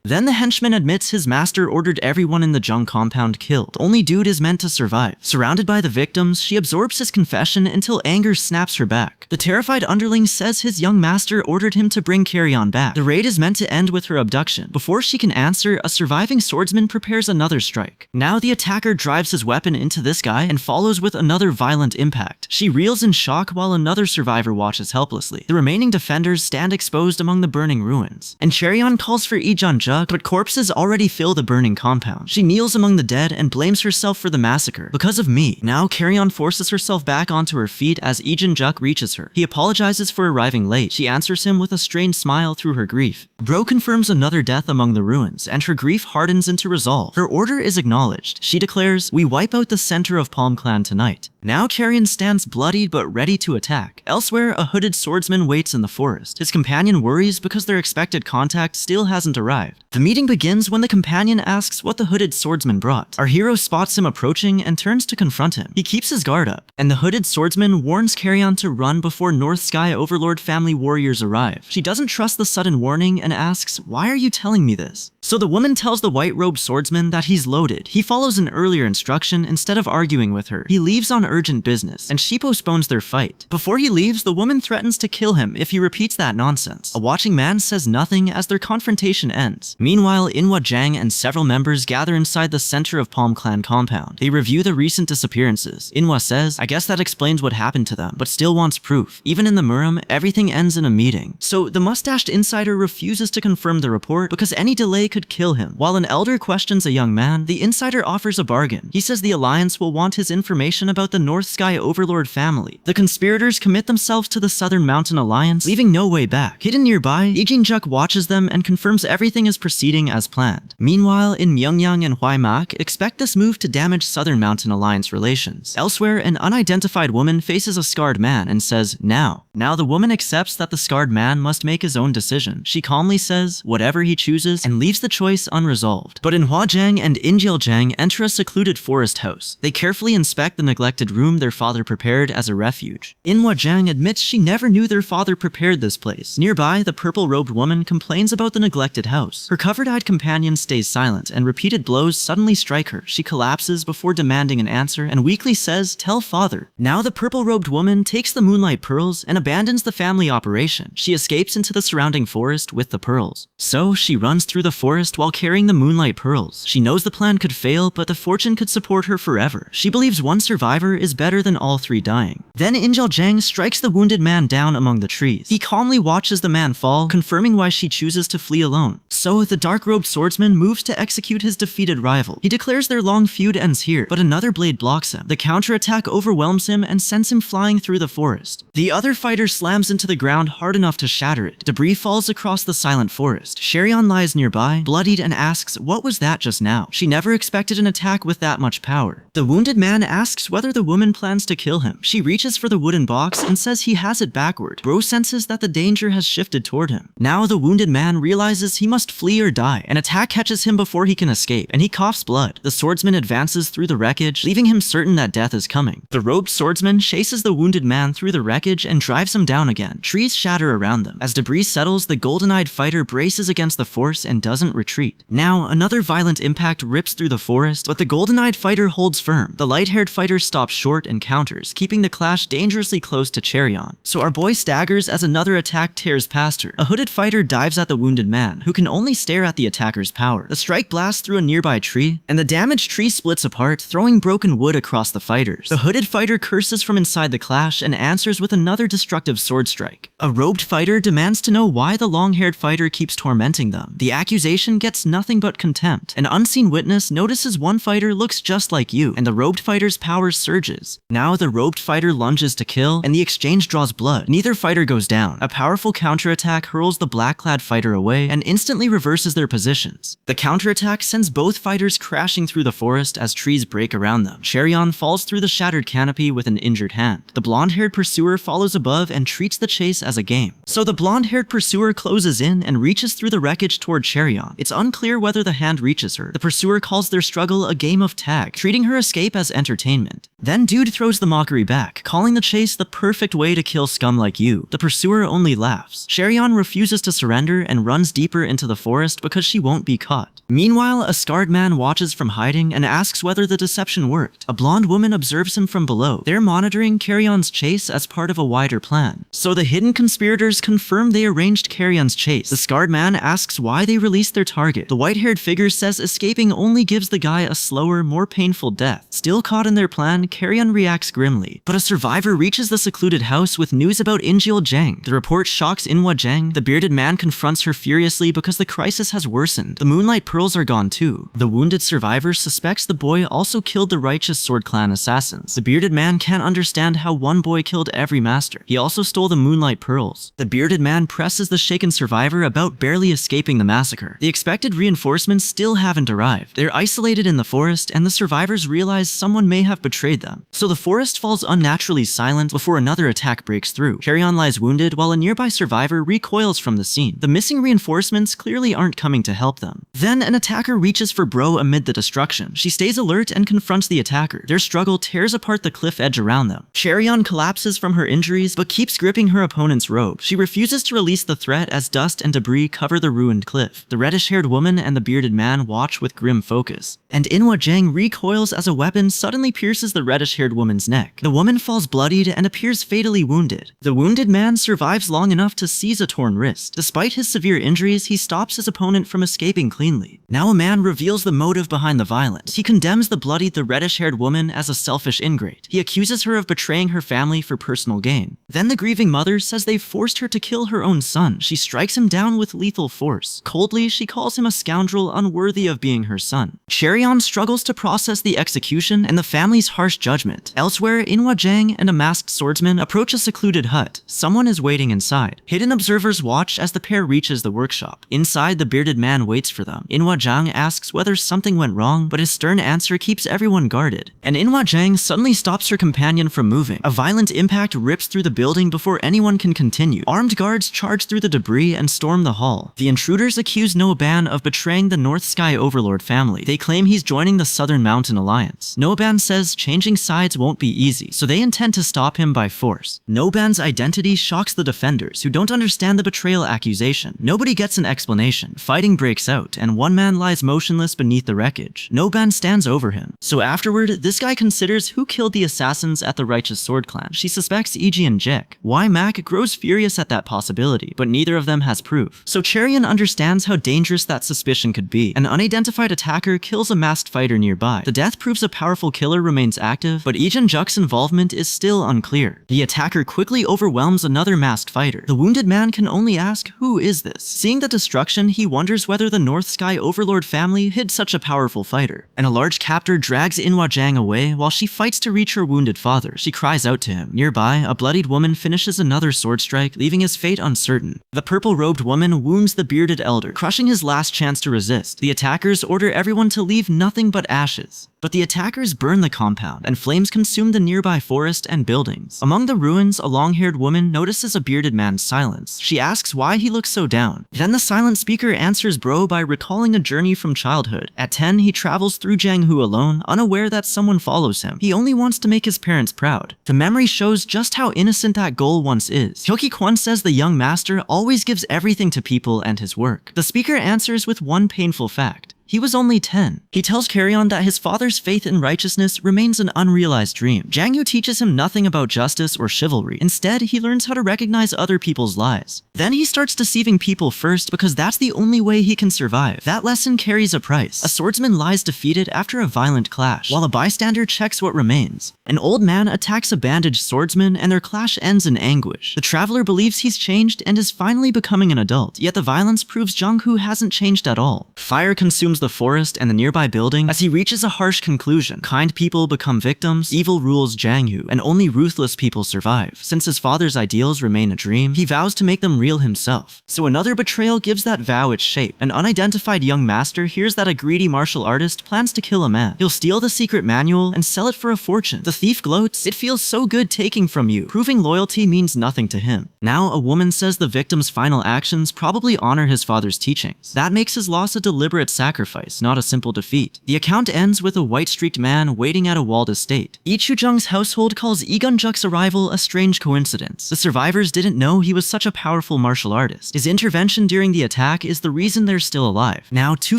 Speaker 1: Then the henchman admits his master ordered everyone in the Jung compound killed. Only dude is meant to survive. Surrounded by the victims, she absorbs his confession until anger snaps her back. The terrified underling says his young master ordered him to bring Carrion back. The raid is meant to end with her abduction. Before she can answer, a surviving swordsman prepares another strike. Now the attacker drives his weapon into this guy and follows with another violent impact. She reels in shock while another survivor watches helplessly. The remaining defenders stand exposed among the burning ruins. And Cherion calls for Ijinjuk, but corpses already fill the burning compound. She kneels among the dead and blames herself for the massacre. "Because of me." Now Carrion forces herself back onto her feet as Ijinjuk reaches her. He apologizes for arriving late. She answers him with a strained smile through her grief. Bro confirms another death among the ruins, and her grief hardens into resolve. Her order is acknowledged. She declares, "We wipe out the center of Palm Clan tonight." Now Carrion stands bloodied but ready to attack. Elsewhere, a hooded swordsman waits in the forest. His companion worries because their expected contact still hasn't arrived. The meeting begins when the companion asks what the hooded swordsman brought. Our hero spots him approaching and turns to confront him. He keeps his guard up, and the hooded swordsman warns Carrion to run before North Sky Overlord family warriors arrive. She doesn't trust the sudden warning and asks, "Why are you telling me this?" So the woman tells the white-robed swordsman that he's loaded. He follows an earlier instruction instead of arguing with her. He leaves on urgent business, and she postpones their fight. Before he leaves, the woman threatens to kill him if he repeats that nonsense. A watching man says nothing as their confrontation ends. Meanwhile, Inwa Jang and several members gather inside the center of Palm Clan compound. They review the recent disappearances. Inwa says, "I guess that explains what happened to them," but still wants proof. Even in the Murim, everything ends in a meeting. So the mustached insider refuses to confirm the report because any delay could kill him. While an elder questions a young man, the insider offers a bargain. He says the Alliance will want his information about the North Sky Overlord family. The conspirators commit themselves to the Southern Mountain Alliance, leaving no way back. Hidden nearby, Ijinjuk watches them and confirms everything is proceeding as planned. Meanwhile, in Myeongyang and Hwaimak, expect this move to damage Southern Mountain Alliance relations. Elsewhere, an unidentified woman faces a scarred man and says, "Now." Now the woman accepts that the scarred man must make his own decision. She calmly says, "Whatever he chooses," and leaves the choice unresolved. But Inhwa Jang and Injil Jang enter a secluded forest house. They carefully inspect the neglected room their father prepared as a refuge. Inhwa Jang admits she never knew their father prepared this place. Nearby, the purple-robed woman complains about the neglected house. Her covered-eyed companion stays silent, and repeated blows suddenly strike her. She collapses before demanding an answer and weakly says, "Tell father." Now the purple-robed woman takes the moonlight pearls and abandons the family operation. She escapes into the surrounding forest with the pearls. So she runs through the forest while carrying the moonlight pearls. She knows the plan could fail, but the fortune could support her forever. She believes one survivor is better than all three dying. Then Injil Jang strikes the wounded man down among the trees. He calmly watches the man fall, confirming why she chooses to flee alone. So the dark-robed swordsman moves to execute his defeated rival. He declares their long feud ends here, but another blade blocks him. The counterattack overwhelms him and sends him flying through the forest. The other fighter slams into the ground hard enough to shatter it. Debris falls across the silent forest. Sheryon lies nearby, bloodied, and asks, "What was that just now?" She never expected an attack with that much power. The wounded man asks whether the woman plans to kill him. She reaches for the wooden box and says he has it backward. Bro senses that the danger has shifted toward him. Now the wounded man realizes he must flee or die. An attack catches him before he can escape, and he coughs blood. The swordsman advances through the wreckage, leaving him certain that death is coming. The robed swordsman chases the wounded man through the wreckage and drives him down again. Trees shatter around them. As debris settles, the golden-eyed fighter braces against the force and doesn't retreat. Now, another violent impact rips through the forest, but the golden-eyed fighter holds firm. The light-haired fighter stops short and counters, keeping the clash dangerously close to Cheryon. So our boy staggers as another attack tears past her. A hooded fighter dives at the wounded man, who can only stare at the attacker's power. The strike blasts through a nearby tree, and the damaged tree splits apart, throwing broken wood across the fighters. The hooded fighter curses from inside the clash and answers with another destructive sword strike. A robed fighter demands to know why the long-haired fighter keeps tormenting them. The accusation gets nothing but contempt. An unseen witness notices one fighter looks just like you, and the robed fighter's power surges. Now the robed fighter lunges to kill, and the exchange draws blood. Neither fighter goes down. A powerful counterattack hurls the black-clad fighter away and instantly reverses their positions. The counterattack sends both fighters crashing through the forest as trees break around them. Cheryon falls through the shattered canopy with an injured hand. The blonde-haired pursuer follows above and treats the chase as a game. So the blonde-haired pursuer closes in and reaches through the wreckage toward Cheryon. It's unclear whether the hand reaches her. The pursuer calls their struggle a game of tag, treating her escape as entertainment. Then Dude throws the mockery back, calling the chase the perfect way to kill scum like you. The pursuer only laughs. Cheryon refuses to surrender and runs deeper into the forest because she won't be caught. Meanwhile, a scarred man watches from hiding and asks whether the deception worked. A blonde woman observes him from below. They're monitoring Caryon's chase as part of a wider plan. So the hidden conspirators confirm they arranged Caryon's chase. The scarred man asks why they released their target. The white-haired figure says escaping only gives the guy a slower, more painful death. Still caught in their plan, Caryon reacts grimly. But a survivor reaches the secluded house with news about Injil Jang. The report shocks Inhwa Jang. The bearded man confronts her furiously because the crisis has worsened. The moonlight pearls are gone too. The wounded survivor suspects the boy also killed the righteous sword clan assassins. The bearded man can't understand how one boy killed every master. He also stole the moonlight pearls. The bearded man presses the shaken survivor about barely escaping the massacre. The expected reinforcements still haven't arrived. They're isolated in the forest, and the survivors realize someone may have betrayed them. So the forest falls unnaturally silent before another attack breaks through. Caryon lies wounded while a nearby survivor recoils from the scene. The missing reinforcements clearly aren't coming to help them. Then an attacker reaches for Bro amid the destruction. She stays alert and confronts the attacker. Their struggle tears apart the cliff edge around them. Cheryon collapses from her injuries but keeps gripping her opponent's robe. She refuses to release the threat as dust and debris cover the ruined cliff. The reddish-haired woman and the bearded man watch with grim focus. And Inhwa Jang recoils as a weapon suddenly pierces the reddish-haired woman's neck. The woman falls bloodied and appears fatally wounded. The wounded man survives long enough to seize a torn wrist. Despite his severe injuries, he stops his opponent from escaping cleanly. Now a man reveals the motive behind the violence. He condemns the reddish-haired woman as a selfish ingrate. He accuses her of betraying her family for personal gain. Then the grieving mother says they've forced her to kill her own son. She strikes him down with lethal force. Coldly, she calls him a scoundrel unworthy of being her son. Cheryon struggles to process the execution and the family's harsh judgment. Elsewhere, Inhwa Jang and a masked swordsman approach a secluded hut. Someone is waiting inside. Hidden observers watch as the pair reaches the workshop. Inside, the bearded man waits for them. Inhwa Jang asks whether something went wrong, but his stern answer keeps everyone guarded. And Inwa Jang suddenly stops her companion from moving. A violent impact rips through the building before anyone can continue. Armed guards charge through the debris and storm the hall. The intruders accuse Noban of betraying the North Sky Overlord family. They claim he's joining the Southern Mountain Alliance. Noban says changing sides won't be easy, so they intend to stop him by force. Noban's identity shocks the defenders, who don't understand the betrayal accusation. Nobody gets an explanation. Fighting breaks out, and one man lies motionless beneath the wreckage. Noban stands over him. So afterward, this guy considers who killed the assassins at the Righteous Sword Clan. She suspects Iji and Jek. Why Mac grows furious at that possibility, but neither of them has proof. So Cherion understands how dangerous that suspicion could be. An unidentified attacker kills a masked fighter nearby. The death proves a powerful killer remains active, but Iji and Jek's involvement is still unclear. The attacker quickly overwhelms another masked fighter. The wounded man can only ask, who is this? Seeing the destruction, he wonders whether the North Sky Overlord family hid such a powerful fighter. And a large captor drags Inwa Jang away while she fights to reach her wounded father. She cries out to him. Nearby, a bloodied woman finishes another sword strike, leaving his fate uncertain. The purple-robed woman wounds the bearded elder, crushing his last chance to resist. The attackers order everyone to leave nothing but ashes. But the attackers burn the compound, and flames consume the nearby forest and buildings. Among the ruins, a long-haired woman notices a bearded man's silence. She asks why he looks so down. Then the silent speaker answers bro by recalling a journey from childhood. At 10, he travels through Jianghu alone, unaware that someone follows him. He only wants to make his parents proud. The memory shows just how innocent that goal once is. Hyoki Kwon says the young master always gives everything to people and his work. The speaker answers with one painful fact. He was only 10. He tells Carrion that his father's faith in righteousness remains an unrealized dream. Jianghu teaches him nothing about justice or chivalry. Instead, he learns how to recognize other people's lies. Then he starts deceiving people first because that's the only way he can survive. That lesson carries a price. A swordsman lies defeated after a violent clash, while a bystander checks what remains. An old man attacks a bandaged swordsman and their clash ends in anguish. The traveler believes he's changed and is finally becoming an adult, yet the violence proves Jianghu hasn't changed at all. Fire consumes the forest and the nearby building as he reaches a harsh conclusion. Kind people become victims, evil rules Jianghu, and only ruthless people survive. Since his father's ideals remain a dream, he vows to make them real himself. So another betrayal gives that vow its shape. An unidentified young master hears that a greedy martial artist plans to kill a man. He'll steal the secret manual and sell it for a fortune. The thief gloats, "It feels so good taking from you," proving loyalty means nothing to him. Now a woman says the victim's final actions probably honor his father's teachings. That makes his loss a deliberate sacrifice, not a simple defeat. The account ends with a white-streaked man waiting at a walled estate. Lee Chujung's household calls Lee Gun-juk's arrival a strange coincidence. The survivors didn't know he was such a powerful martial artist. His intervention during the attack is the reason they're still alive. Now, two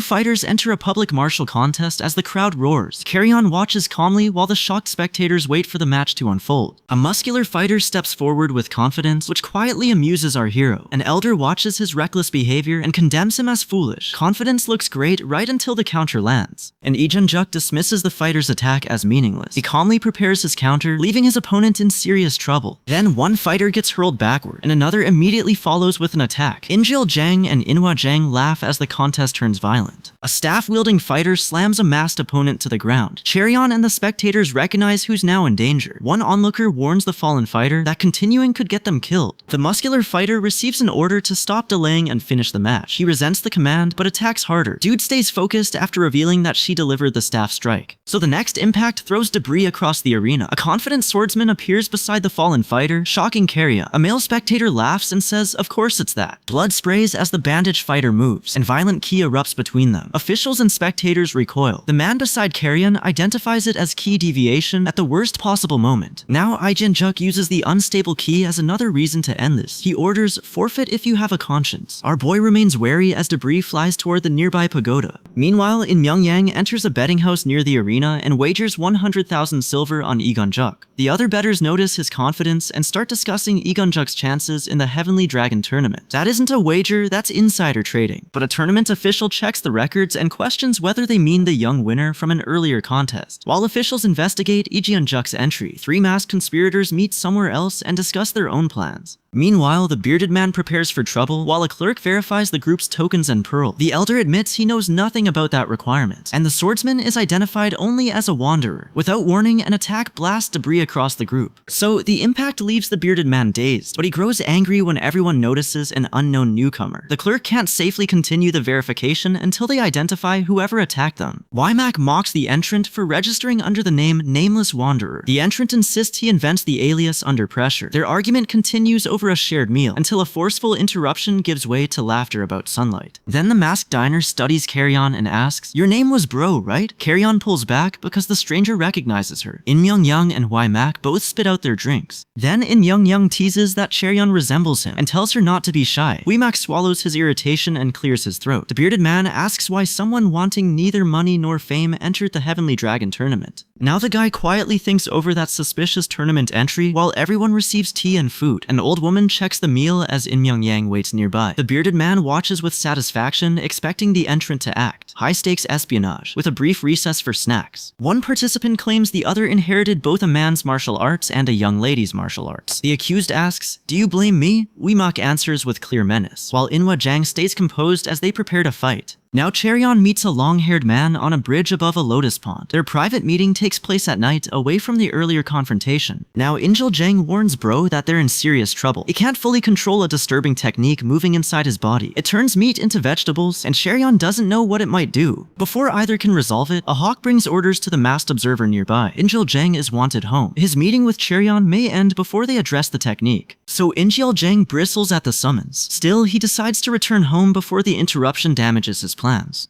Speaker 1: fighters enter a public martial contest as the crowd roars. Carrion watches calmly while the shocked spectators wait for the match to unfold. A muscular fighter steps forward with confidence, which quietly amuses our hero. An elder watches his reckless behavior and condemns him as foolish. Confidence looks great right until the counter lands, and Lee Jun-juk dismisses the fighter's attack as meaningless. He calmly prepares his counter, leaving his opponent in serious trouble. Then one fighter gets hurled backward, and another immediately follows with an attack. Injil Jang and Inwa Jang laugh as the contest turns violent. A staff-wielding fighter slams a masked opponent to the ground. Cherion and the spectators recognize who's now in danger. One onlooker warns the fallen fighter that continuing could get them killed. The muscular fighter receives an order to stop delaying and finish the match. He resents the command, but attacks harder. Dude stays focused after revealing that she delivered the staff strike. So the next impact throws debris across the arena. A confident swordsman appears beside the fallen fighter, shocking Carrion. A male spectator laughs and says, "Of course it's that." Blood sprays as the bandaged fighter moves, and violent ki erupts between them. Officials and spectators recoil. The man beside Carrion identifies it as ki deviation at the worst possible moment. Now Lee Jun-juk uses the unstable ki as another reason to end this. He orders, "Forfeit if you have a conscience." Our boy remains wary as debris flies toward the nearby pagoda. Meanwhile, In Myungyang enters a betting house near the arena and wagers 100,000 silver on Lee Gun-juk. The other bettors notice his confidence and start discussing Lee Gun-juk's chances in the Heavenly Dragon tournament. That isn't a wager, that's insider trading. But a tournament official checks the records and questions whether they mean the young winner from an earlier contest. While officials investigate Lee Gun-juk's entry, three masked conspirators meet somewhere else and discuss their own plans. Meanwhile, the bearded man prepares for trouble while a clerk verifies the group's tokens and pearl. The elder admits he knows nothing about that requirement, and the swordsman is identified only as a wanderer. Without warning, an attack blasts debris across the group. So the impact leaves the bearded man dazed, but he grows angry when everyone notices an unknown newcomer. The clerk can't safely continue the verification until they identify whoever attacked them. Wymack mocks the entrant for registering under the name Nameless Wanderer. The entrant insists he invents the alias under pressure. Their argument continues over a shared meal until a forceful interruption gives way to laughter about sunlight. Then the masked diner studies Carrion and asks, "Your name was Bro, right?" Carrion pulls back because the stranger recognizes her. In Myung-young and Wymack both spit out their drinks. Then In Myung-young teases that Carrion resembles him and tells her not to be shy. Wymack swallows his irritation and clears his throat. The bearded man asks why someone wanting neither money nor fame entered the Heavenly Dragon tournament. Now the guy quietly thinks over that suspicious tournament entry while everyone receives tea and food. An old woman checks the meal as In Myung-yang waits nearby. The bearded man watches with satisfaction, expecting the entrant to act. High-stakes espionage, with a brief recess for snacks. One participant claims the other inherited both a man's martial arts and a young lady's martial arts. The accused asks, "Do you blame me?" Wymack answers with clear menace, while Inwa Jang stays composed as they prepare to fight. Now Carrion meets a long-haired man on a bridge above a lotus pond. Their private meeting takes place at night, away from the earlier confrontation. Now Injil Jang warns Bro that they're in serious trouble. He can't fully control a disturbing technique moving inside his body. It turns meat into vegetables, and Carrion doesn't know what it might do. Before either can resolve it, a hawk brings orders to the masked observer nearby. Injil Jang is wanted home. His meeting with Carrion may end before they address the technique. So Injil Jang bristles at the summons. Still, he decides to return home before the interruption damages his plans.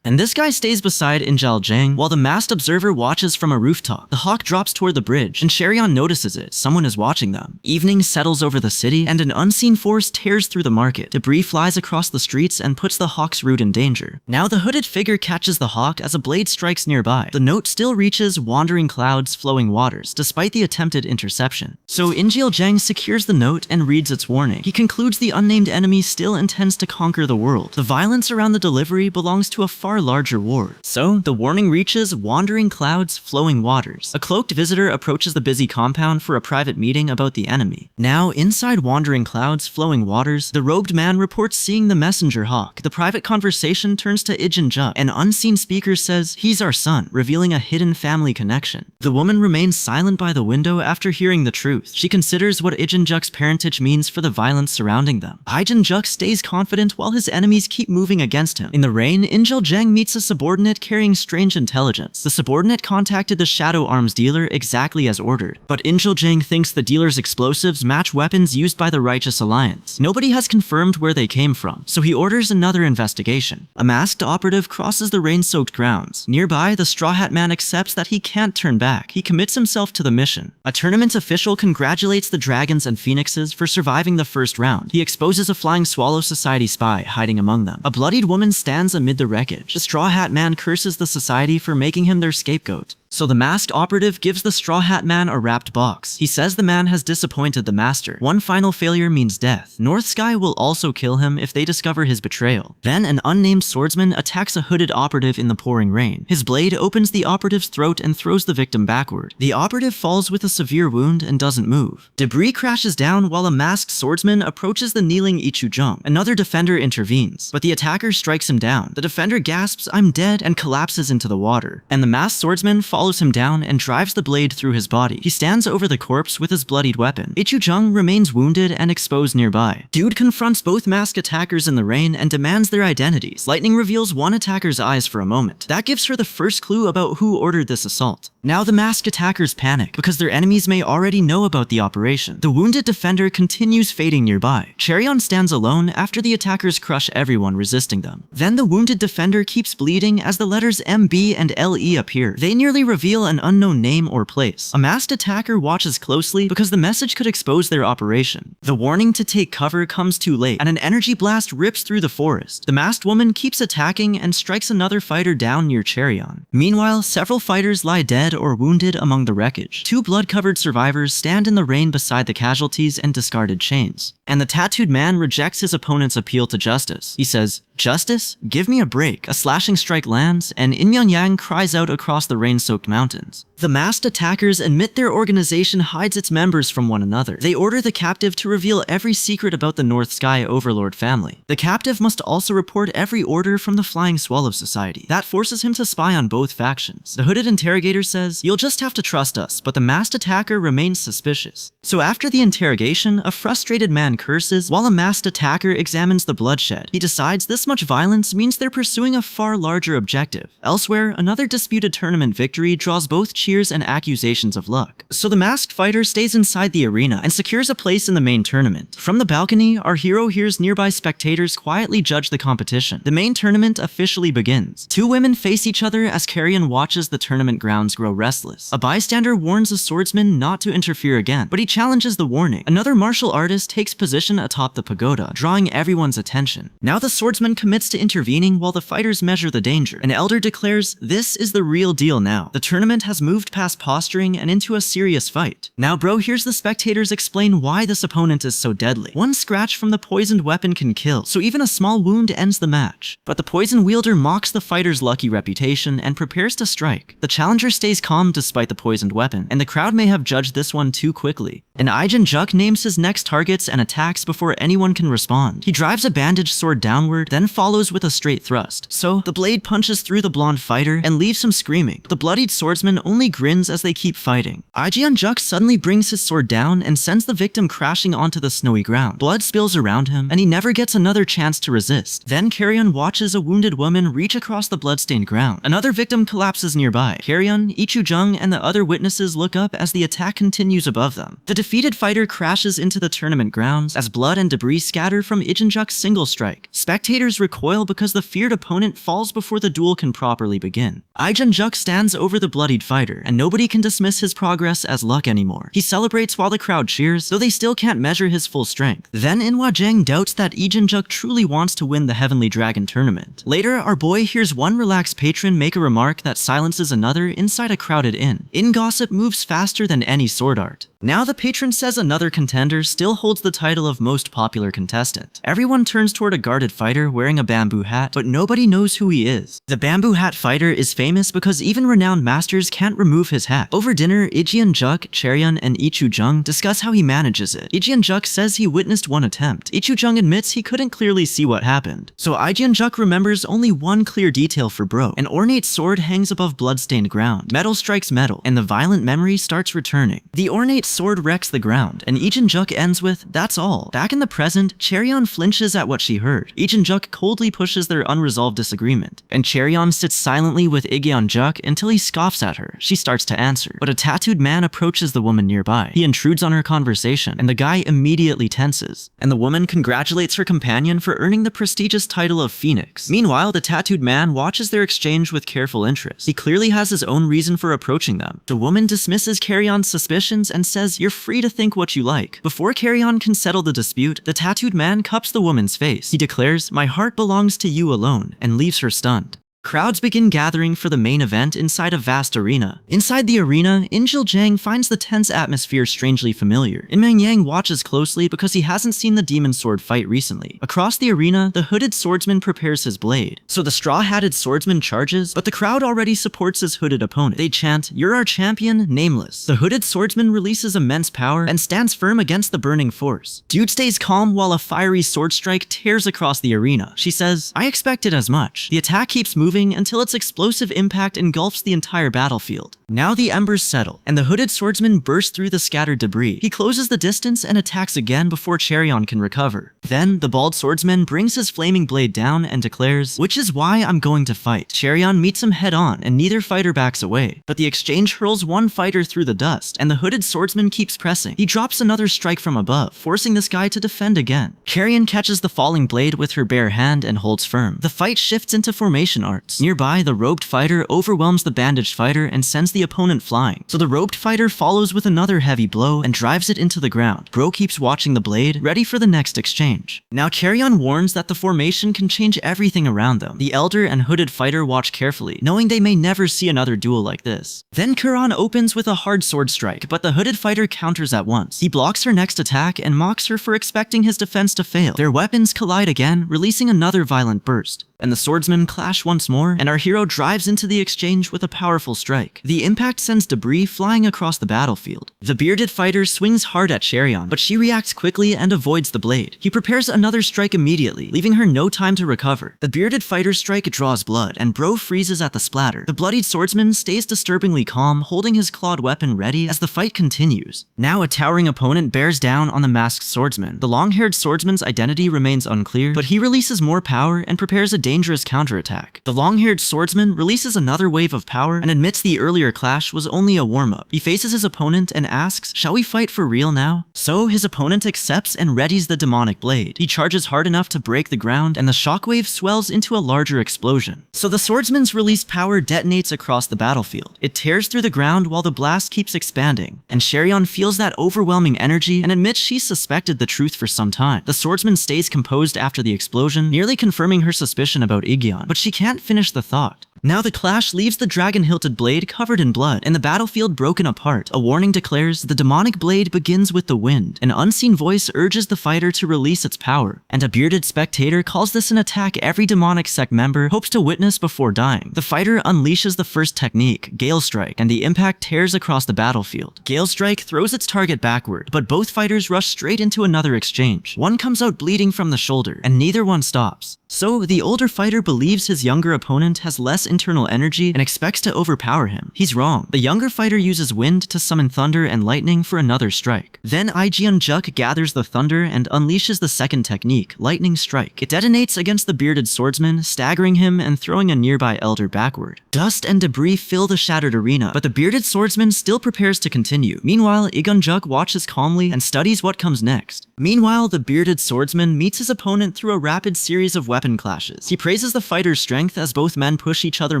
Speaker 1: And this guy stays beside Injil Jang while the masked observer watches from a rooftop. The hawk drops toward the bridge, and Carrion notices it. Someone is watching them. Evening settles over the city, and an unseen force tears through the market. Debris flies across the streets and puts the hawk's route in danger. Now the hooded figure catches the hawk as a blade strikes nearby. The note still reaches wandering clouds, flowing waters, despite the attempted interception. So Injil Jang secures the note and reads its warning. He concludes the unnamed enemy still intends to conquer the world. The violence around the delivery belongs to a far larger war. So the warning reaches wandering clouds, flowing waters. A cloaked visitor approaches the busy compound for a private meeting about the enemy. Now inside wandering clouds, flowing waters, the robed man reports seeing the messenger hawk. The private conversation turns to Ijin Ja. An unseen speaker says, "He's our son," revealing a hidden family connection. The woman remains silent by the window after hearing the truth. She considers what Ijin Juk's parentage means for the violence surrounding them. Ijin Juk stays confident while his enemies keep moving against him. In the rain, Injil Jang meets a subordinate carrying strange intelligence. The subordinate contacted the shadow arms dealer exactly as ordered, but Injil Jang thinks the dealer's explosives match weapons used by the Righteous Alliance. Nobody has confirmed where they came from, so he orders another investigation. A masked operative crosses the rain-soaked grounds. Nearby, the Straw Hat Man accepts that he can't turn back. He commits himself to the mission. A tournament official congratulates the dragons and phoenixes for surviving the first round. He exposes a Flying Swallow Society spy hiding among them. A bloodied woman stands amid the wreckage. The Straw Hat Man curses the society for making him their scapegoat. So the masked operative gives the Straw Hat Man a wrapped box. He says the man has disappointed the master. One final failure means death. North Sky will also kill him if they discover his betrayal. Then an unnamed swordsman attacks a hooded operative in the pouring rain. His blade opens the operative's throat and throws the victim backward. The operative falls with a severe wound and doesn't move. Debris crashes down while a masked swordsman approaches the kneeling Ichujung. Another defender intervenes, but the attacker strikes him down. The defender gasps, "I'm dead," and collapses into the water. And the masked swordsman follows him down and drives the blade through his body. He stands over the corpse with his bloodied weapon. Ichujung remains wounded and exposed nearby. Dude confronts both masked attackers in the rain and demands their identities. Lightning reveals one attacker's eyes for a moment. That gives her the first clue about who ordered this assault. Now the masked attackers panic because their enemies may already know about the operation. The wounded defender continues fading nearby. Carrion stands alone after the attackers crush everyone resisting them. Then the wounded defender keeps bleeding as the letters MB and LE appear. They nearly reveal an unknown name or place. A masked attacker watches closely because the message could expose their operation. The warning to take cover comes too late, and an energy blast rips through the forest. The masked woman keeps attacking and strikes another fighter down near Carrion. Meanwhile, several fighters lie dead or wounded among the wreckage. Two blood-covered survivors stand in the rain beside the casualties and discarded chains. And the tattooed man rejects his opponent's appeal to justice. He says, "Justice? Give me a break." A slashing strike lands, and In Myung-yang cries out across the rain-soaked mountains. The masked attackers admit their organization hides its members from one another. They order the captive to reveal every secret about the North Sky Overlord family. The captive must also report every order from the Flying Swallow Society. That forces him to spy on both factions. The hooded interrogator says, "You'll just have to trust us," but the masked attacker remains suspicious. So after the interrogation, a frustrated man curses while a masked attacker examines the bloodshed. He decides this much violence means they're pursuing a far larger objective. Elsewhere, another disputed tournament victory draws both cheers and accusations of luck. So the masked fighter stays inside the arena and secures a place in the main tournament. From the balcony, our hero hears nearby spectators quietly judge the competition. The main tournament officially begins. Two women face each other as Carrion watches the tournament grounds grow restless. A bystander warns a swordsman not to interfere again, but he challenges the warning. Another martial artist takes position atop the pagoda, drawing everyone's attention. Now the swordsman commits to intervening while the fighters measure the danger. An elder declares, "This is the real deal now. The tournament has moved past posturing and into a serious fight." Now bro hears the spectators explain why this opponent is so deadly. One scratch from the poisoned weapon can kill, so even a small wound ends the match. But the poison wielder mocks the fighter's lucky reputation and prepares to strike. The challenger stays calm despite the poisoned weapon, and the crowd may have judged this one too quickly. And Ijin Juk names his next targets and attacks before anyone can respond. He drives a bandaged sword downward, then follows with a straight thrust. So the blade punches through the blonde fighter and leaves him screaming. The bloodied swordsman only grins as they keep fighting. Ijin Juk suddenly brings his sword down and sends the victim crashing onto the snowy ground. Blood spills around him, and he never gets another chance to resist. Then Carrion watches a wounded woman reach across the bloodstained ground. Another victim collapses nearby. Carrion, Ichujung, and the other witnesses look up as the attack continues above them. The defeated fighter crashes into the tournament grounds as blood and debris scatter from Ijin Juk's single strike. Spectators recoil because the feared opponent falls before the duel can properly begin. Ijin Juk stands over the bloodied fighter, and nobody can dismiss his progress as luck anymore. He celebrates while the crowd cheers, though they still can't measure his full strength. Then Inhwa Jang doubts that Ijin Juk truly wants to win the Heavenly Dragon tournament. Later, our boy hears one relaxed patron make a remark that silences another inside a crowded inn. Inn gossip moves faster than any sword art. Now the patron says another contender still holds the title of most popular contestant. Everyone turns toward a guarded fighter wearing a bamboo hat, but nobody knows who he is. The bamboo hat fighter is famous because even renowned masters can't remove his hat. Over dinner, Ijin Juk, Cheryeon, and Ichujung discuss how he manages it. Ijin Juk says he witnessed one attempt. Ichujung admits he couldn't clearly see what happened. So Ijin Juk remembers only one clear detail for bro. An ornate sword hangs above bloodstained ground. Metal strikes metal, and the violent memory starts returning. The ornate sword wrecks the ground, and Ijin Juk ends with, "That's all." Back in the present, Cheryeon flinches at what she heard. Ijin Juk coldly pushes their unresolved disagreement, and Cheryeon sits silently with Igyeon Juk until he scoffs at her. She starts to answer, but a tattooed man approaches the woman nearby. He intrudes on her conversation, and the guy immediately tenses. And the woman congratulates her companion for earning the prestigious title of Phoenix. Meanwhile, the tattooed man watches their exchange with careful interest. He clearly has his own reason for approaching them. The woman dismisses Carrion's suspicions and says, "You're free to think what you like." Before Carrion can settle the dispute, the tattooed man cups the woman's face. He declares, "My heart belongs to you alone," and leaves her stunned. Crowds begin gathering for the main event inside a vast arena. Inside the arena, Injil Jang finds the tense atmosphere strangely familiar. In Yang watches closely because he hasn't seen the demon sword fight recently. Across the arena, the hooded swordsman prepares his blade. So the straw-hatted swordsman charges, but the crowd already supports his hooded opponent. They chant, "You're our champion, Nameless." The hooded swordsman releases immense power and stands firm against the burning force. Dude stays calm while a fiery sword strike tears across the arena. She says, "I expected as much." The attack keeps moving until its explosive impact engulfs the entire battlefield. Now the embers settle, and the hooded swordsman bursts through the scattered debris. He closes the distance and attacks again before Cheryeon can recover. Then, the bald swordsman brings his flaming blade down and declares, "Which is why I'm going to fight." Cheryeon meets him head on, and neither fighter backs away. But the exchange hurls one fighter through the dust, and the hooded swordsman keeps pressing. He drops another strike from above, forcing this guy to defend again. Carrion catches the falling blade with her bare hand and holds firm. The fight shifts into formation arts. Nearby, the robed fighter overwhelms the bandaged fighter and sends the the opponent flying. So the roped fighter follows with another heavy blow and drives it into the ground. Bro keeps watching the blade, ready for the next exchange. Now Cheryon warns that the formation can change everything around them. The elder and hooded fighter watch carefully, knowing they may never see another duel like this. Then Kuran opens with a hard sword strike, but the hooded fighter counters at once. He blocks her next attack and mocks her for expecting his defense to fail. Their weapons collide again, releasing another violent burst. And the swordsmen clash once more, and our hero drives into the exchange with a powerful strike. The impact sends debris flying across the battlefield. The bearded fighter swings hard at Cheryon, but she reacts quickly and avoids the blade. He prepares another strike immediately, leaving her no time to recover. The bearded fighter's strike draws blood, and Bro freezes at the splatter. The bloodied swordsman stays disturbingly calm, holding his clawed weapon ready as the fight continues. Now a towering opponent bears down on the masked swordsman. The long-haired swordsman's identity remains unclear, but he releases more power and prepares a dangerous counterattack. The long-haired swordsman releases another wave of power and admits the earlier clash was only a warm-up. He faces his opponent and asks, "Shall we fight for real now?" So his opponent accepts and readies the demonic blade. He charges hard enough to break the ground, and the shockwave swells into a larger explosion. So the swordsman's released power detonates across the battlefield. It tears through the ground while the blast keeps expanding, and Cheryon feels that overwhelming energy and admits she suspected the truth for some time. The swordsman stays composed after the explosion, nearly confirming her suspicion about Igyon, but she can't finish the thought. Now the clash leaves the dragon-hilted blade covered in blood and the battlefield broken apart. A warning declares the demonic blade begins with the wind. An unseen voice urges the fighter to release its power, and a bearded spectator calls this an attack every demonic sect member hopes to witness before dying. The fighter unleashes the first technique, Gale Strike, and the impact tears across the battlefield. Gale Strike throws its target backward, but both fighters rush straight into another exchange. One comes out bleeding from the shoulder, and neither one stops. So the older fighter believes his younger opponent has less internal energy and expects to overpower him. He's wrong. The younger fighter uses wind to summon thunder and lightning for another strike. Then Juk gathers the thunder and unleashes the second technique, Lightning Strike. It detonates against the bearded swordsman, staggering him and throwing a nearby elder backward. Dust and debris fill the shattered arena, but the bearded swordsman still prepares to continue. Meanwhile, Juk watches calmly and studies what comes next. Meanwhile, the bearded swordsman meets his opponent through a rapid series of weapon clashes. He praises the fighter's strength as both men push each other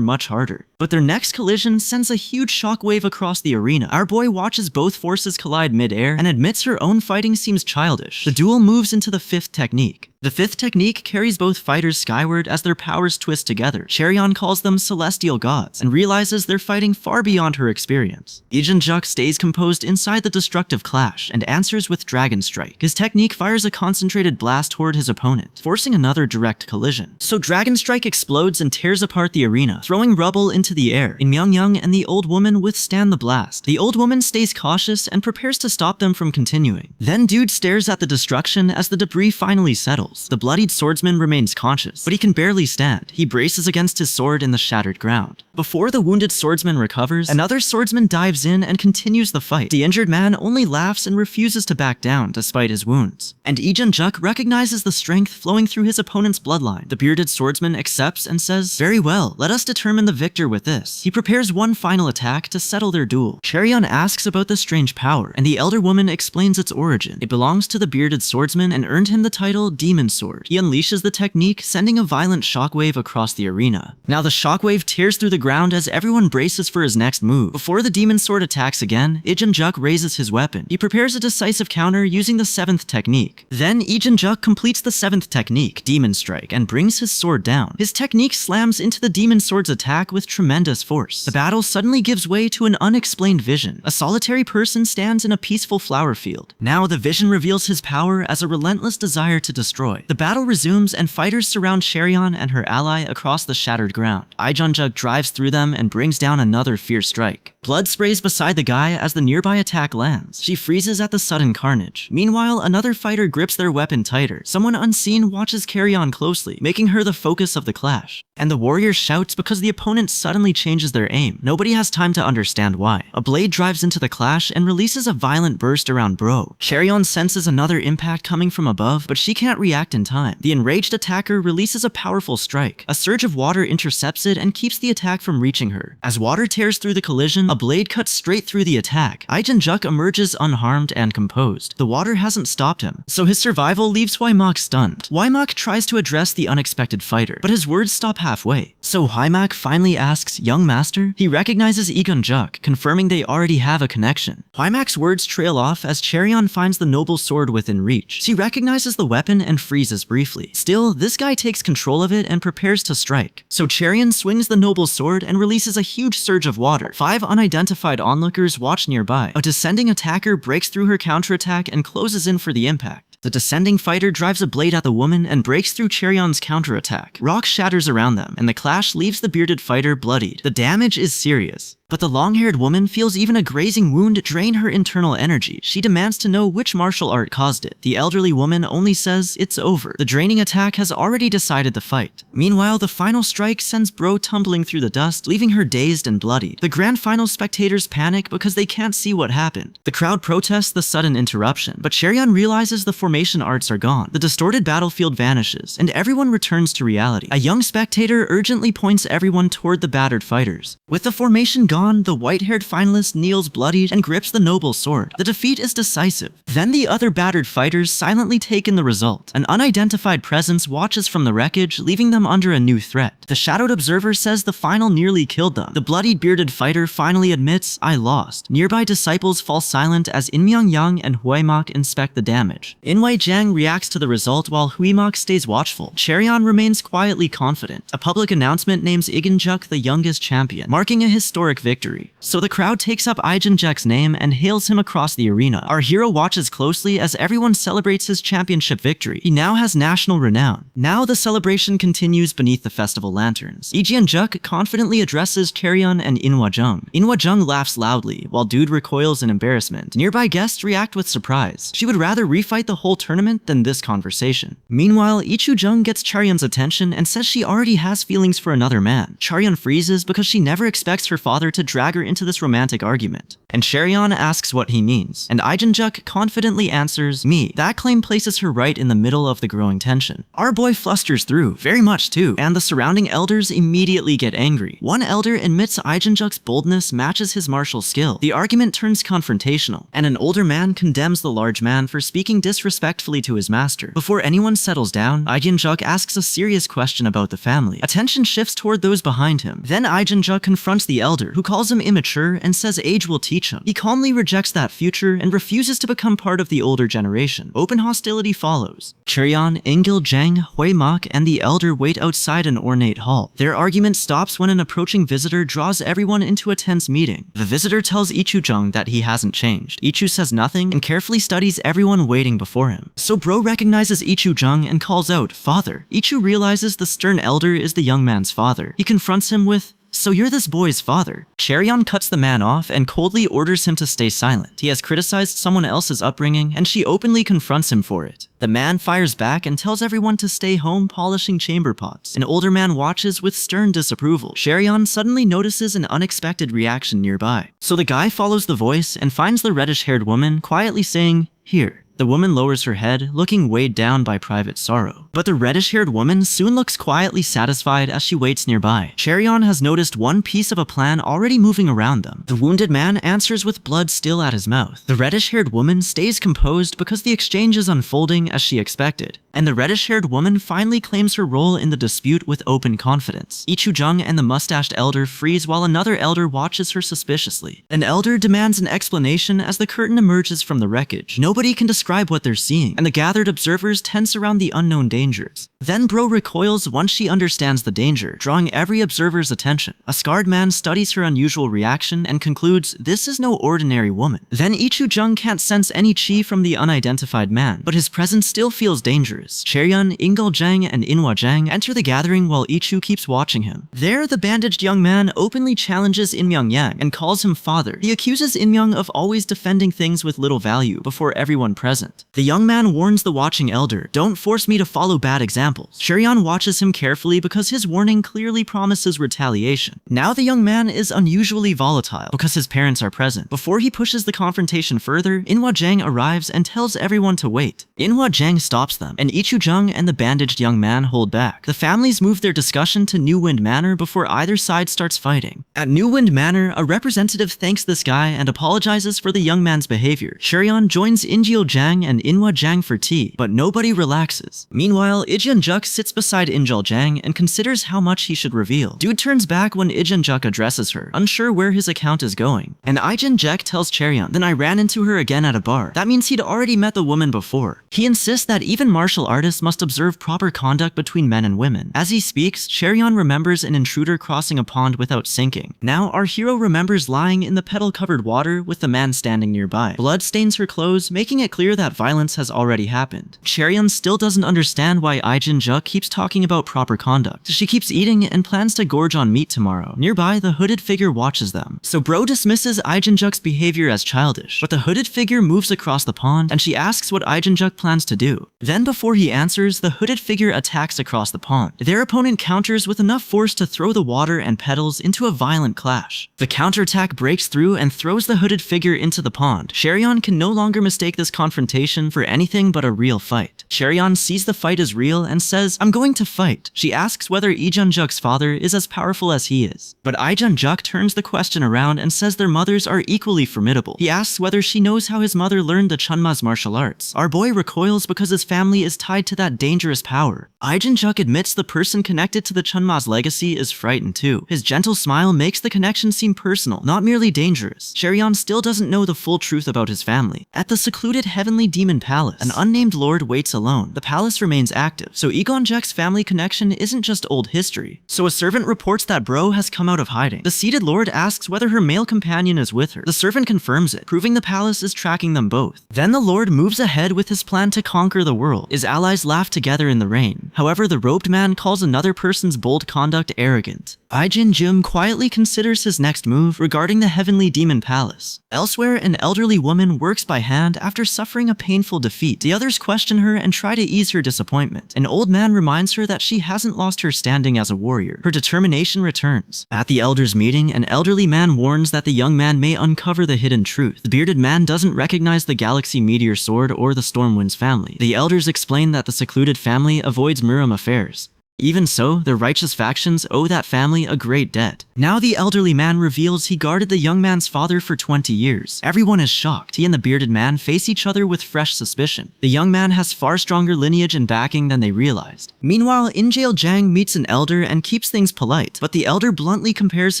Speaker 1: much harder. But their next collision sends a huge shockwave across the arena. Our boy watches both forces collide mid-air and admits her own fighting seems childish. The duel moves into the fifth technique. The fifth technique carries both fighters skyward as their powers twist together. Cheryon calls them celestial gods and realizes they're fighting far beyond her experience. Juk stays composed inside the destructive clash and answers with Dragon Strike. His technique fires a concentrated blast toward his opponent, forcing another direct collision. So Dragon Strike explodes and tears apart the arena, throwing rubble into the air. Myung and the old woman withstand the blast. The old woman stays cautious and prepares to stop them from continuing. Then Dude stares at the destruction as the debris finally settles. The bloodied swordsman remains conscious, but he can barely stand. He braces against his sword in the shattered ground. Before the wounded swordsman recovers, another swordsman dives in and continues the fight. The injured man only laughs and refuses to back down despite his wounds. And Juk recognizes the strength flowing through his opponent's bloodline. The bearded swordsman accepts and says, "Very well, let us determine the victor with this." He prepares one final attack to settle their duel. Cheryon asks about the strange power, and the elder woman explains its origin. It belongs to the bearded swordsman and earned him the title Demon Sword. He unleashes the technique, sending a violent shockwave across the arena. Now the shockwave tears through the ground as everyone braces for his next move. Before the Demon Sword attacks again, Juk raises his weapon. He prepares a decisive counter using the seventh technique. Then Juk completes the seventh technique, Demon Strike, and brings his sword down. His technique slams into the Demon Sword's attack with tremendous force. The battle suddenly gives way to an unexplained vision. A solitary person stands in a peaceful flower field. Now the vision reveals his power as a relentless desire to destroy. The battle resumes and fighters surround Cheryon and her ally across the shattered ground. Juk drives through them and brings down another fierce strike. Blood sprays beside the guy as the nearby attack lands. She freezes at the sudden carnage. Meanwhile, another fighter grips their weapon tighter. Someone unseen watches Cheryon closely, making her the focus of the clash. And the warrior shouts because the opponent suddenly changes their aim. Nobody has time to understand why. A blade drives into the clash and releases a violent burst around Bro. Cheryon senses another impact coming from above, but she can't react react in time. The enraged attacker releases a powerful strike. A surge of water intercepts it and keeps the attack from reaching her. As water tears through the collision, a blade cuts straight through the attack. Juk emerges unharmed and composed. The water hasn't stopped him, so his survival leaves Hwaimak stunned. Hwaimak tries to address the unexpected fighter, but his words stop halfway. So Hwaimak finally asks, "Young master?" He recognizes Juk, confirming they already have a connection. Hwaimak's words trail off as Cheryon finds the noble sword within reach. She recognizes the weapon and freezes briefly. Still, this guy takes control of it and prepares to strike. So Cheryon swings the noble sword and releases a huge surge of water. 5 unidentified onlookers watch nearby. A descending attacker breaks through her counterattack and closes in for the impact. The descending fighter drives a blade at the woman and breaks through Cheryon's counterattack. Rock shatters around them, and the clash leaves the bearded fighter bloodied. The damage is serious. But the long-haired woman feels even a grazing wound drain her internal energy. She demands to know which martial art caused it. The elderly woman only says it's over. The draining attack has already decided the fight. Meanwhile, the final strike sends Bro tumbling through the dust, leaving her dazed and bloodied. The grand final spectators panic because they can't see what happened. The crowd protests the sudden interruption, but Cheryon realizes the formation arts are gone. The distorted battlefield vanishes, and everyone returns to reality. A young spectator urgently points everyone toward the battered fighters. With the formation gone, the white-haired finalist kneels bloodied and grips the noble sword. The defeat is decisive. Then the other battered fighters silently take in the result. An unidentified presence watches from the wreckage, leaving them under a new threat. The shadowed observer says the final nearly killed them. The bloodied bearded fighter finally admits, "I lost." Nearby disciples fall silent as Inmyeong Yang and Hwaimak inspect the damage. Inwei Jang reacts to the result while Hwaimak stays watchful. Cheryon remains quietly confident. A public announcement names Juk the youngest champion, marking a historic victory. So the crowd takes up Juk's name and hails him across the arena. Our hero watches closely as everyone celebrates his championship victory. He now has national renown. Now the celebration continues beneath the festival lanterns. Juk confidently addresses Cheryon and Inwa Jung laughs loudly, while Dude recoils in embarrassment. Nearby guests react with surprise. She would rather refight the whole tournament than this conversation. Meanwhile, Jung gets Charyon's attention and says she already has feelings for another man. Charyon freezes because she never expects her father to drag her into this romantic argument. And Cheryon asks what he means, and Juk confidently answers, "Me." That claim places her right in the middle of the growing tension. Our boy flusters through, very much too, and the surrounding elders immediately get angry. One elder admits Juk's boldness matches his martial skill. The argument turns confrontational, and an older man condemns the large man for speaking disrespectfully to his master. Before anyone settles down, Juk asks a serious question about the family. Attention shifts toward those behind him. Then Juk confronts the elder, who calls him immature and says age will teach him. He calmly rejects that future and refuses to become part of the older generation. Open hostility follows. Cheryon, Jang, Hwaimak, and the elder wait outside an ornate hall. Their argument stops when an approaching visitor draws everyone into a tense meeting. The visitor tells Jung that he hasn't changed. Says nothing and carefully studies everyone waiting before him. So Bro recognizes Jung and calls out, "Father." Realizes the stern elder is the young man's father. He confronts him with, "So you're this boy's father?" Cheryon cuts the man off and coldly orders him to stay silent. He has criticized someone else's upbringing, and she openly confronts him for it. The man fires back and tells everyone to stay home polishing chamber pots. An older man watches with stern disapproval. Cheryon suddenly notices an unexpected reaction nearby. So the guy follows the voice and finds the reddish-haired woman quietly saying, "Here." The woman lowers her head, looking weighed down by private sorrow. But the reddish-haired woman soon looks quietly satisfied as she waits nearby. Cheryon has noticed one piece of a plan already moving around them. The wounded man answers with blood still at his mouth. The reddish-haired woman stays composed because the exchange is unfolding as she expected. And the reddish-haired woman finally claims her role in the dispute with open confidence. Jung and the mustached elder freeze while another elder watches her suspiciously. An elder demands an explanation as the curtain emerges from the wreckage. Nobody can describe what they're seeing, and the gathered observers tense around the unknown dangers. Then Bro recoils once she understands the danger, drawing every observer's attention. A scarred man studies her unusual reaction and concludes this is no ordinary woman. Then Jung can't sense any chi from the unidentified man, but his presence still feels dangerous. Cheryon, Jang, and Inwa Jang enter the gathering while keeps watching him. There, the bandaged young man openly challenges Inmyeong Yang and calls him father. He accuses Inmyeong of always defending things with little value before everyone present. The young man warns the watching elder, "Don't force me to follow bad examples." Cheryon watches him carefully because his warning clearly promises retaliation. Now the young man is unusually volatile because his parents are present. Before he pushes the confrontation further, Inwa Jang arrives and tells everyone to wait. Inwa Jang stops them, and Ichujung and the bandaged young man hold back. The families move their discussion to New Wind Manor before either side starts fighting. At New Wind Manor, a representative thanks this guy and apologizes for the young man's behavior. Cheon joins Injil Jang and Inwa Jang for tea, but nobody relaxes. Meanwhile, Ijun-juk sits beside Injil Jang and considers how much he should reveal. Dude turns back when Ijun-juk addresses her, unsure where his account is going. And Ijun-juk tells Cheon, "Then I ran into her again at a bar." That means he'd already met the woman before. He insists that even martial artists must observe proper conduct between men and women. As he speaks, Cheon remembers an intruder crossing a pond without sinking. Now, our hero remembers lying in the petal-covered water with the man standing nearby. Blood stains her clothes, making it clear that violence has already happened. Cheon still doesn't understand why Ijun-juk keeps talking about proper conduct. She keeps eating and plans to gorge on meat tomorrow. Nearby, the hooded figure watches them. So Bro dismisses Ijun-juk's behavior as childish, but the hooded figure moves across the pond and she asks what Ijun-juk plans to do. Then before he answers, the hooded figure attacks across the pond. Their opponent counters with enough force to throw the water and petals into a violent clash. The counterattack breaks through and throws the hooded figure into the pond. Cheon can no longer mistake this confrontation for anything but a real fight. Cheon sees the fight as real and says, "I'm going to fight." She asks whether Ijun-juk's father is as powerful as he is. But Ijun-juk turns the question around and says their mothers are equally formidable. He asks whether she knows how his mother learned the Chunma's martial arts. Our boy recoils because his family is tied to that dangerous power. Ijun-juk admits the person connected to the Chunma's legacy is frightened too. His gentle smile makes the connection seem personal, not merely dangerous. Cheon still doesn't know the full truth about his family. At the secluded Heavenly Demon Palace, an unnamed lord waits alone. The palace remains active, so Igonjek's family connection isn't just old history. So a servant reports that Bro has come out of hiding. The seated lord asks whether her male companion is with her. The servant confirms it, proving the palace is tracking them both. Then the lord moves ahead with his plan to conquer the world. His allies laugh together in the rain. However, the robed man calls another person's bold conduct arrogant. Ijun-jum quietly considers his next move regarding the Heavenly Demon Palace. Elsewhere, an elderly woman works by hand after suffering a painful defeat. The others question her and try to ease her disappointment. An old man reminds her that she hasn't lost her standing as a warrior. Her determination returns. At the elders' meeting, an elderly man warns that the young man may uncover the hidden truth. The bearded man doesn't recognize the Galaxy Meteor Sword or the Stormwind's family. The elders explain that the secluded family avoids Murim affairs. Even so, the righteous factions owe that family a great debt. Now the elderly man reveals he guarded the young man's father for 20 years. Everyone is shocked. He and the bearded man face each other with fresh suspicion. The young man has far stronger lineage and backing than they realized. Meanwhile, Injil Jang meets an elder and keeps things polite, but the elder bluntly compares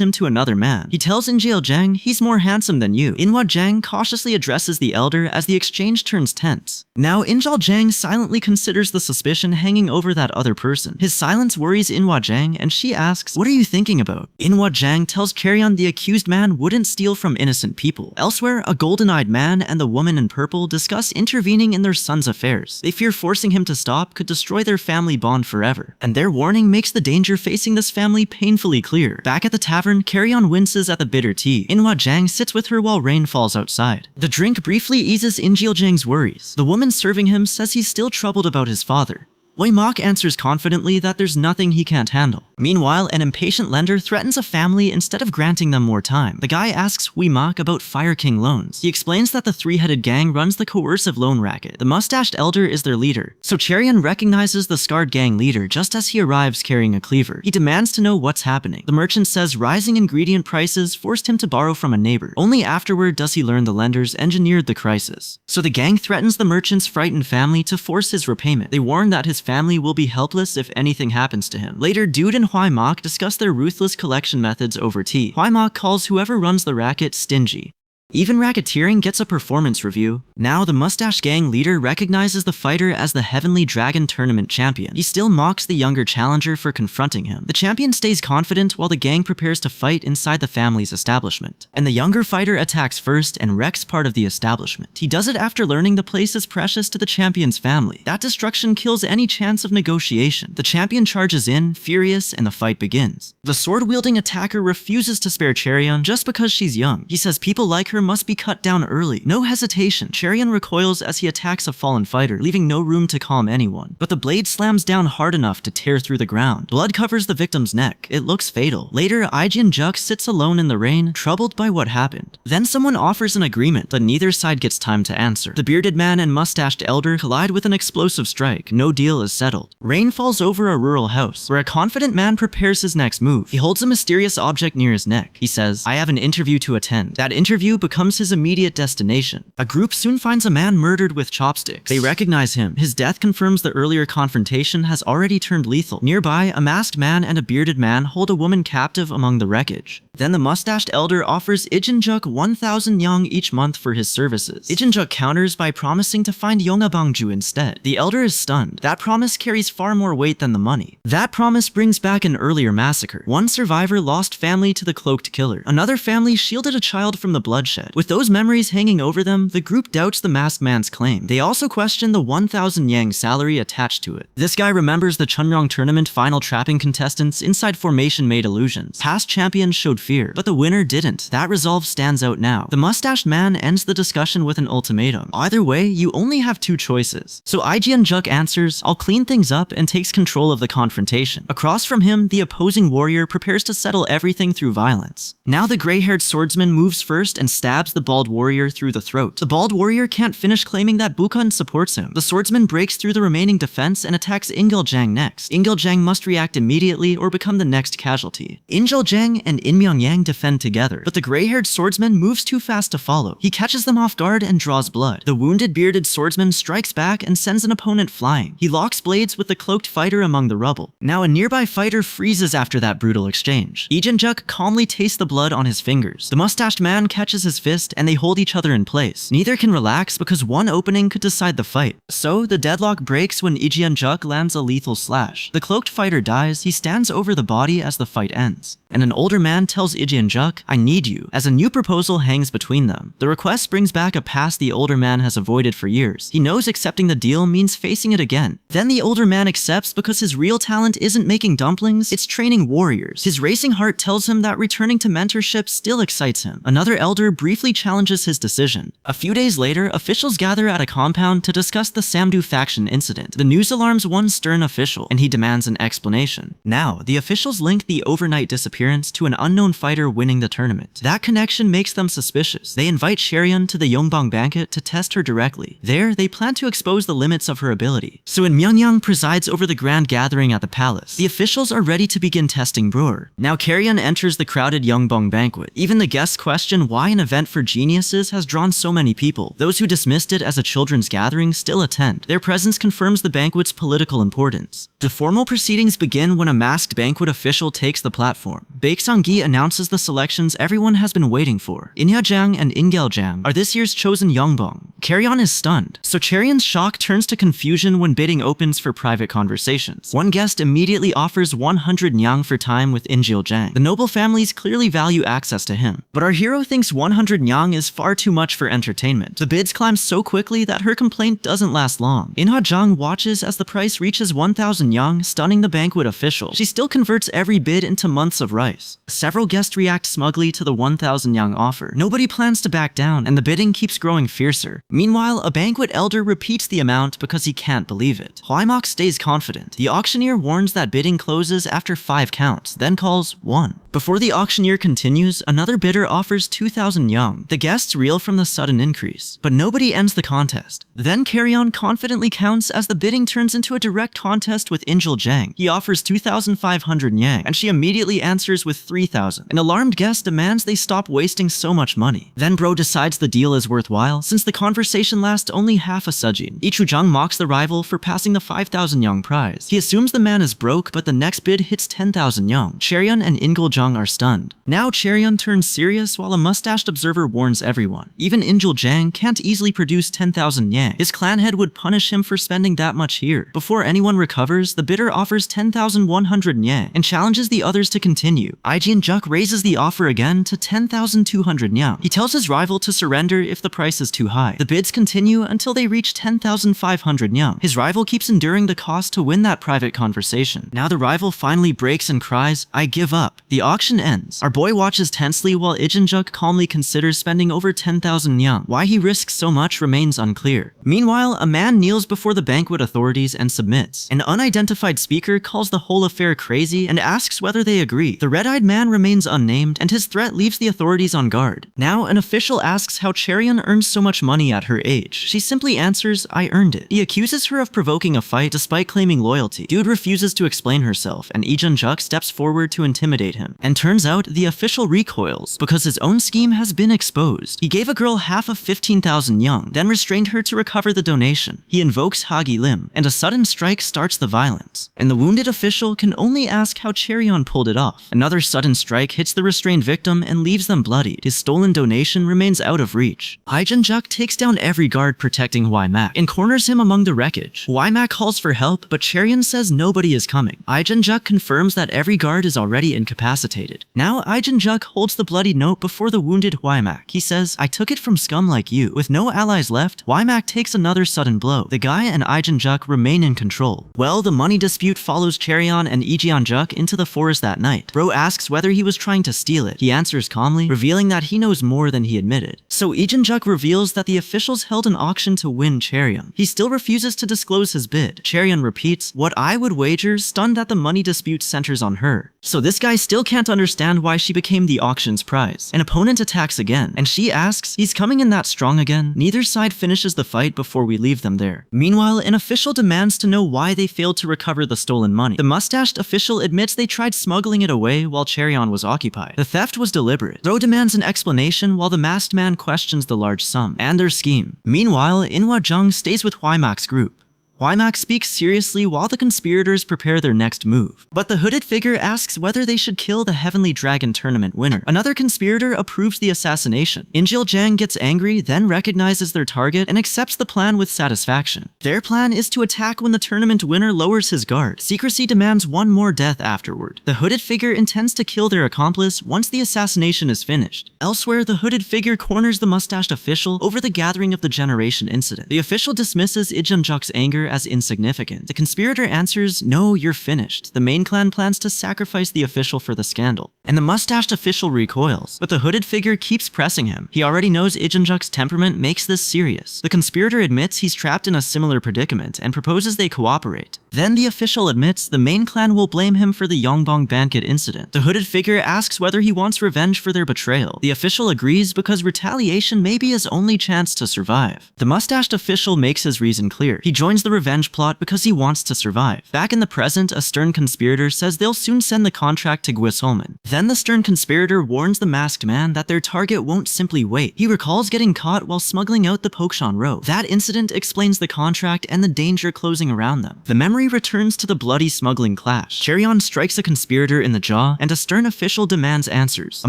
Speaker 1: him to another man. He tells Injil Jang he's more handsome than you. Inwa Jang cautiously addresses the elder as the exchange turns tense. Now Injil Jang silently considers the suspicion hanging over that other person. His silence worries Inwa Jang and she asks, "What are you thinking about?" Inwa Jang tells Cheon the accused man wouldn't steal from innocent people. Elsewhere, a golden-eyed man and the woman in purple discuss intervening in their son's affairs. They fear forcing him to stop could destroy their family bond forever. And their warning makes the danger facing this family painfully clear. Back at the tavern, Cheon winces at the bitter tea. Inwa Jang sits with her while rain falls outside. The drink briefly eases Injil Jang's worries. The woman serving him says he's still troubled about his father. Wei Mok answers confidently that there's nothing he can't handle. Meanwhile, an impatient lender threatens a family instead of granting them more time. The guy asks Wei Mok about Fire King loans. He explains that the three-headed gang runs the coercive loan racket. The mustached elder is their leader. So Cheon recognizes the scarred gang leader just as he arrives carrying a cleaver. He demands to know what's happening. The merchant says rising ingredient prices forced him to borrow from a neighbor. Only afterward does he learn the lenders engineered the crisis. So the gang threatens the merchant's frightened family to force his repayment. They warn that his family will be helpless if anything happens to him. Later, Dude and Hwai Mok discuss their ruthless collection methods over tea. Hwai Mok calls whoever runs the racket stingy. Even racketeering gets a performance review. Now, the mustache gang leader recognizes the fighter as the Heavenly Dragon Tournament champion. He still mocks the younger challenger for confronting him. The champion stays confident while the gang prepares to fight inside the family's establishment. And the younger fighter attacks first and wrecks part of the establishment. He does it after learning the place is precious to the champion's family. That destruction kills any chance of negotiation. The champion charges in, furious, and the fight begins. The sword-wielding attacker refuses to spare Cheon just because she's young. He says people like her must be cut down early. No hesitation, Cherion recoils as he attacks a fallen fighter, leaving no room to calm anyone. But the blade slams down hard enough to tear through the ground. Blood covers the victim's neck. It looks fatal. Later, Juk sits alone in the rain, troubled by what happened. Then someone offers an agreement, but neither side gets time to answer. The bearded man and mustached elder collide with an explosive strike. No deal is settled. Rain falls over a rural house, where a confident man prepares his next move. He holds a mysterious object near his neck. He says, "I have an interview to attend." That interview becomes his immediate destination. A group soon finds a man murdered with chopsticks. They recognize him. His death confirms the earlier confrontation has already turned lethal. Nearby, a masked man and a bearded man hold a woman captive among the wreckage. Then the mustached elder offers Juk 1,000 yang each month for his services. Juk counters by promising to find Yongabangju instead. The elder is stunned. That promise carries far more weight than the money. That promise brings back an earlier massacre. One survivor lost family to the cloaked killer. Another family shielded a child from the bloodshed. With those memories hanging over them, the group doubts the masked man's claim. They also question the 1,000 yang salary attached to it. This guy remembers the Chunryong tournament final trapping contestants inside formation made illusions. Past champions showed fear, but the winner didn't. That resolve stands out now. The mustached man ends the discussion with an ultimatum. Either way, you only have two choices. So Juk answers, "I'll clean things up," and takes control of the confrontation. Across from him, the opposing warrior prepares to settle everything through violence. Now the gray-haired swordsman moves first and stabs the bald warrior through the throat. The bald warrior can't finish claiming that Bukun supports him. The swordsman breaks through the remaining defense and attacks Ingeljang next. Ingeljang must react immediately or become the next casualty. Ingeljang and Inmyeongyang defend together, but the gray-haired swordsman moves too fast to follow. He catches them off guard and draws blood. The wounded bearded swordsman strikes back and sends an opponent flying. He locks blades with the cloaked fighter among the rubble. Now a nearby fighter freezes after that brutal exchange. Juk calmly tastes the blood on his fingers. The mustached man catches his fist and they hold each other in place. Neither can relax because one opening could decide the fight. So the deadlock breaks when Juk lands a lethal slash. The cloaked fighter dies. He stands over the body as the fight ends. And an older man tells Juk, "I need you," as a new proposal hangs between them. The request brings back a past the older man has avoided for years. He knows accepting the deal means facing it again. Then the older man accepts because his real talent isn't making dumplings, it's training warriors. His racing heart tells him that returning to mentorship still excites him. Another elder briefly challenges his decision. A few days later, officials gather at a compound to discuss the Samdu faction incident. The news alarms one stern official, and he demands an explanation. Now, the officials link the overnight disappearance to an unknown fighter winning the tournament. That connection makes them suspicious. They invite Cherion to the Yongbang banquet to test her directly. There, they plan to expose the limits of her ability. So when Myeongyang presides over the grand gathering at the palace, the officials are ready to begin testing Brewer. Now Cherion enters the crowded Yongbang banquet. Even the guests question why an event for geniuses has drawn so many people. Those who dismissed it as a children's gathering still attend. Their presence confirms the banquet's political importance. The formal proceedings begin when a masked banquet official takes the platform. Baeksang-gi announces the selections everyone has been waiting for. Inhyajang and Ingeljang are this year's chosen Yongbang. Cherion is stunned, so Cherion's shock turns to confusion when bidding opens for private conversations. One guest immediately offers 100 nyang for time with Ingeljang. The noble families clearly value access to him, but our hero thinks 100 nyang is far too much for entertainment. The bids climb so quickly that her complaint doesn't last long. Inhyajang watches as the price reaches 1,000 nyang, stunning the banquet official. She still converts every bid into months of rice. Several guests react smugly to the 1,000 nyang offer. Nobody plans to back down, and the bidding keeps growing fiercer. Meanwhile, a banquet elder repeats the amount because he can't believe it. Hwaimok stays confident. The auctioneer warns that bidding closes after 5 counts, then calls 1. Before the auctioneer continues, another bidder offers 2,000 yang. The guests reel from the sudden increase, but nobody ends the contest. Then Cherion confidently counts as the bidding turns into a direct contest with Ingeljang. He offers 2,500 yang, and she immediately answers with 3,000. An alarmed guest demands they stop wasting so much money. Then Bro decides the deal is worthwhile, since the conversation lasts only half a sujin. Ichujang mocks the rival for passing the 5,000 yang prize. He assumes the man is broke, but the next bid hits 10,000 yang. Cherion and Ingeljang are stunned. Now Cherion turns serious while a mustached observer warns everyone. Even Ingeljang can't easily produce 10,000 yang. His clan head would punish him for spending that much here. Before anyone recovers, the bidder offers 10,100 yang and challenges the others to continue. you. Juk raises the offer again to 10,200 nyang. He tells his rival to surrender if the price is too high. The bids continue until they reach 10,500 nyang. His rival keeps enduring the cost to win that private conversation. Now the rival finally breaks and cries, "I give up." The auction ends. Our boy watches tensely while Juk calmly considers spending over 10,000 nyang. Why he risks so much remains unclear. Meanwhile, a man kneels before the banquet authorities and submits. An unidentified speaker calls the whole affair crazy and asks whether they agree. The red-eyed man remains unnamed, and his threat leaves the authorities on guard. Now, an official asks how Cheon earns so much money at her age. She simply answers, "I earned it." He accuses her of provoking a fight despite claiming loyalty. Dude refuses to explain herself, and Juk steps forward to intimidate him. And turns out, the official recoils, because his own scheme has been exposed. He gave a girl half of 15,000 nyang, then restrained her to recover the donation. He invokes Hagi Lim, and a sudden strike starts the violence. And the wounded official can only ask how Cheon pulled it off. Another sudden strike hits the restrained victim and leaves them bloodied. His stolen donation remains out of reach. Juk takes down every guard protecting Mak and corners him among the wreckage. Mak calls for help, but Cheon says nobody is coming. Juk confirms that every guard is already incapacitated. Now Juk holds the bloody note before the wounded Mak. He says, "I took it from scum like you." With no allies left, Mak takes another sudden blow. The guy and Juk remain in control. Well, the money dispute follows Cheon and Juk into the forest that night. Bro asks whether he was trying to steal it. He answers calmly, revealing that he knows more than he admitted. So Juk reveals that the officials held an auction to win Cheon. He still refuses to disclose his bid. Cheon repeats, "What I would wager," stunned that the money dispute centers on her. So this guy still can't understand why she became the auction's prize. An opponent attacks again, and she asks, "He's coming in that strong again?" Neither side finishes the fight before we leave them there. Meanwhile, an official demands to know why they failed to recover the stolen money. The mustached official admits they tried smuggling it away while Cheon was occupied. The theft was deliberate. Ro demands an explanation while the masked man questions the large sum and their scheme. Meanwhile, Inhwa Jung stays with Mak's group. Mak speaks seriously while the conspirators prepare their next move. But the hooded figure asks whether they should kill the Heavenly Dragon tournament winner. Another conspirator approves the assassination. Jang gets angry, then recognizes their target and accepts the plan with satisfaction. Their plan is to attack when the tournament winner lowers his guard. Secrecy demands one more death afterward. The hooded figure intends to kill their accomplice once the assassination is finished. Elsewhere, the hooded figure corners the mustached official over the gathering of the generation incident. The official dismisses Juk's anger as insignificant. The conspirator answers, "No, you're finished." The main clan plans to sacrifice the official for the scandal, and the mustached official recoils, but the hooded figure keeps pressing him. He already knows Juk's temperament makes this serious. The conspirator admits he's trapped in a similar predicament and proposes they cooperate. Then the official admits the main clan will blame him for the Yongbong banquet incident. The hooded figure asks whether he wants revenge for their betrayal. The official agrees because retaliation may be his only chance to survive. The mustached official makes his reason clear. He joins the revenge plot because he wants to survive. Back in the present, a stern conspirator says they'll soon send the contract to Gwisolman. Then the stern conspirator warns the masked man that their target won't simply wait. He recalls getting caught while smuggling out the Pokshan Row. That incident explains the contract and the danger closing around them. The memory returns to the bloody smuggling clash. Cheon strikes a conspirator in the jaw, and a stern official demands answers. A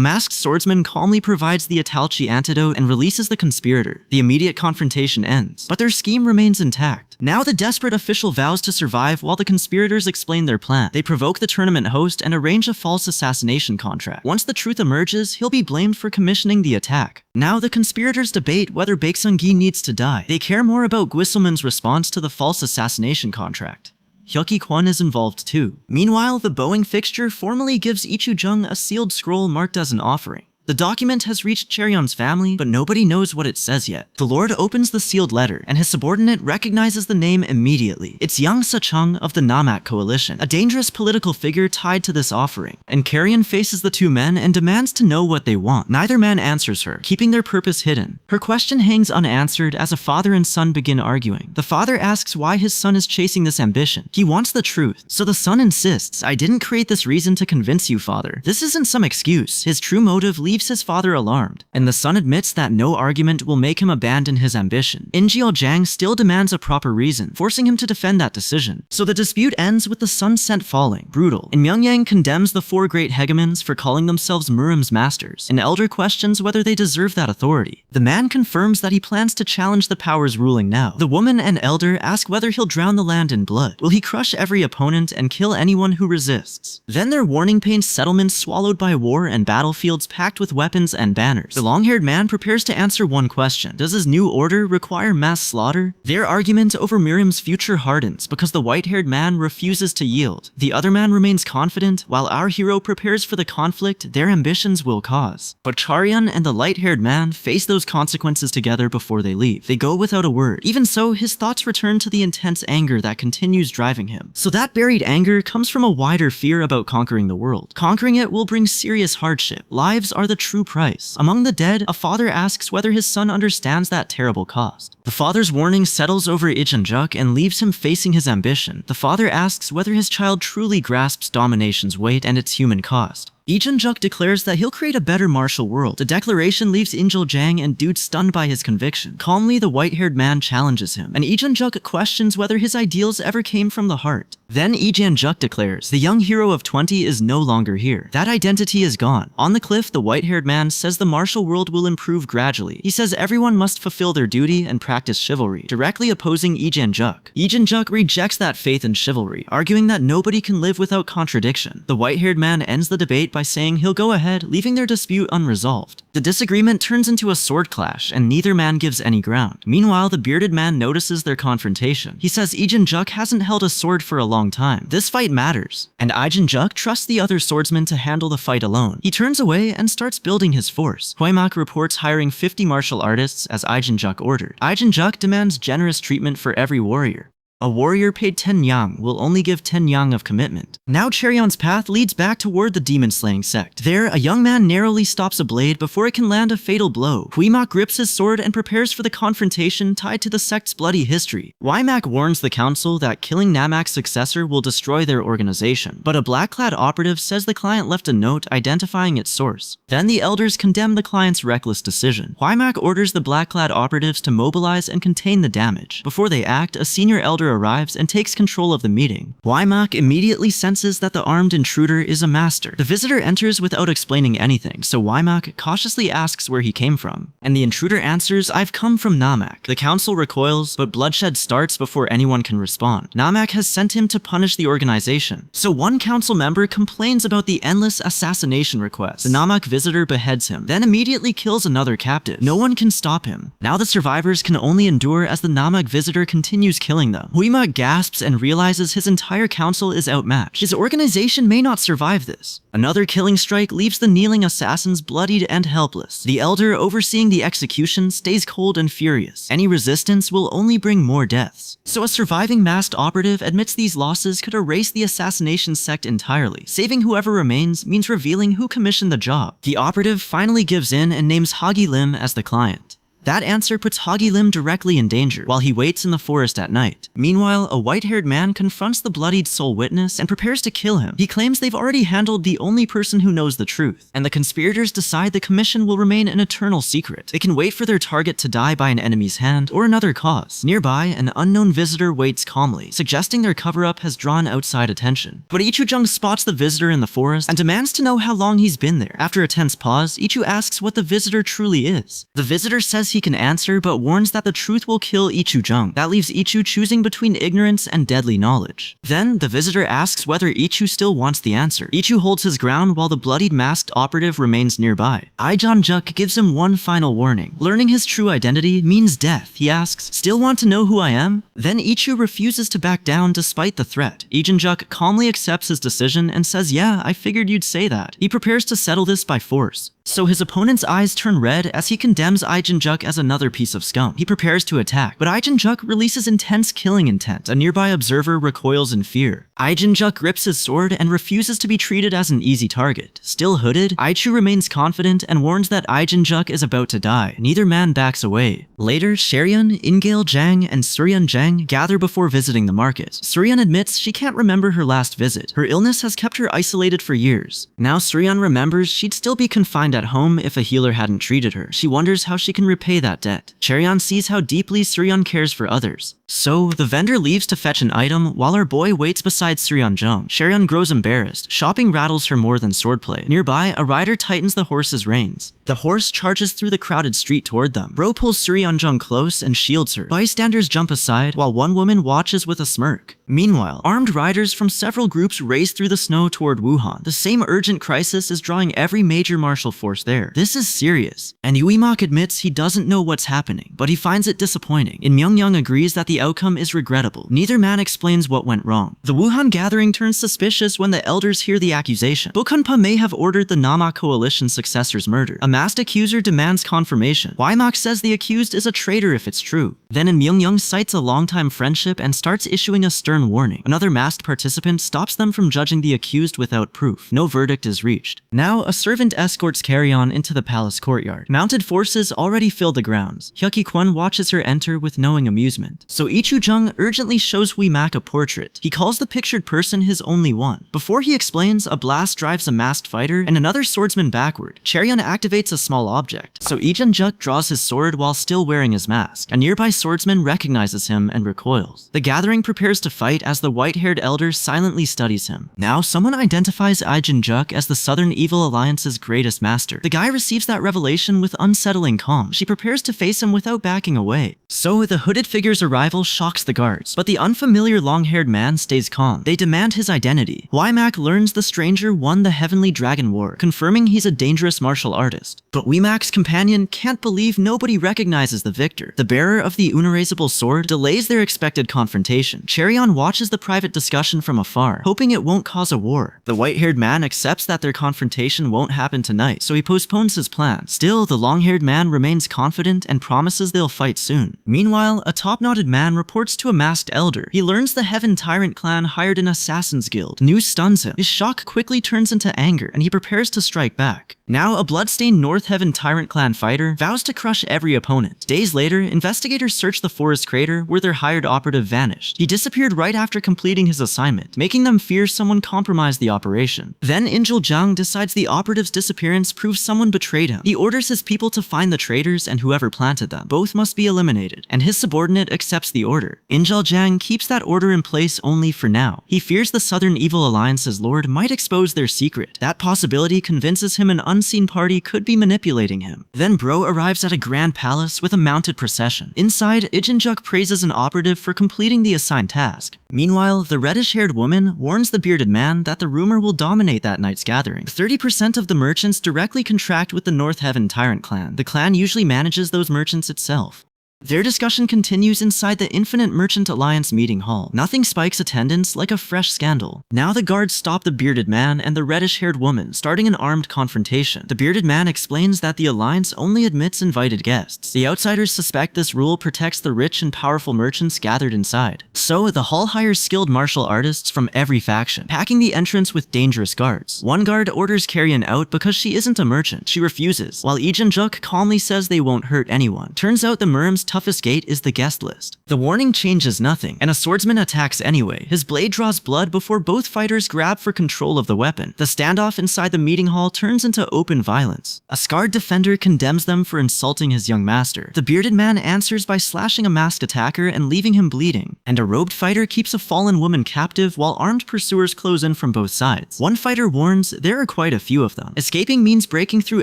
Speaker 1: masked swordsman calmly provides the Atalchi antidote and releases the conspirator. The immediate confrontation ends, but their scheme remains intact. Now the desperate official vows to survive while the conspirators explain their plan. They provoke the tournament host and arrange a false assassination contract. Once the truth emerges, he'll be blamed for commissioning the attack. Now the conspirators debate whether Baekseung-gi needs to die. They care more about Gwiselman's response to the false assassination contract. Hyoki Kwon is involved too. Meanwhile, the Boeing fixture formally gives Ichujung a sealed scroll marked as an offering. The document has reached Cheon's family, but nobody knows what it says yet. The Lord opens the sealed letter, and his subordinate recognizes the name immediately. It's Yang Sechung of the Namak coalition, a dangerous political figure tied to this offering. And Carrion faces the two men and demands to know what they want. Neither man answers her, keeping their purpose hidden. Her question hangs unanswered as a father and son begin arguing. The father asks why his son is chasing this ambition. He wants the truth, so the son insists, "I didn't create this reason to convince you, father. This isn't some excuse." His true motive leads leaves his father alarmed, and the son admits that no argument will make him abandon his ambition. Jang still demands a proper reason, forcing him to defend that decision. So the dispute ends with the sun sent falling, brutal, and Myeongyang condemns the four great hegemons for calling themselves Murim's masters. An elder questions whether they deserve that authority. The man confirms that he plans to challenge the powers ruling now. The woman and elder ask whether he'll drown the land in blood. Will he crush every opponent and kill anyone who resists? Then their warning paints settlements swallowed by war and battlefields packed with weapons and banners. The long-haired man prepares to answer one question. Does his new order require mass slaughter? Their argument over Murim's future hardens because the white-haired man refuses to yield. The other man remains confident, while our hero prepares for the conflict their ambitions will cause. But Charyeon and the light-haired man face those consequences together before they leave. They go without a word. Even so, his thoughts return to the intense anger that continues driving him. So that buried anger comes from a wider fear about conquering the world. Conquering it will bring serious hardship. Lives are the true price. Among the dead, a father asks whether his son understands that terrible cost. The father's warning settles over Juk and leaves him facing his ambition. The father asks whether his child truly grasps domination's weight and its human cost. Juk declares that he'll create a better martial world. The declaration leaves Jang and Dude stunned by his conviction. Calmly, the white-haired man challenges him, and Juk questions whether his ideals ever came from the heart. Then Juk declares, the young hero of 20 is no longer here. That identity is gone. On the cliff, the white-haired man says the martial world will improve gradually. He says everyone must fulfill their duty and practice chivalry, directly opposing Juk. Juk rejects that faith in chivalry, arguing that nobody can live without contradiction. The white-haired man ends the debate by saying he'll go ahead, leaving their dispute unresolved. The disagreement turns into a sword clash, and neither man gives any ground. Meanwhile, the bearded man notices their confrontation. He says Juk hasn't held a sword for a long time. This fight matters. And Juk trusts the other swordsman to handle the fight alone. He turns away and starts building his force. Hwaimak reports hiring 50 martial artists as Juk ordered. Juk demands generous treatment for every warrior. A warrior paid 10 yang will only give 10 yang of commitment. Now Cheryon's path leads back toward the demon-slaying sect. There, a young man narrowly stops a blade before it can land a fatal blow. Hwaimak grips his sword and prepares for the confrontation tied to the sect's bloody history. Hwaimak warns the council that killing Namak's successor will destroy their organization, but a black-clad operative says the client left a note identifying its source. Then the elders condemn the client's reckless decision. Hwaimak orders the black-clad operatives to mobilize and contain the damage. Before they act, a senior elder arrives and takes control of the meeting. Hwaimak immediately senses that the armed intruder is a master. The visitor enters without explaining anything, so Hwaimak cautiously asks where he came from. And the intruder answers, I've come from Namak. The council recoils, but bloodshed starts before anyone can respond. Namak has sent him to punish the organization. So one council member complains about the endless assassination requests. The Namak visitor beheads him, then immediately kills another captive. No one can stop him. Now the survivors can only endure as the Namak visitor continues killing them. Hwaimak gasps and realizes his entire council is outmatched. His organization may not survive this. Another killing strike leaves the kneeling assassins bloodied and helpless. The elder overseeing the execution stays cold and furious. Any resistance will only bring more deaths. So a surviving masked operative admits these losses could erase the assassination sect entirely. Saving whoever remains means revealing who commissioned the job. The operative finally gives in and names Hagi Lim as the client. That answer puts Hagi Lim directly in danger while he waits in the forest at night. Meanwhile, a white-haired man confronts the bloodied sole witness and prepares to kill him. He claims they've already handled the only person who knows the truth, and the conspirators decide the commission will remain an eternal secret. They can wait for their target to die by an enemy's hand or another cause. Nearby, an unknown visitor waits calmly, suggesting their cover-up has drawn outside attention. But Ichujung spots the visitor in the forest and demands to know how long he's been there. After a tense pause, Ichu asks what the visitor truly is. The visitor says he can answer, but warns that the truth will kill Ichujung. That leaves Ichu choosing between ignorance and deadly knowledge. Then, the visitor asks whether Ichu still wants the answer. Ichu holds his ground while the bloodied masked operative remains nearby. Juk gives him one final warning. Learning his true identity means death. He asks, still want to know who I am? Then Ichu refuses to back down despite the threat. Juk calmly accepts his decision and says, yeah, I figured you'd say that. He prepares to settle this by force. So his opponent's eyes turn red as he condemns Juk Juk as another piece of scum. He prepares to attack, but Juk releases intense killing intent. A nearby observer recoils in fear. Juk grips his sword and refuses to be treated as an easy target. Still hooded, Aichu remains confident and warns that Juk is about to die. Neither man backs away. Later, Sheryeon, Ingale Jang, and Suryeon Jang gather before visiting the market. Suryeon admits she can't remember her last visit. Her illness has kept her isolated for years. Now Suryeon remembers she'd still be confined at home if a healer hadn't treated her. She wonders how she can repay that debt. Sheryeon sees how deeply Suryeon cares for others. So, the vendor leaves to fetch an item while our boy waits beside Suryeon Jung. Sheryeon grows embarrassed. Shopping rattles her more than swordplay. Nearby, a rider tightens the horse's reins. The horse charges through the crowded street toward them. Bro pulls Suryeon Jung close and shields her. Bystanders jump aside while one woman watches with a smirk. Meanwhile, armed riders from several groups race through the snow toward Wuhan. The same urgent crisis is drawing every major martial force there. This is serious. And Uemak admits he doesn't know what's happening, but he finds it disappointing. In Myungyoung agrees that the outcome is regrettable. Neither man explains what went wrong. The Wuhan gathering turns suspicious when the elders hear the accusation. Bokunpa may have ordered the Nama coalition successors murdered. A masked accuser demands confirmation. Weimak says the accused is a traitor if it's true. Then Myungyoung cites a longtime friendship and starts issuing a stern warning. Another masked participant stops them from judging the accused without proof. No verdict is reached. Now, a servant escorts Carry-On into the palace courtyard. Mounted forces already fill the grounds. Hyuki-Kwon watches her enter with knowing amusement. So Ichu Jung urgently shows Hui-Mak a portrait. He calls the pictured person his only one. Before he explains, a blast drives a masked fighter and another swordsman backward. Cheryeon activates a small object. So Juk draws his sword while still wearing his mask. A nearby swordsman recognizes him and recoils. The gathering prepares to fight as the white-haired elder silently studies him. Now, someone identifies Juk as the Southern Evil Alliance's greatest master. The guy receives that revelation with unsettling calm. She prepares to face him without backing away. So, the hooded figure's arrival shocks the guards, but the unfamiliar long-haired man stays calm. They demand his identity. Weimak learns the stranger won the Heavenly Dragon War, confirming he's a dangerous martial artist. But Weimak's companion can't believe nobody recognizes the victor. The bearer of the unerasable sword delays their expected confrontation. Cheryeon watches the private discussion from afar, hoping it won't cause a war. The white-haired man accepts that their confrontation won't happen tonight, so he postpones his plan. Still, the long-haired man remains confident and promises they'll fight soon. Meanwhile, a top-knotted man reports to a masked elder. He learns the Heaven Tyrant clan hired an assassin's guild. News stuns him. His shock quickly turns into anger, and he prepares to strike back. Now, a bloodstained North Heaven Tyrant clan fighter vows to crush every opponent. Days later, investigators search the forest crater where their hired operative vanished. He disappeared right after completing his assignment, making them fear someone compromised the operation. Then Injul Jang decides the operative's disappearance proves someone betrayed him. He orders his people to find the traitors and whoever planted them. Both must be eliminated, and his subordinate accepts the order. Injul Jang keeps that order in place only for now. He fears the Southern Evil Alliance's lord might expose their secret. That possibility convinces him an unseen party could be manipulating him. Then Bro arrives at a grand palace with a mounted procession. Inside, Ijinjuk praises an operative for completing the assigned task. Meanwhile, the reddish-haired woman warns the bearded man that the rumor will dominate that night's gathering. 30% of the merchants directly contract with the North Heaven Tyrant clan. The clan usually manages those merchants itself. Their discussion continues inside the Infinite Merchant Alliance meeting hall. Nothing spikes attendance like a fresh scandal. Now the guards stop the bearded man and the reddish-haired woman, starting an armed confrontation. The bearded man explains that the alliance only admits invited guests. The outsiders suspect this rule protects the rich and powerful merchants gathered inside. So the hall hires skilled martial artists from every faction, packing the entrance with dangerous guards. One guard orders Carrion out because she isn't a merchant. She refuses, while Ijinjuk calmly says they won't hurt anyone. Turns out the Murim's toughest gate is the guest list. The warning changes nothing, and a swordsman attacks anyway. His blade draws blood before both fighters grab for control of the weapon. The standoff inside the meeting hall turns into open violence. A scarred defender condemns them for insulting his young master. The bearded man answers by slashing a masked attacker and leaving him bleeding. And a robed fighter keeps a fallen woman captive while armed pursuers close in from both sides. One fighter warns there are quite a few of them. Escaping means breaking through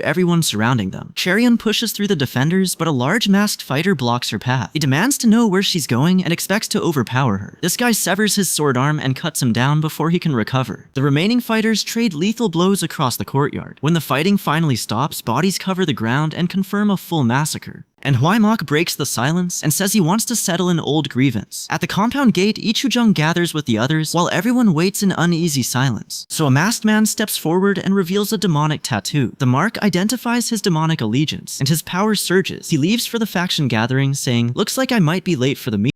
Speaker 1: everyone surrounding them. Cheryeon pushes through the defenders, but a large masked fighter blocks her path. He demands to know where she's going and expects to overpower her. This guy severs his sword arm and cuts him down before he can recover. The remaining fighters trade lethal blows across the courtyard. When the fighting finally stops, bodies cover the ground and confirm a full massacre. And Huaimok breaks the silence and says he wants to settle an old grievance. At the compound gate, Ichujung gathers with the others while everyone waits in uneasy silence. So a masked man steps forward and reveals a demonic tattoo. The mark identifies his demonic allegiance, and his power surges. He leaves for the faction gathering, saying, "Looks like I might be late for the meeting."